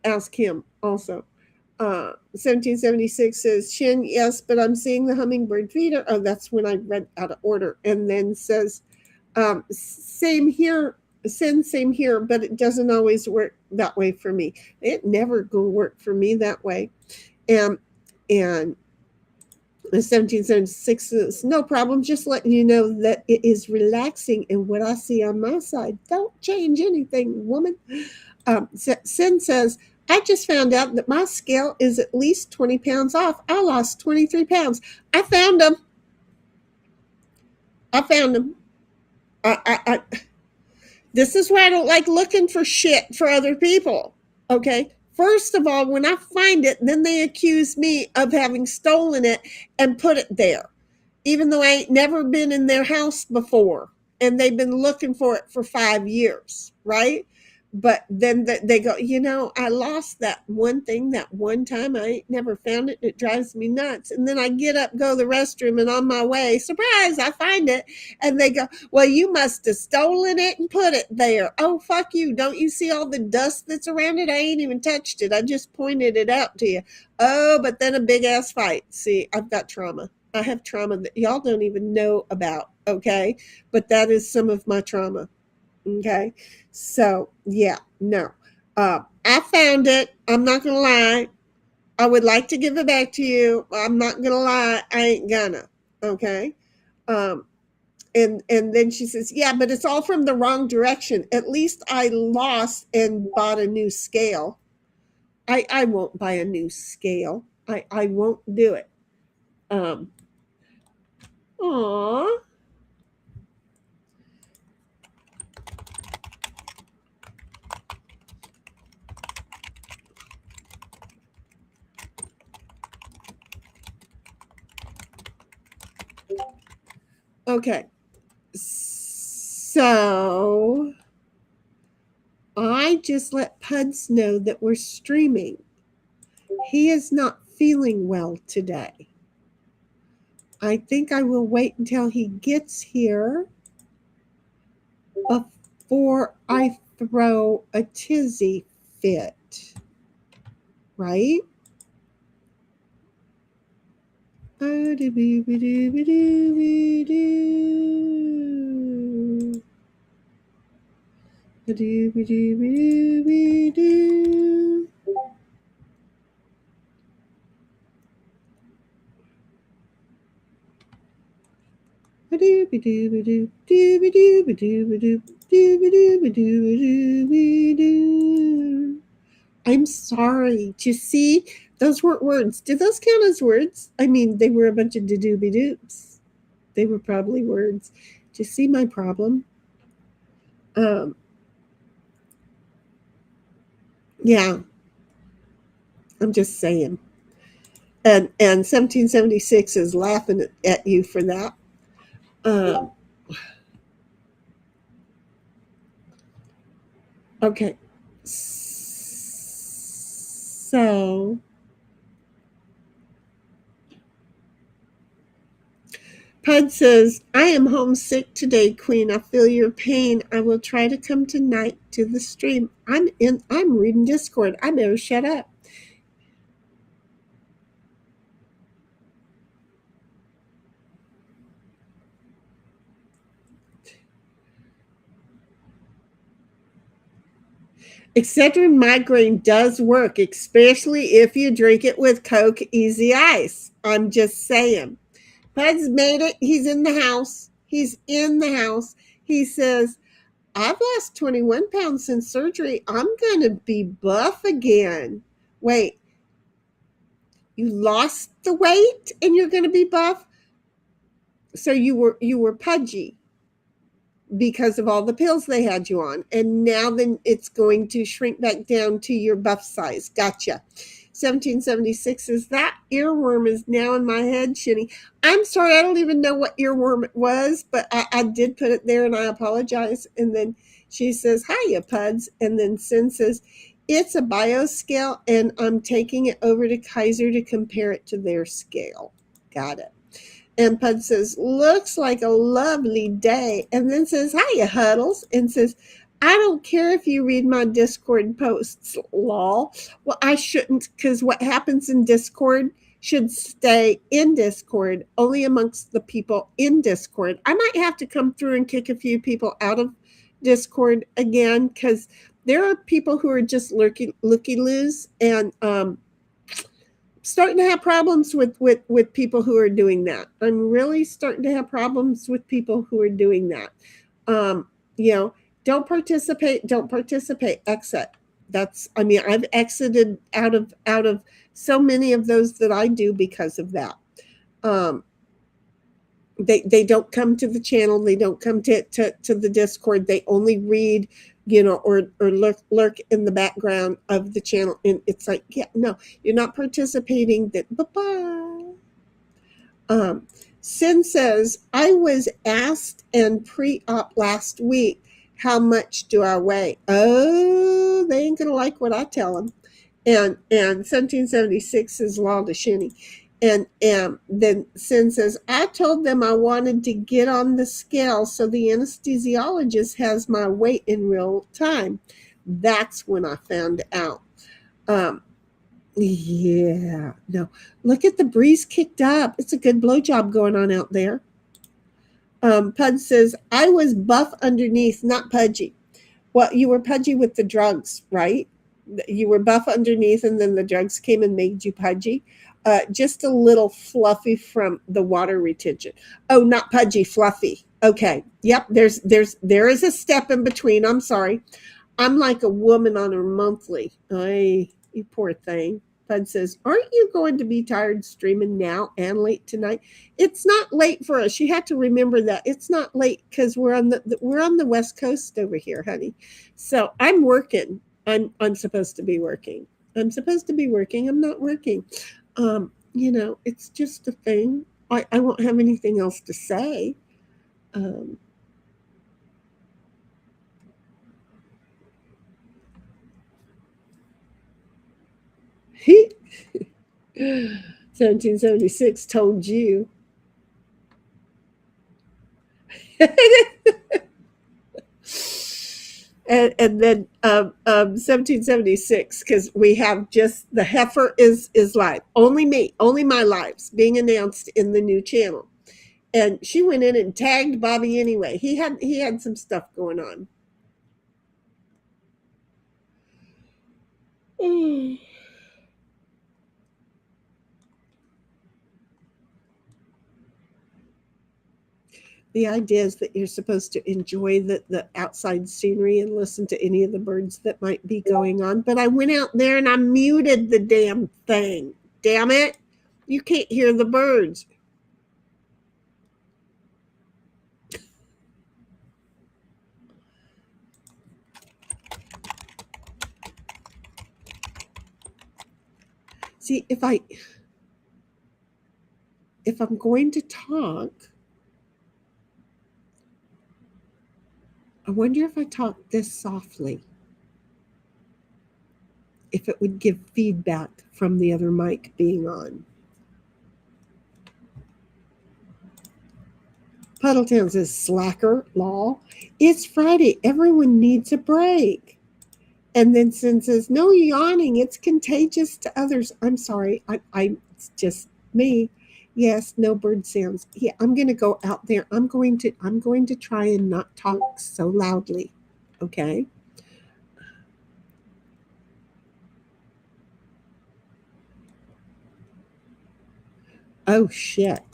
Speaker 2: ask him also. 1776 says, Shin, yes, but I'm seeing the hummingbird feeder. Oh, that's when I read out of order. And then says, same here, same here, but it doesn't always work that way for me. It never will work for me that way. And 1776 says, no problem, just letting you know that it is relaxing, and what I see on my side, don't change anything, woman. Sin says, I just found out that my scale is at least 20 pounds off. I lost 23 pounds. I found them. This is why I don't like looking for shit for other people. Okay. First of all, when I find it, then they accuse me of having stolen it and put it there, even though I ain't never been in their house before and they've been looking for it for 5 years, right? But then they go, I lost that one thing that one time. I ain't never found it. And it drives me nuts. And then I get up, go to the restroom, and on my way, surprise, I find it. And they go, well, you must have stolen it and put it there. Oh, fuck you. Don't you see all the dust that's around it? I ain't even touched it. I just pointed it out to you. Oh, but then a big ass fight. See, I've got trauma. I have trauma that y'all don't even know about. Okay. But that is some of my trauma. Okay. So, yeah, no. I found it. I'm not going to lie. I would like to give it back to you. I'm not going to lie. I ain't gonna. Okay. And then she says, yeah, but it's all from the wrong direction. At least I lost and bought a new scale. I won't buy a new scale. I won't do it. Aw. Okay. So I just let Puds know that we're streaming. He is not feeling well today. I think I will wait until he gets here before I throw a tizzy fit. Right? I'm sorry. Do you see? Those weren't words. Did those count as words? I mean, they were a bunch of dooby-doops. They were probably words. Do you see my problem? Yeah. I'm just saying. And 1776 is laughing at you for that. Okay. So Pud says, I am homesick today, Queen. I feel your pain. I will try to come tonight to the stream. I'm reading Discord. I better shut up. Excedrin migraine does work, especially if you drink it with Coke Easy Ice. I'm just saying. Pud's made it. He's in the house. He's in the house. He says, I've lost 21 pounds since surgery. I'm going to be buff again. Wait. You lost the weight and you're going to be buff. So you were pudgy because of all the pills they had you on. And now then it's going to shrink back down to your buff size. Gotcha. 1776 is that earworm is now in my head, Shinny. I'm sorry, I don't even know what earworm it was, but I did put it there and I apologize. And then she says, hiya, Puds. And then Sin says, it's a bio scale and I'm taking it over to Kaiser to compare it to their scale. Got it. And Pud says, looks like a lovely day. And then says, hiya, Huddles. And says, I don't care if you read my Discord posts, lol. Well, I shouldn't, because what happens in Discord should stay in Discord, only amongst the people in Discord. I might have to come through and kick a few people out of Discord again, because there are people who are just looky-loos and starting to have problems with people who are doing that. I'm really starting to have problems with people who are doing that. Don't participate, exit. I've exited out of so many of those that I do because of that. They don't come to the channel, they don't come to the Discord, they only read, or lurk in the background of the channel. And it's like, yeah, no, you're not participating. Bye-bye. Sin says, I was asked and pre-op last week, how much do I weigh? Oh, they ain't gonna like what I tell them. And 1776 is law to Shinny. And then Sin says, I told them I wanted to get on the scale so the anesthesiologist has my weight in real time. That's when I found out. Yeah, no. Look at the breeze kicked up. It's a good blowjob going on out there. Pud says, I was buff underneath, not pudgy. Well, you were pudgy with the drugs, right? You were buff underneath and then the drugs came and made you pudgy. Just a little fluffy from the water retention. Oh, not pudgy, fluffy. Okay. Yep. There is a step in between. I'm sorry. I'm like a woman on her monthly. Ay, you poor thing. Bud says, aren't you going to be tired streaming now and late tonight? It's not late for us. You have to remember that. It's not late because we're on the West Coast over here, honey. So I'm working. I'm supposed to be working. I'm not working. It's just a thing. I won't have anything else to say. 1776 told you. and then 1776, because we have just the heifer is live. Only my lives being announced in the new channel. And she went in and tagged Bobby anyway. He had some stuff going on. The idea is that you're supposed to enjoy the outside scenery and listen to any of the birds that might be going on. But I went out there and I muted the damn thing. Damn it. You can't hear the birds. See, if I'm going to talk, I wonder if I talk this softly, if it would give feedback from the other mic being on. Puddletown says, slacker, lol. It's Friday. Everyone needs a break. And then Sin says, no yawning. It's contagious to others. I'm sorry. It's just me. Yes, no bird sounds. Yeah, I'm going to go out there. I'm going to try and not talk so loudly. Okay? Oh, shit.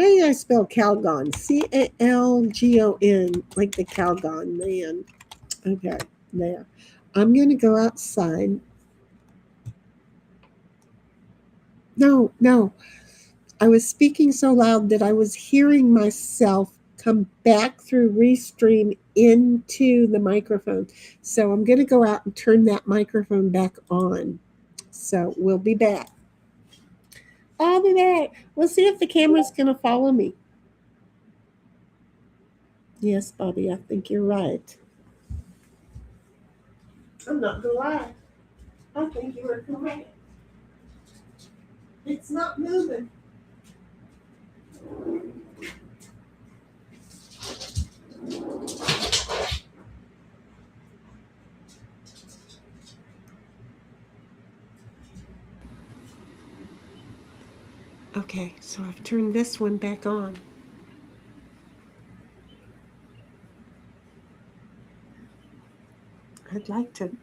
Speaker 2: How do I spell Calgon? Calgon, like the Calgon man. Okay, there. I'm going to go outside. No. I was speaking so loud that I was hearing myself come back through Restream into the microphone. So I'm going to go out and turn that microphone back on. So we'll be back. I'll be back. We'll see if the camera's going to follow me. Yes, Bobby, I think you're right. I'm not going to lie. I think you are correct. It's not moving. Okay, so I've turned this one back on. I'd like to.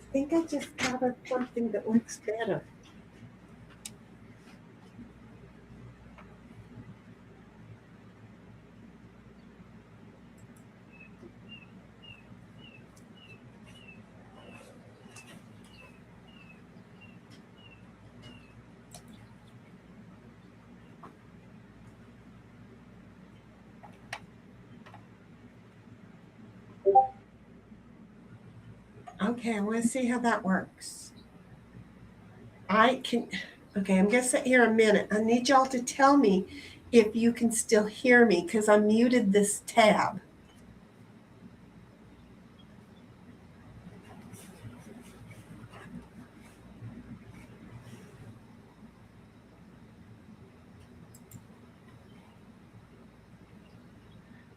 Speaker 2: I think I just thought of something that works better. Okay, I want to see how that works. Okay, I'm going to sit here a minute. I need y'all to tell me if you can still hear me because I muted this tab.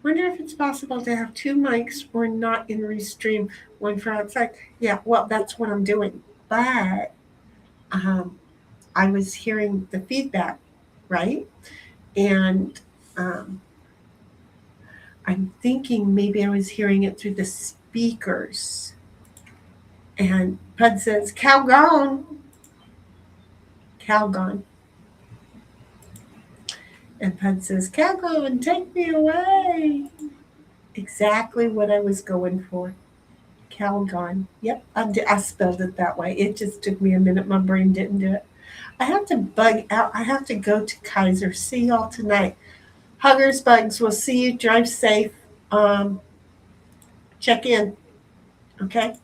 Speaker 2: Wonder if it's possible to have two mics or not in Restream, one for outside. Yeah, well, that's what I'm doing. But I was hearing the feedback, right? And I'm thinking maybe I was hearing it through the speakers. And Pud says, Calgon. Calgon. And Pud says, Calgon, take me away. Exactly what I was going for. Calgon. Yep, I spelled it that way. It just took me a minute. My brain didn't do it. I have to bug out. I have to go to Kaiser. See y'all tonight. Huggers, bugs. We'll see you. Drive safe. Check in. Okay?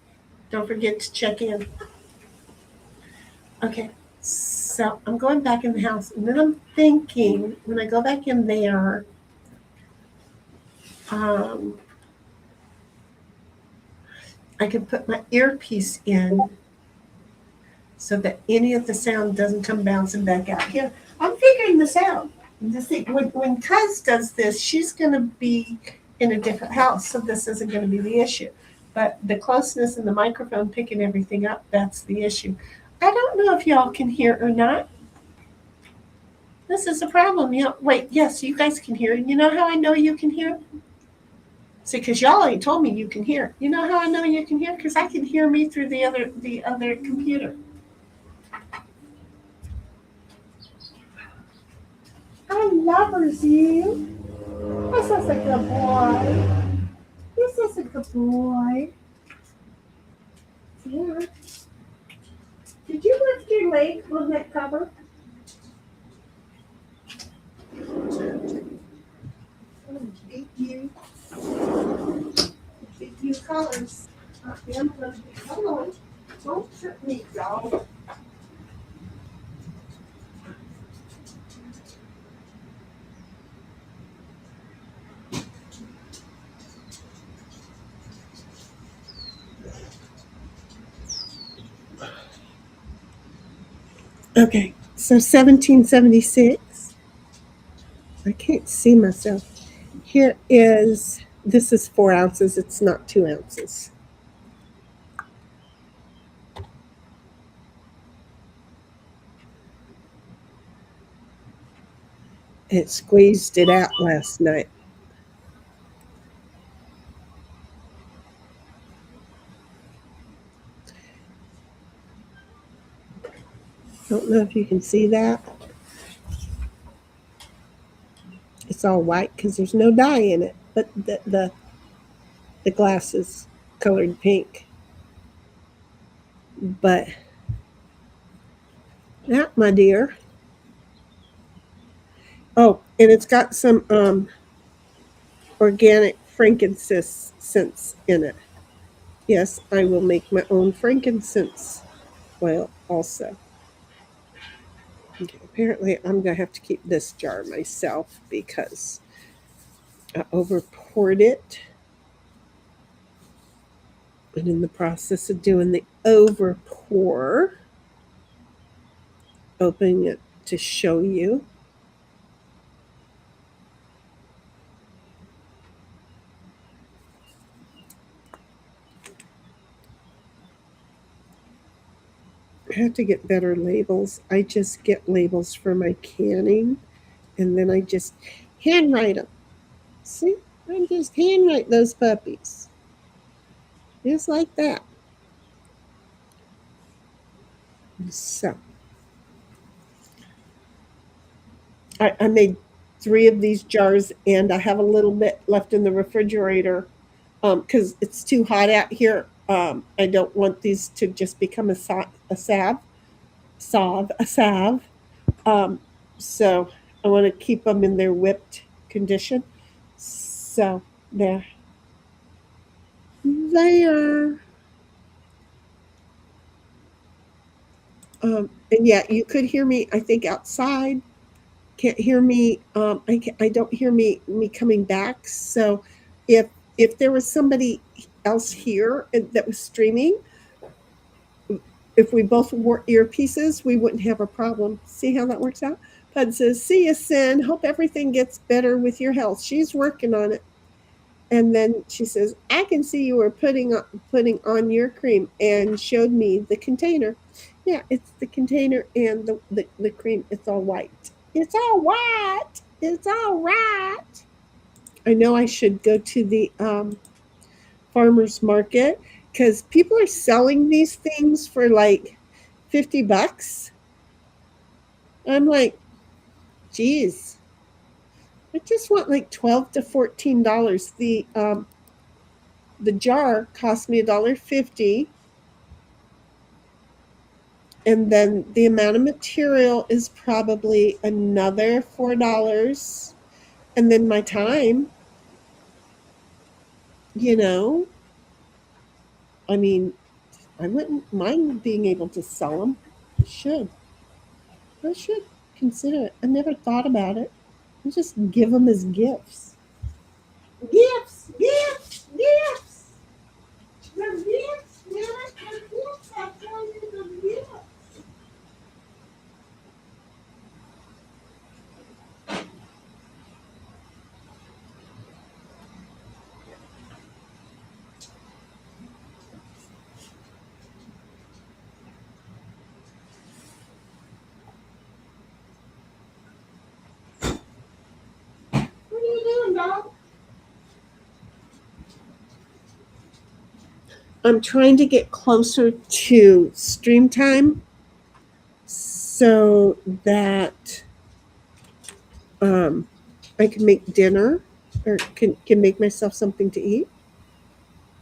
Speaker 2: Don't forget to check in. Okay. So I'm going back in the house. And then I'm thinking, when I go back in there, I can put my earpiece in so that any of the sound doesn't come bouncing back out. Here, I'm figuring this out. When Cuz does this, she's going to be in a different house, so this isn't going to be the issue. But the closeness and the microphone picking everything up, that's the issue. I don't know if y'all can hear or not. This is a problem. Wait, yes, you guys can hear. You know how I know you can hear? See, because y'all ain't told me you can hear. You know how I know you can hear? Because I can hear me through the other computer. I loves you. This is a good boy. This is a good boy. Yeah. Did you lift your leg on that cover? Beat you. Beat you colors. Hold on. Don't trip me, y'all. Okay, so 1776. I can't see myself. Here is, this is 4 ounces, it's not 2 ounces. It squeezed it out last night. Don't know if you can see that. It's all white because there's no dye in it, but the glass is colored pink. But that, my dear. Oh, and it's got some organic frankincense in it. Yes, I will make my own frankincense oil also. Okay, apparently, I'm going to have to keep this jar myself because I over poured it. And in the process of doing the over pour, opening it to show you. I have to get better labels. I just get labels for my canning and then I just handwrite them. See, I just handwrite those puppies. Just like that. So I made 3 of these jars and I have a little bit left in the refrigerator because it's too hot out here. I don't want these to just become a salve. Um, so I want to keep them in their whipped condition. So there, there. And yeah, you could hear me. I think outside. Can't hear me. I don't hear me coming back. So if there was somebody else here that was streaming, if we both wore earpieces, we wouldn't have a problem. See how that works out? Pud says, "See you, Sin. Hope everything gets better with your health." She's working on it. And then she says, "I can see you were putting on your cream," and showed me the container. Yeah, it's the container and the cream. It's all white. It's all white. It's all right. I know I should go to the farmer's market because people are selling these things for like $50. I'm like, geez, I just want like $12 to $14. The jar cost me $1.50, and then the amount of material is probably another $4, and then my time. You know, I mean, I wouldn't mind being able to sell them. Should I should consider it. I never thought about it. I just give them as gifts. Gifts, gifts, gifts. The gifts, yes, the gifts. I tell you the gifts. What are you doing, dog? I'm trying to get closer to stream time so that um, I can make dinner or can make myself something to eat.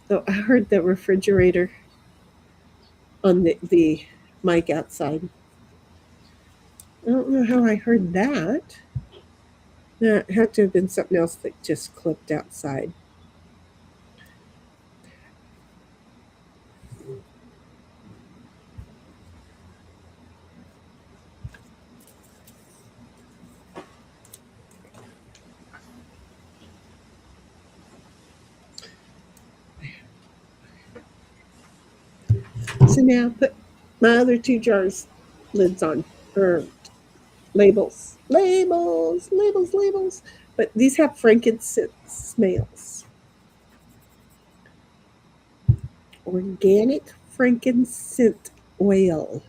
Speaker 2: Oh, I heard the refrigerator on the mic outside. I don't know how I heard that. That had to have been something else that just clipped outside. So now put my other 2 jars lids on. or labels, labels, labels, labels. But these have frankincense smells. Organic frankincense oil,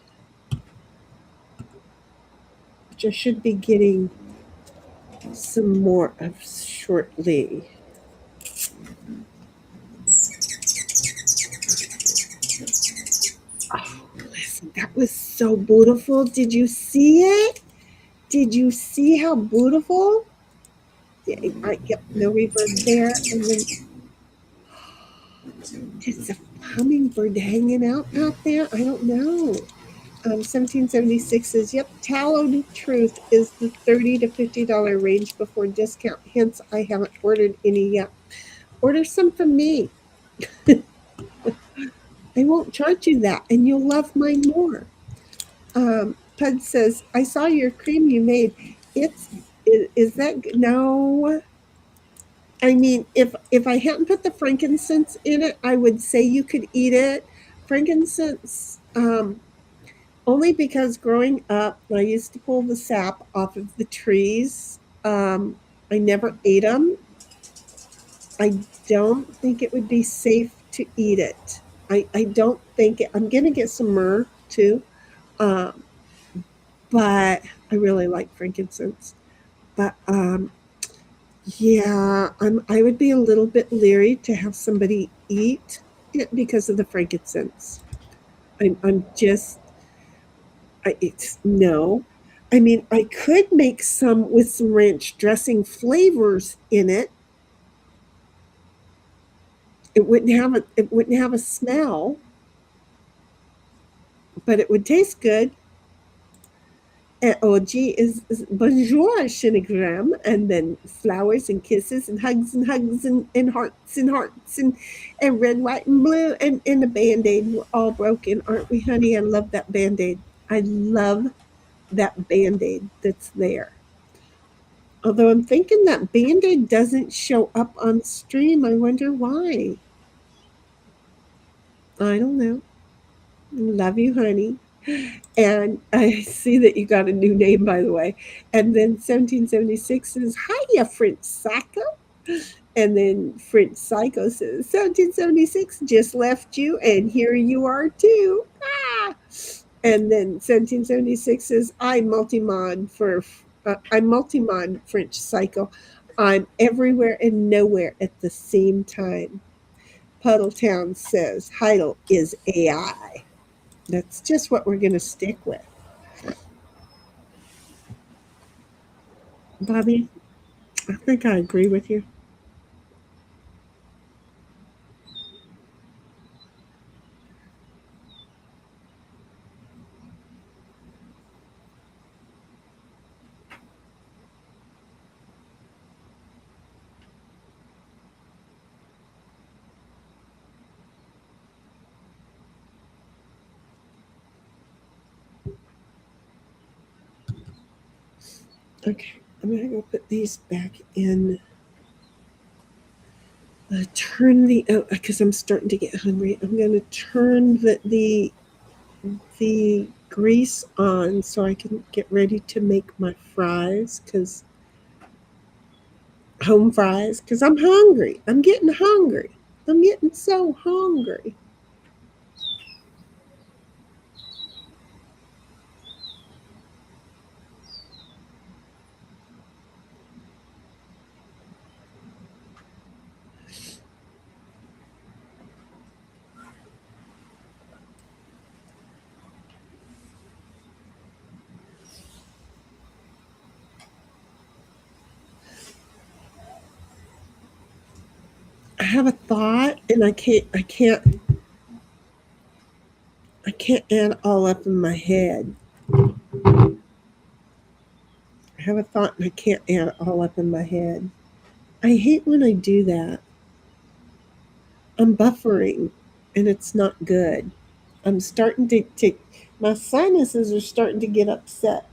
Speaker 2: which I should be getting some more of shortly. Oh, listen, that was so beautiful. Did you see it? Did you see how beautiful? Yeah, yep, no reverb there. And then it's a hummingbird hanging out there. I don't know. 1776 says, yep, tallow truth is the $30 to $50 range before discount. Hence, I haven't ordered any yet. Order some from me. I won't charge you that, and you'll love mine more. Pud says, I saw your cream you made. It's is that no? I mean, if I hadn't put the frankincense in it, I would say you could eat it. Frankincense, only because growing up, I used to pull the sap off of the trees. I never ate them. I don't think it would be safe to eat it. I don't think it, I'm gonna get some myrrh too, um, but I really like frankincense. But yeah, I would be a little bit leery to have somebody eat it because of the frankincense. I'm just, it's no. I mean, I could make some with some ranch dressing flavors in it. It wouldn't have a smell, but it would taste good. And OG is bonjour, Shinagram, and then flowers and kisses and hugs and hearts and hearts and red, white, and blue and the band aid. We're all broken, aren't we, honey? I love that band aid. I love that band aid that's there. Although I'm thinking that band aid doesn't show up on stream. I wonder why. I don't know. Love you, honey. And I see that you got a new name, by the way. And then 1776 says, Hiya, French Psycho. And then French Psycho says, 1776 just left you, and here you are too. Ah! And then 1776 says, I'm multi-mod French Psycho. I'm everywhere and nowhere at the same time. Puddletown says, Heidel is AI. That's just what we're going to stick with. Bobby, I think I agree with you. Okay, I'm gonna go put these back in. Turn the because I'm starting to get hungry. I'm gonna turn the grease on so I can get ready to make my fries because home fries because I'm hungry. I'm getting hungry. I'm getting so hungry. I have a thought and I can't add all up in my head. I have a thought and I can't add all up in my head. I hate when I do that. I'm buffering and it's not good. I'm starting to my sinuses are starting to get upset.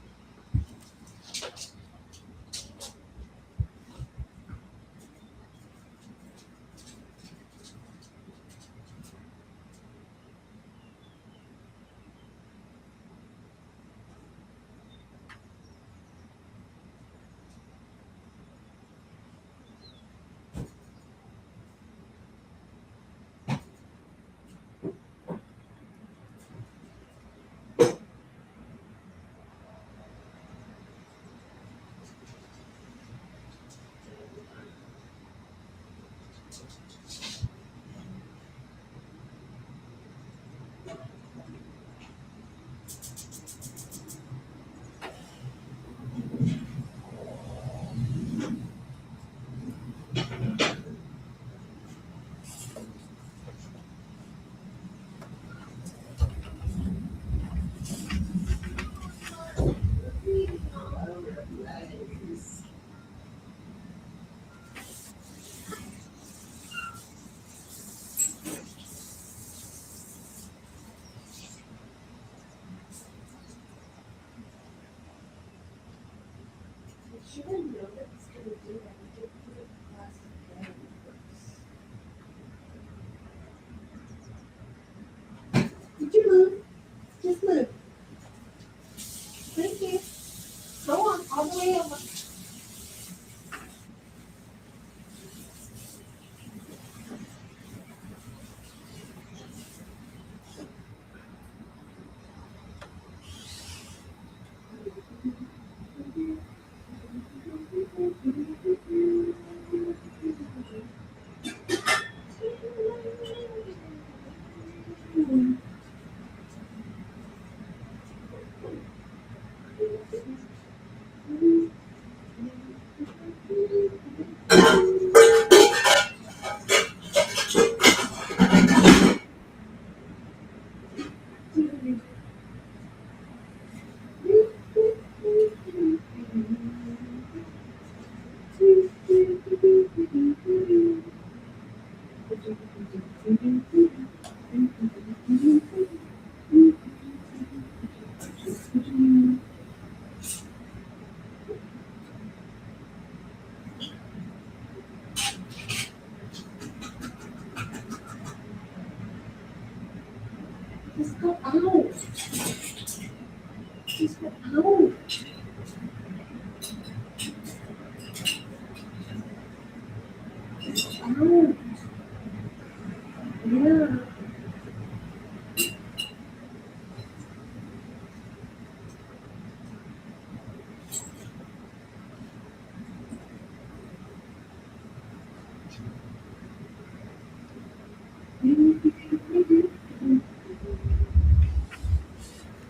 Speaker 2: Should I know that it's going to do that? I did put it last night first. Did you move? Just move. Thank you. Go on, all the way over. Just go out. Just go out. Out. Yeah.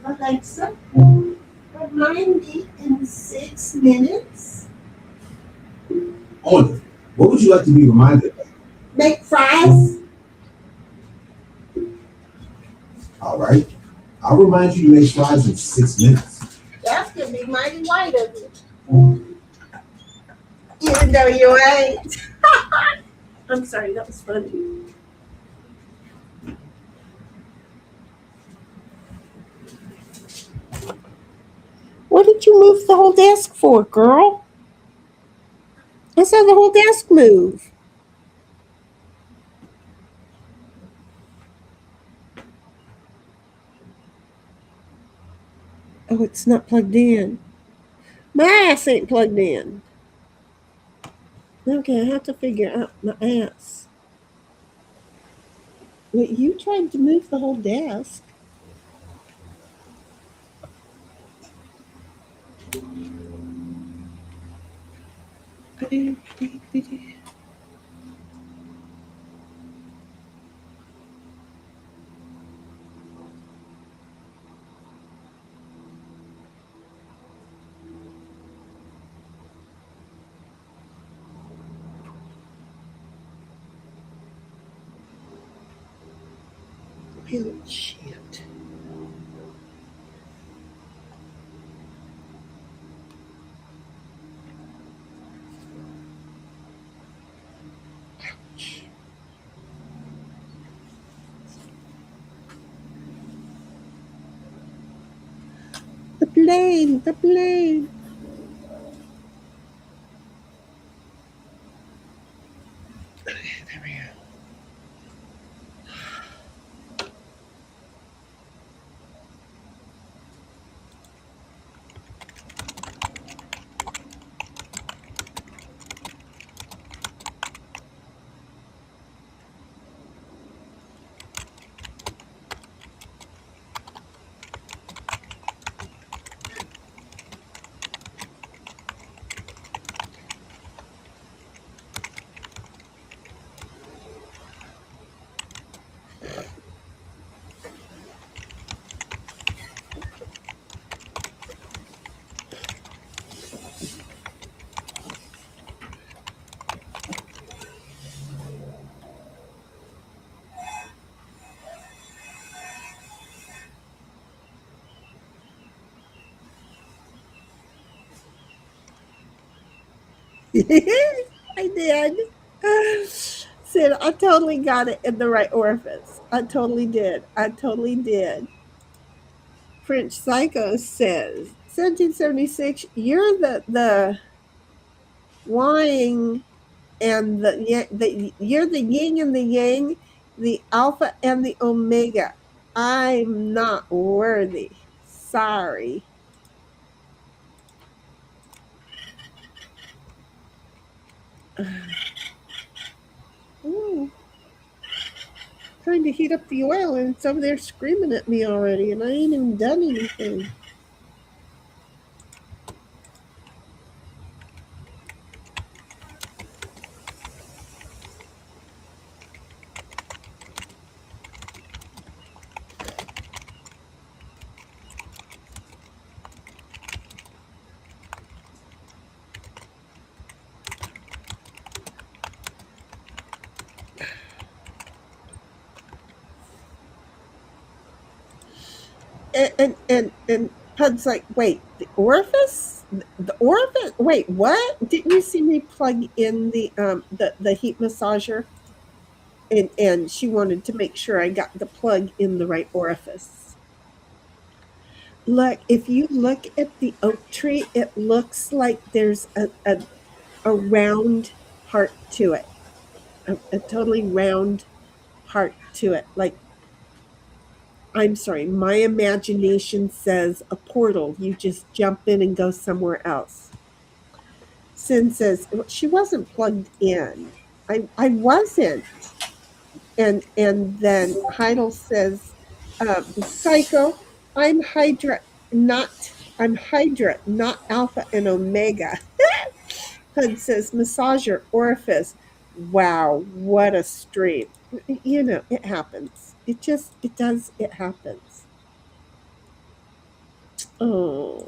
Speaker 2: Alexa, remind me in 6 minutes.
Speaker 3: On it. What would you like to be reminded of?
Speaker 2: Make fries.
Speaker 3: All right. I'll remind you to make fries in 6 minutes.
Speaker 2: That's gonna be mighty white of you. Even though you ain't. I'm sorry, that was funny. What did you move the whole desk for, girl? I saw the whole desk move. Oh, it's not plugged in. My ass ain't plugged in. Okay, I have to figure out my ass. Wait, you tried to move the whole desk. Oh, shit. The plane, the plane. There we go. I did. Sid, I totally got it in the right orifice. I totally did. I totally did. French Psycho says, 1776, you're the Wang and you're the yin and the yang, the alpha and the omega. I'm not worthy. Sorry. Ooh, trying to heat up the oil and it's over there screaming at me already, and I ain't even done anything. And Pud's like, wait, the orifice? The orifice? Wait, what? Didn't you see me plug in the heat massager? And she wanted to make sure I got the plug in the right orifice. Look, if you look at the oak tree, it looks like there's a round heart to it, a totally round heart to it. Like, I'm sorry, my imagination says a portal. You just jump in and go somewhere else. Sin says, "Well, she wasn't plugged in. I wasn't." And then Heidel says, Psycho, I'm Hydra, I'm Hydra, not Alpha and Omega. Hud says, massager, orifice. Wow, what a stream. You know, it happens. It does, it happens. Oh.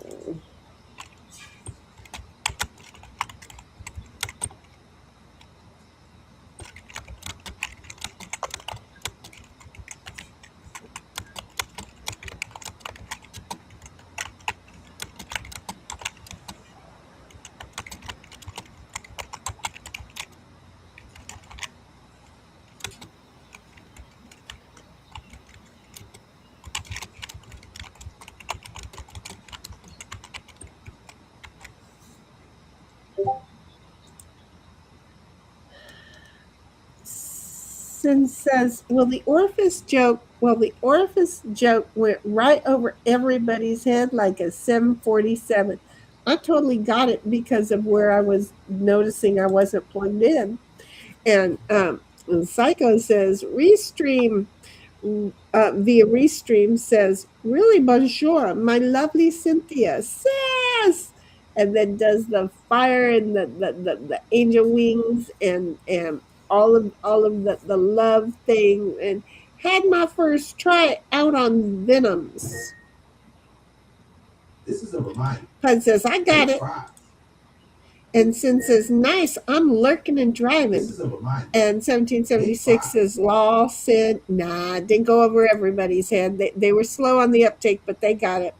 Speaker 2: Sin says, well, the orifice joke went right over everybody's head like a 747. I totally got it because of where I was noticing I wasn't plugged in. And Psycho says, Restream via Restream says, really, bonjour, my lovely Cynthia says, and then does the fire and the angel wings and all of the love thing, and had my first try out on Venoms.
Speaker 3: This is a reminder.
Speaker 2: Pud says, I got it. And Sin says, nice, I'm lurking and driving.
Speaker 3: This is a reminder.
Speaker 2: And 1776 says, law, Sin, nah, didn't go over everybody's head. They were slow on the uptake, but they got it.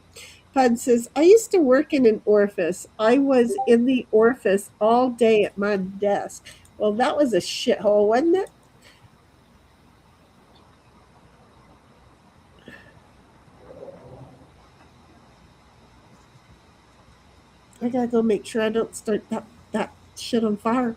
Speaker 2: Pud says, I used to work in an orifice. I was in the orifice all day at my desk. Well, that was a shithole, wasn't it? I gotta go make sure I don't start that shit on fire.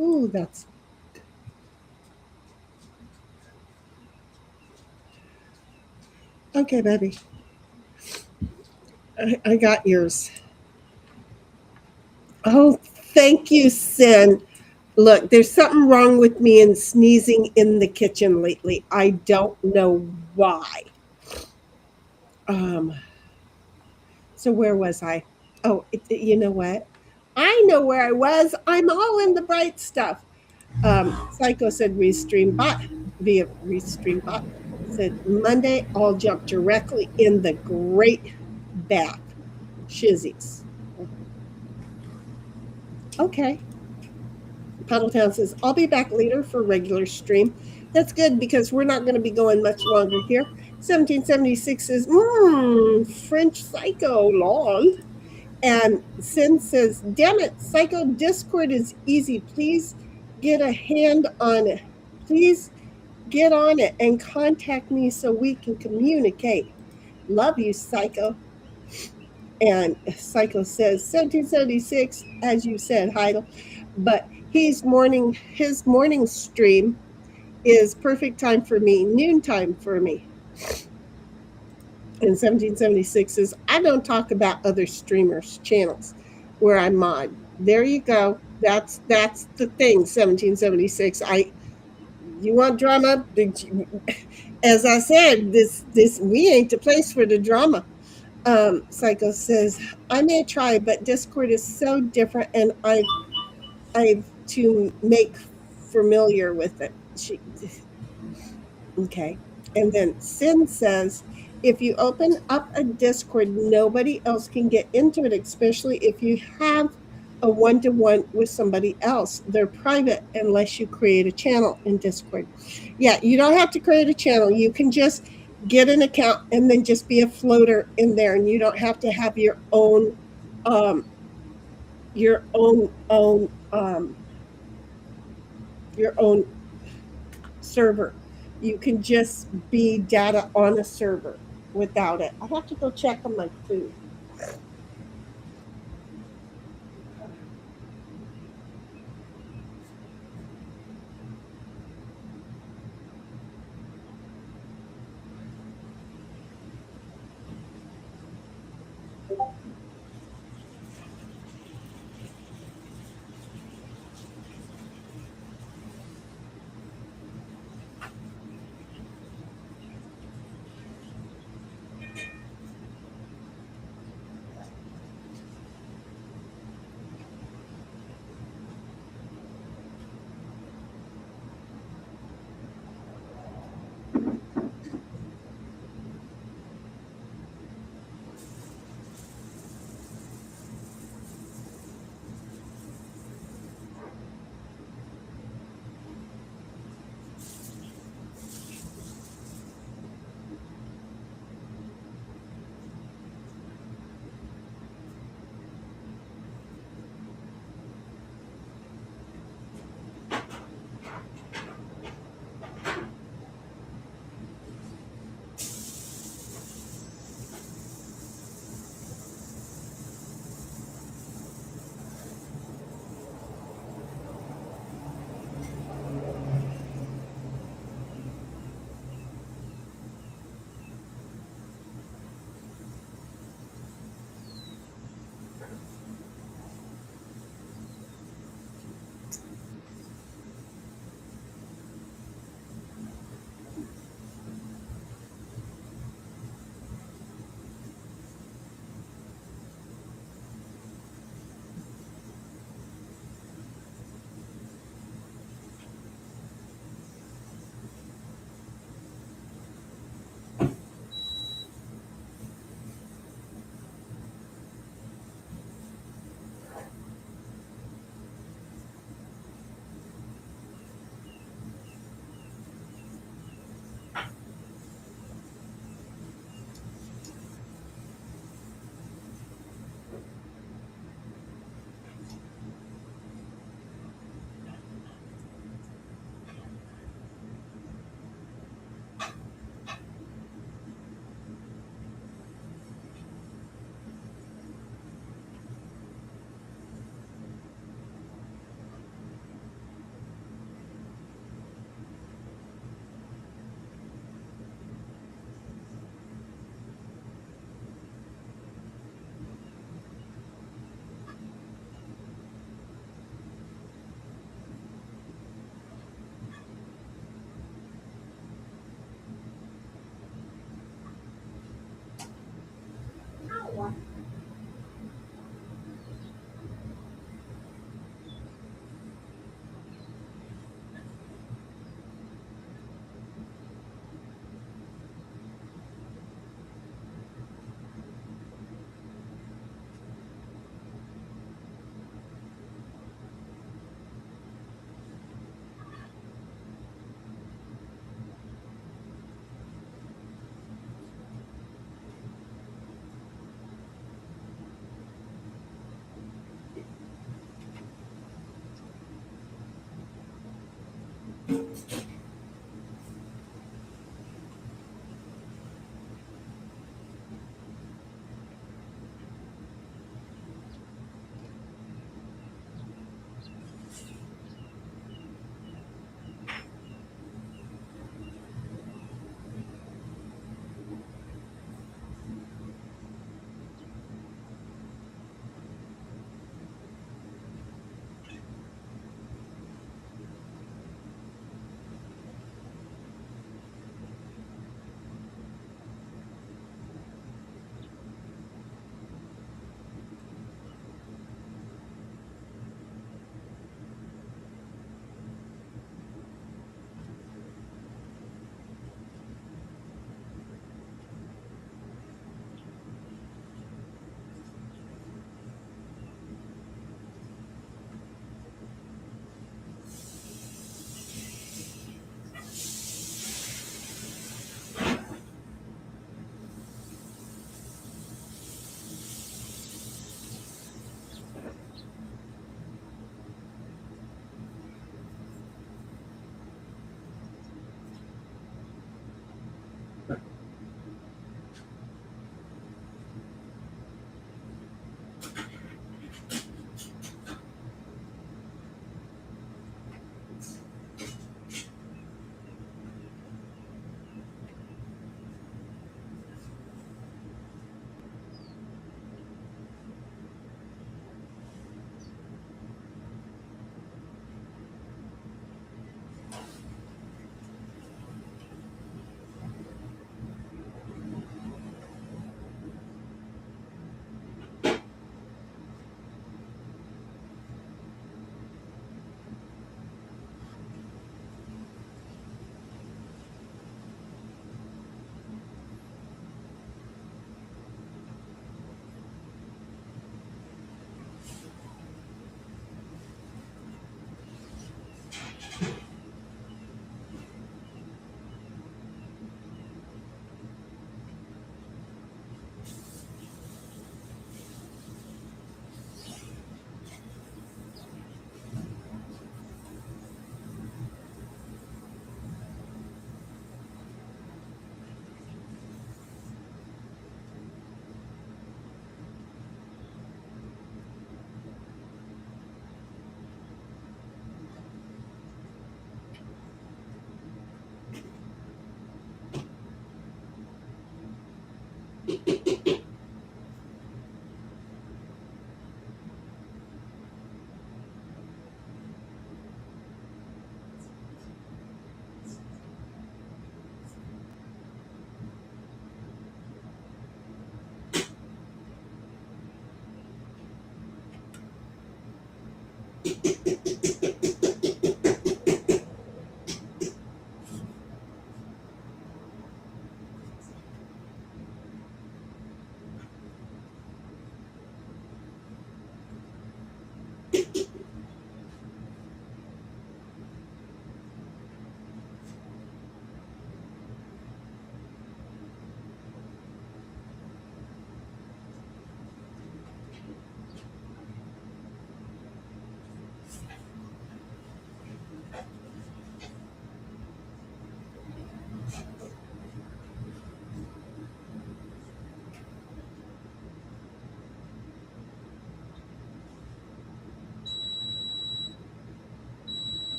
Speaker 2: Ooh, that's okay, baby. I got yours. Oh, thank you, Sin. Look, there's something wrong with me and sneezing in the kitchen lately. I don't know why. Um, so where was I? Oh, you know what? I know where I was. I'm all in the bright stuff. Psycho said restream bot via restream bot said Monday I'll jump directly in the great bath. Shizzies. Okay. Paddletown says, I'll be back later for regular stream. That's good because we're not going to be going much longer here. 1776 says, French Psycho, lol. And Sin says, damn it, Psycho Discord is easy. Please get a hand on it. Please get on it and contact me so we can communicate. Love you, Psycho. And Psycho says 1776, as you said, Heidel, but his morning stream is perfect time for me, noontime for me. And 1776 says, I don't talk about other streamers' channels where I mod. There you go. That's the thing, 1776. You want drama? As I said, this we ain't the place for the drama. Psycho says, I may try, but Discord is so different and I've to make familiar with it. Okay. And then Sin says, if you open up a Discord, nobody else can get into it, especially if you have a one-to-one with somebody else. They're private unless you create a channel in Discord. Yeah, you don't have to create a channel. You can just get an account and then just be a floater in there, and you don't have to have um your your own server. You can just be data on a server without it. I have to go check on my food.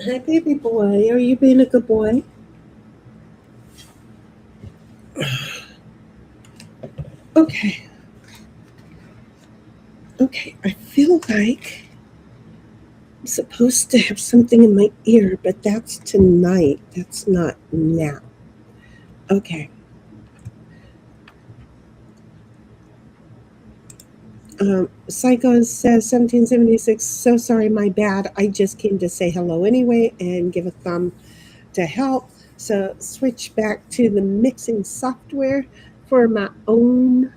Speaker 2: Hi, baby boy. Are you being a good boy? Okay. Okay. I feel like I'm supposed to have something in my ear, but that's tonight. That's not now. Okay. Psycho says 1776. So sorry, my bad. I just came to say hello anyway and give a thumb to help. So switch back to the mixing software. for my own.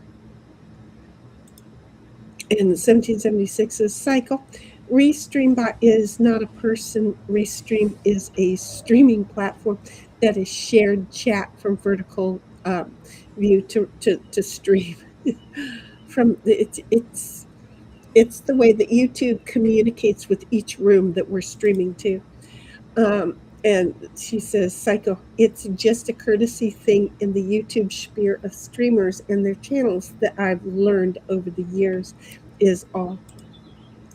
Speaker 2: In 1776's cycle. Restreambot is not a person. Restream is a streaming platform that is shared chat from vertical view to stream. From it's the way that YouTube communicates with each room that we're streaming to. And she says, Psycho, it's just a courtesy thing in the YouTube sphere of streamers and their channels that I've learned over the years is all.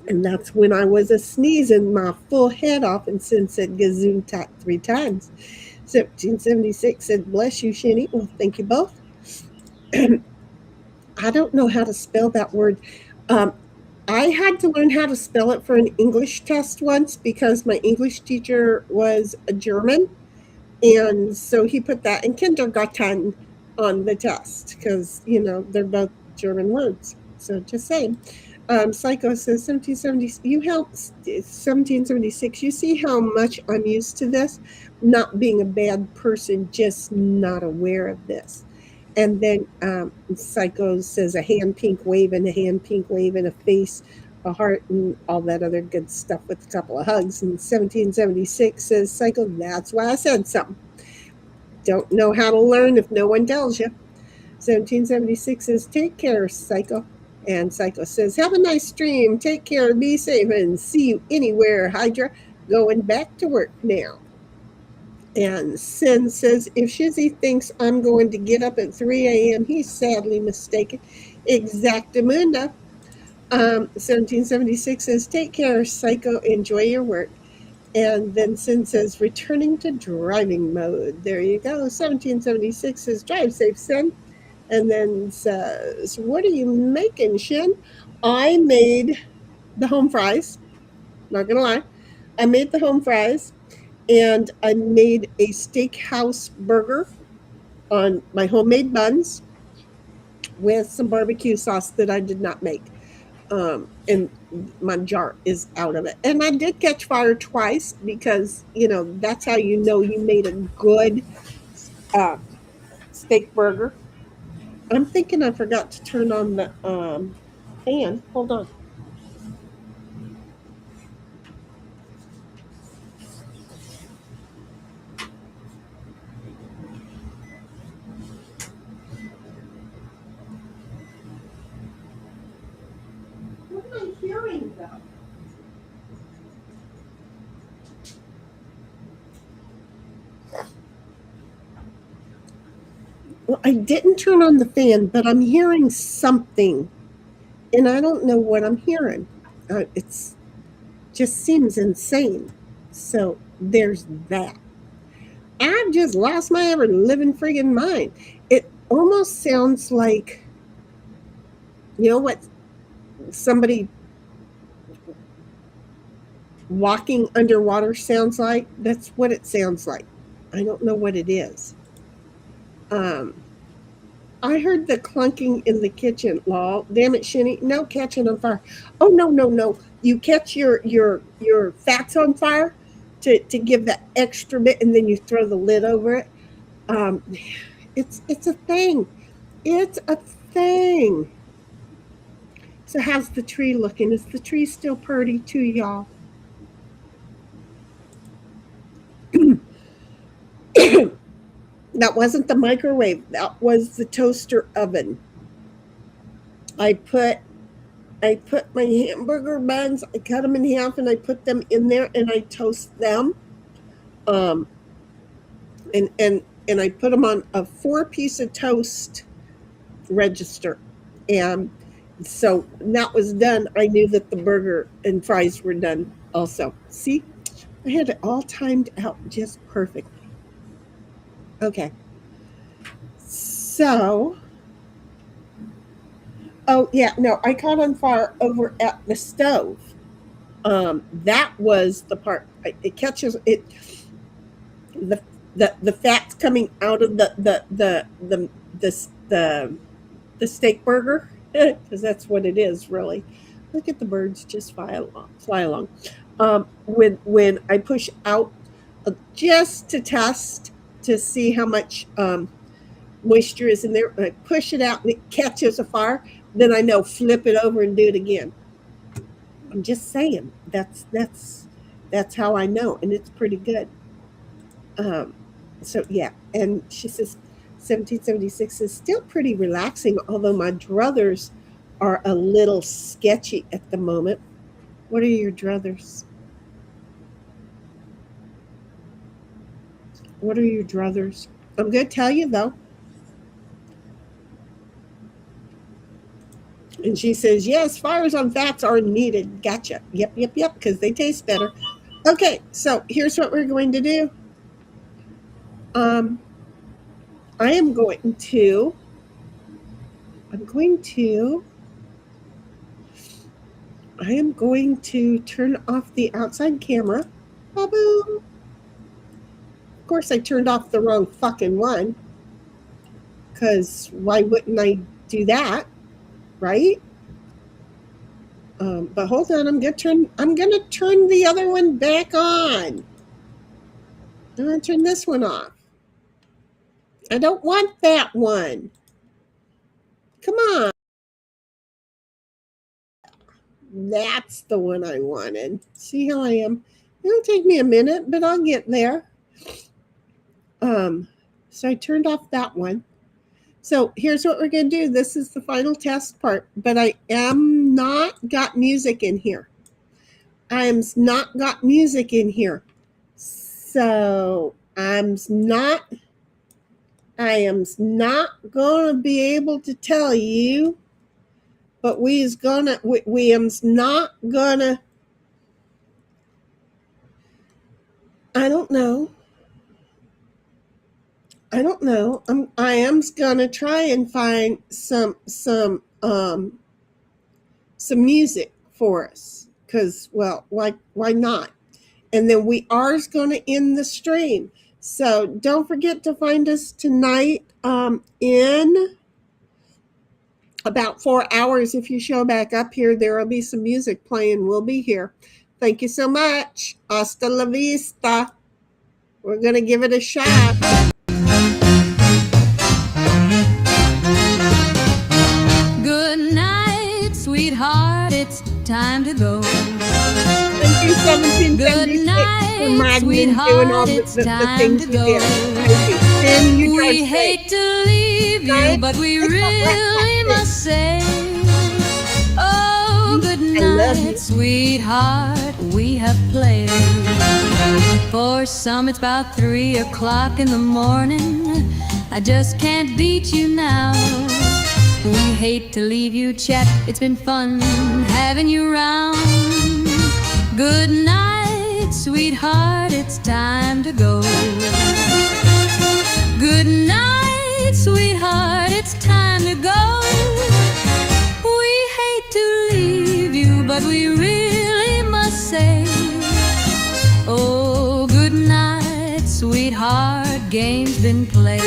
Speaker 2: And that's when I was a sneezing my full head off and Sin said gazoon tack 3 times. 1776 said, bless you, Shinny. Well, thank you both. I don't know how to spell that word. I had to learn how to spell it for an English test once because my English teacher was a German. And so he put that in kindergarten on the test because, they're both German words. So just saying. Psycho says 1770. You helped 1776. You see how much I'm used to this, not being a bad person, just not aware of this. And then Psycho says a hand pink wave and a hand pink wave and a face, a heart, and all that other good stuff with a couple of hugs. And 1776 says Psycho. That's why I said something. Don't know how to learn if no one tells you. 1776 says take care, Psycho. And Psycho says, have a nice stream. Take care. Be safe and see you anywhere, Hydra. Going back to work now. And Sin says, if Shizzy thinks I'm going to get up at 3 a.m., he's sadly mistaken. Exactamundo. 1776 says, take care, Psycho. Enjoy your work. And then Sin says, returning to driving mode. There you go. 1776 says, drive safe, Sin. And then says, what are you making, Shin? I made the home fries. Not going to lie. I made the home fries. And I made a steakhouse burger on my homemade buns with some barbecue sauce that I did not make. And my jar is out of it. And I did catch fire twice because, that's how you know you made a good steak burger. I'm thinking I forgot to turn on the fan. Hold on. What am I hearing, though? Well, I didn't turn on the fan, but I'm hearing something, and I don't know what I'm hearing. It's just seems insane. So there's that. I've just lost my ever living friggin' mind. It almost sounds like, what somebody walking underwater sounds like. That's what it sounds like. I don't know what it is. I heard the clunking in the kitchen. Lol, damn it, Shinny. No catching on fire. Oh no. You catch your fats on fire to give that extra bit, and then you throw the lid over it. It's a thing. It's a thing. So how's the tree looking? Is the tree still pretty too, y'all? That wasn't the microwave. That was the toaster oven. I put my hamburger buns. I cut them in half and I put them in there and I toast them. And I put them on a 4-piece of toast register. And so that was done. I knew that the burger and fries were done also. See, I had it all timed out just perfectly. Okay. So, oh yeah, no, I caught on fire over at the stove. That was the part. It catches it. The fat's coming out of the steak burger because that's what it is really. Look at the birds just fly along. When I push out just to test to see how much moisture is in there. I push it out and it catches a fire. Then I know flip it over and do it again. I'm just saying that's how I know, and it's pretty good. So yeah, and she says 1776 is still pretty relaxing, although my druthers are a little sketchy at the moment. What are your druthers? What are your druthers? I'm going to tell you though. And she says, yes, fires on fats are needed. Gotcha. Yep, because they taste better. Okay, so here's what we're going to do. I am going to turn off the outside camera. Ba-boom. Of course, I turned off the wrong fucking one. Because why wouldn't I do that? Right? But hold on, I'm gonna turn the other one back on. I'm gonna turn this one off. I don't want that one. Come on. That's the one I wanted. See how I am? It'll take me a minute, but I'll get there. So I turned off that one. So here's what we're going to do. This is the final test part, but I am not got music in here. I am not got music in here. So I am not going to be able to tell you, but we am's not going to, I don't know. I am gonna try and find some music for us, because well, why not? And then we are gonna end the stream. So don't forget to find us tonight in about 4 hours. If you show back up here, there will be some music playing. We'll be here. Thank you so much. Hasta la vista. We're gonna give it a shot.
Speaker 1: Sweetheart, it's time to go.
Speaker 2: Thank you, 1776,
Speaker 1: Good night,
Speaker 2: for Magnan
Speaker 1: sweetheart,
Speaker 2: doing all the
Speaker 1: it's time
Speaker 2: things
Speaker 1: to
Speaker 2: you
Speaker 1: go.
Speaker 2: did. Thank you. And you
Speaker 1: We
Speaker 2: drive
Speaker 1: hate
Speaker 2: safe.
Speaker 1: to leave you,
Speaker 2: Right?
Speaker 1: but we
Speaker 2: It's not
Speaker 1: really
Speaker 2: like
Speaker 1: must say, oh, good
Speaker 2: love you.
Speaker 1: night, sweetheart, we have played. For some, it's about 3 o'clock in the morning. I just can't beat you now. We hate to leave you, chat. It's been fun having you round. Good night, sweetheart, it's time to go. Good night, sweetheart, it's time to go. We hate to leave you, but we really must say, oh, good night, sweetheart, game's been played.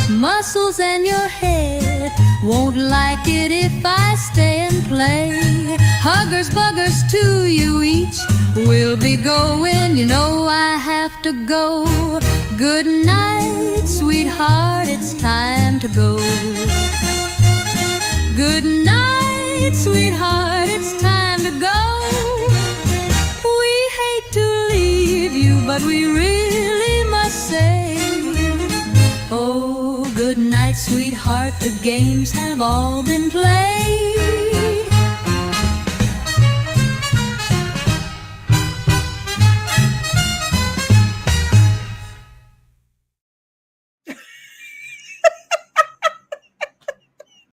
Speaker 1: Muscles and your head won't like it if I stay and play. Huggers, buggers to you each. We'll be going, you know I have to go. Good night, sweetheart, it's time to go. Good night, sweetheart, it's time to go. We hate to leave you, but we really must say, oh, good night, sweetheart, the games have all been played.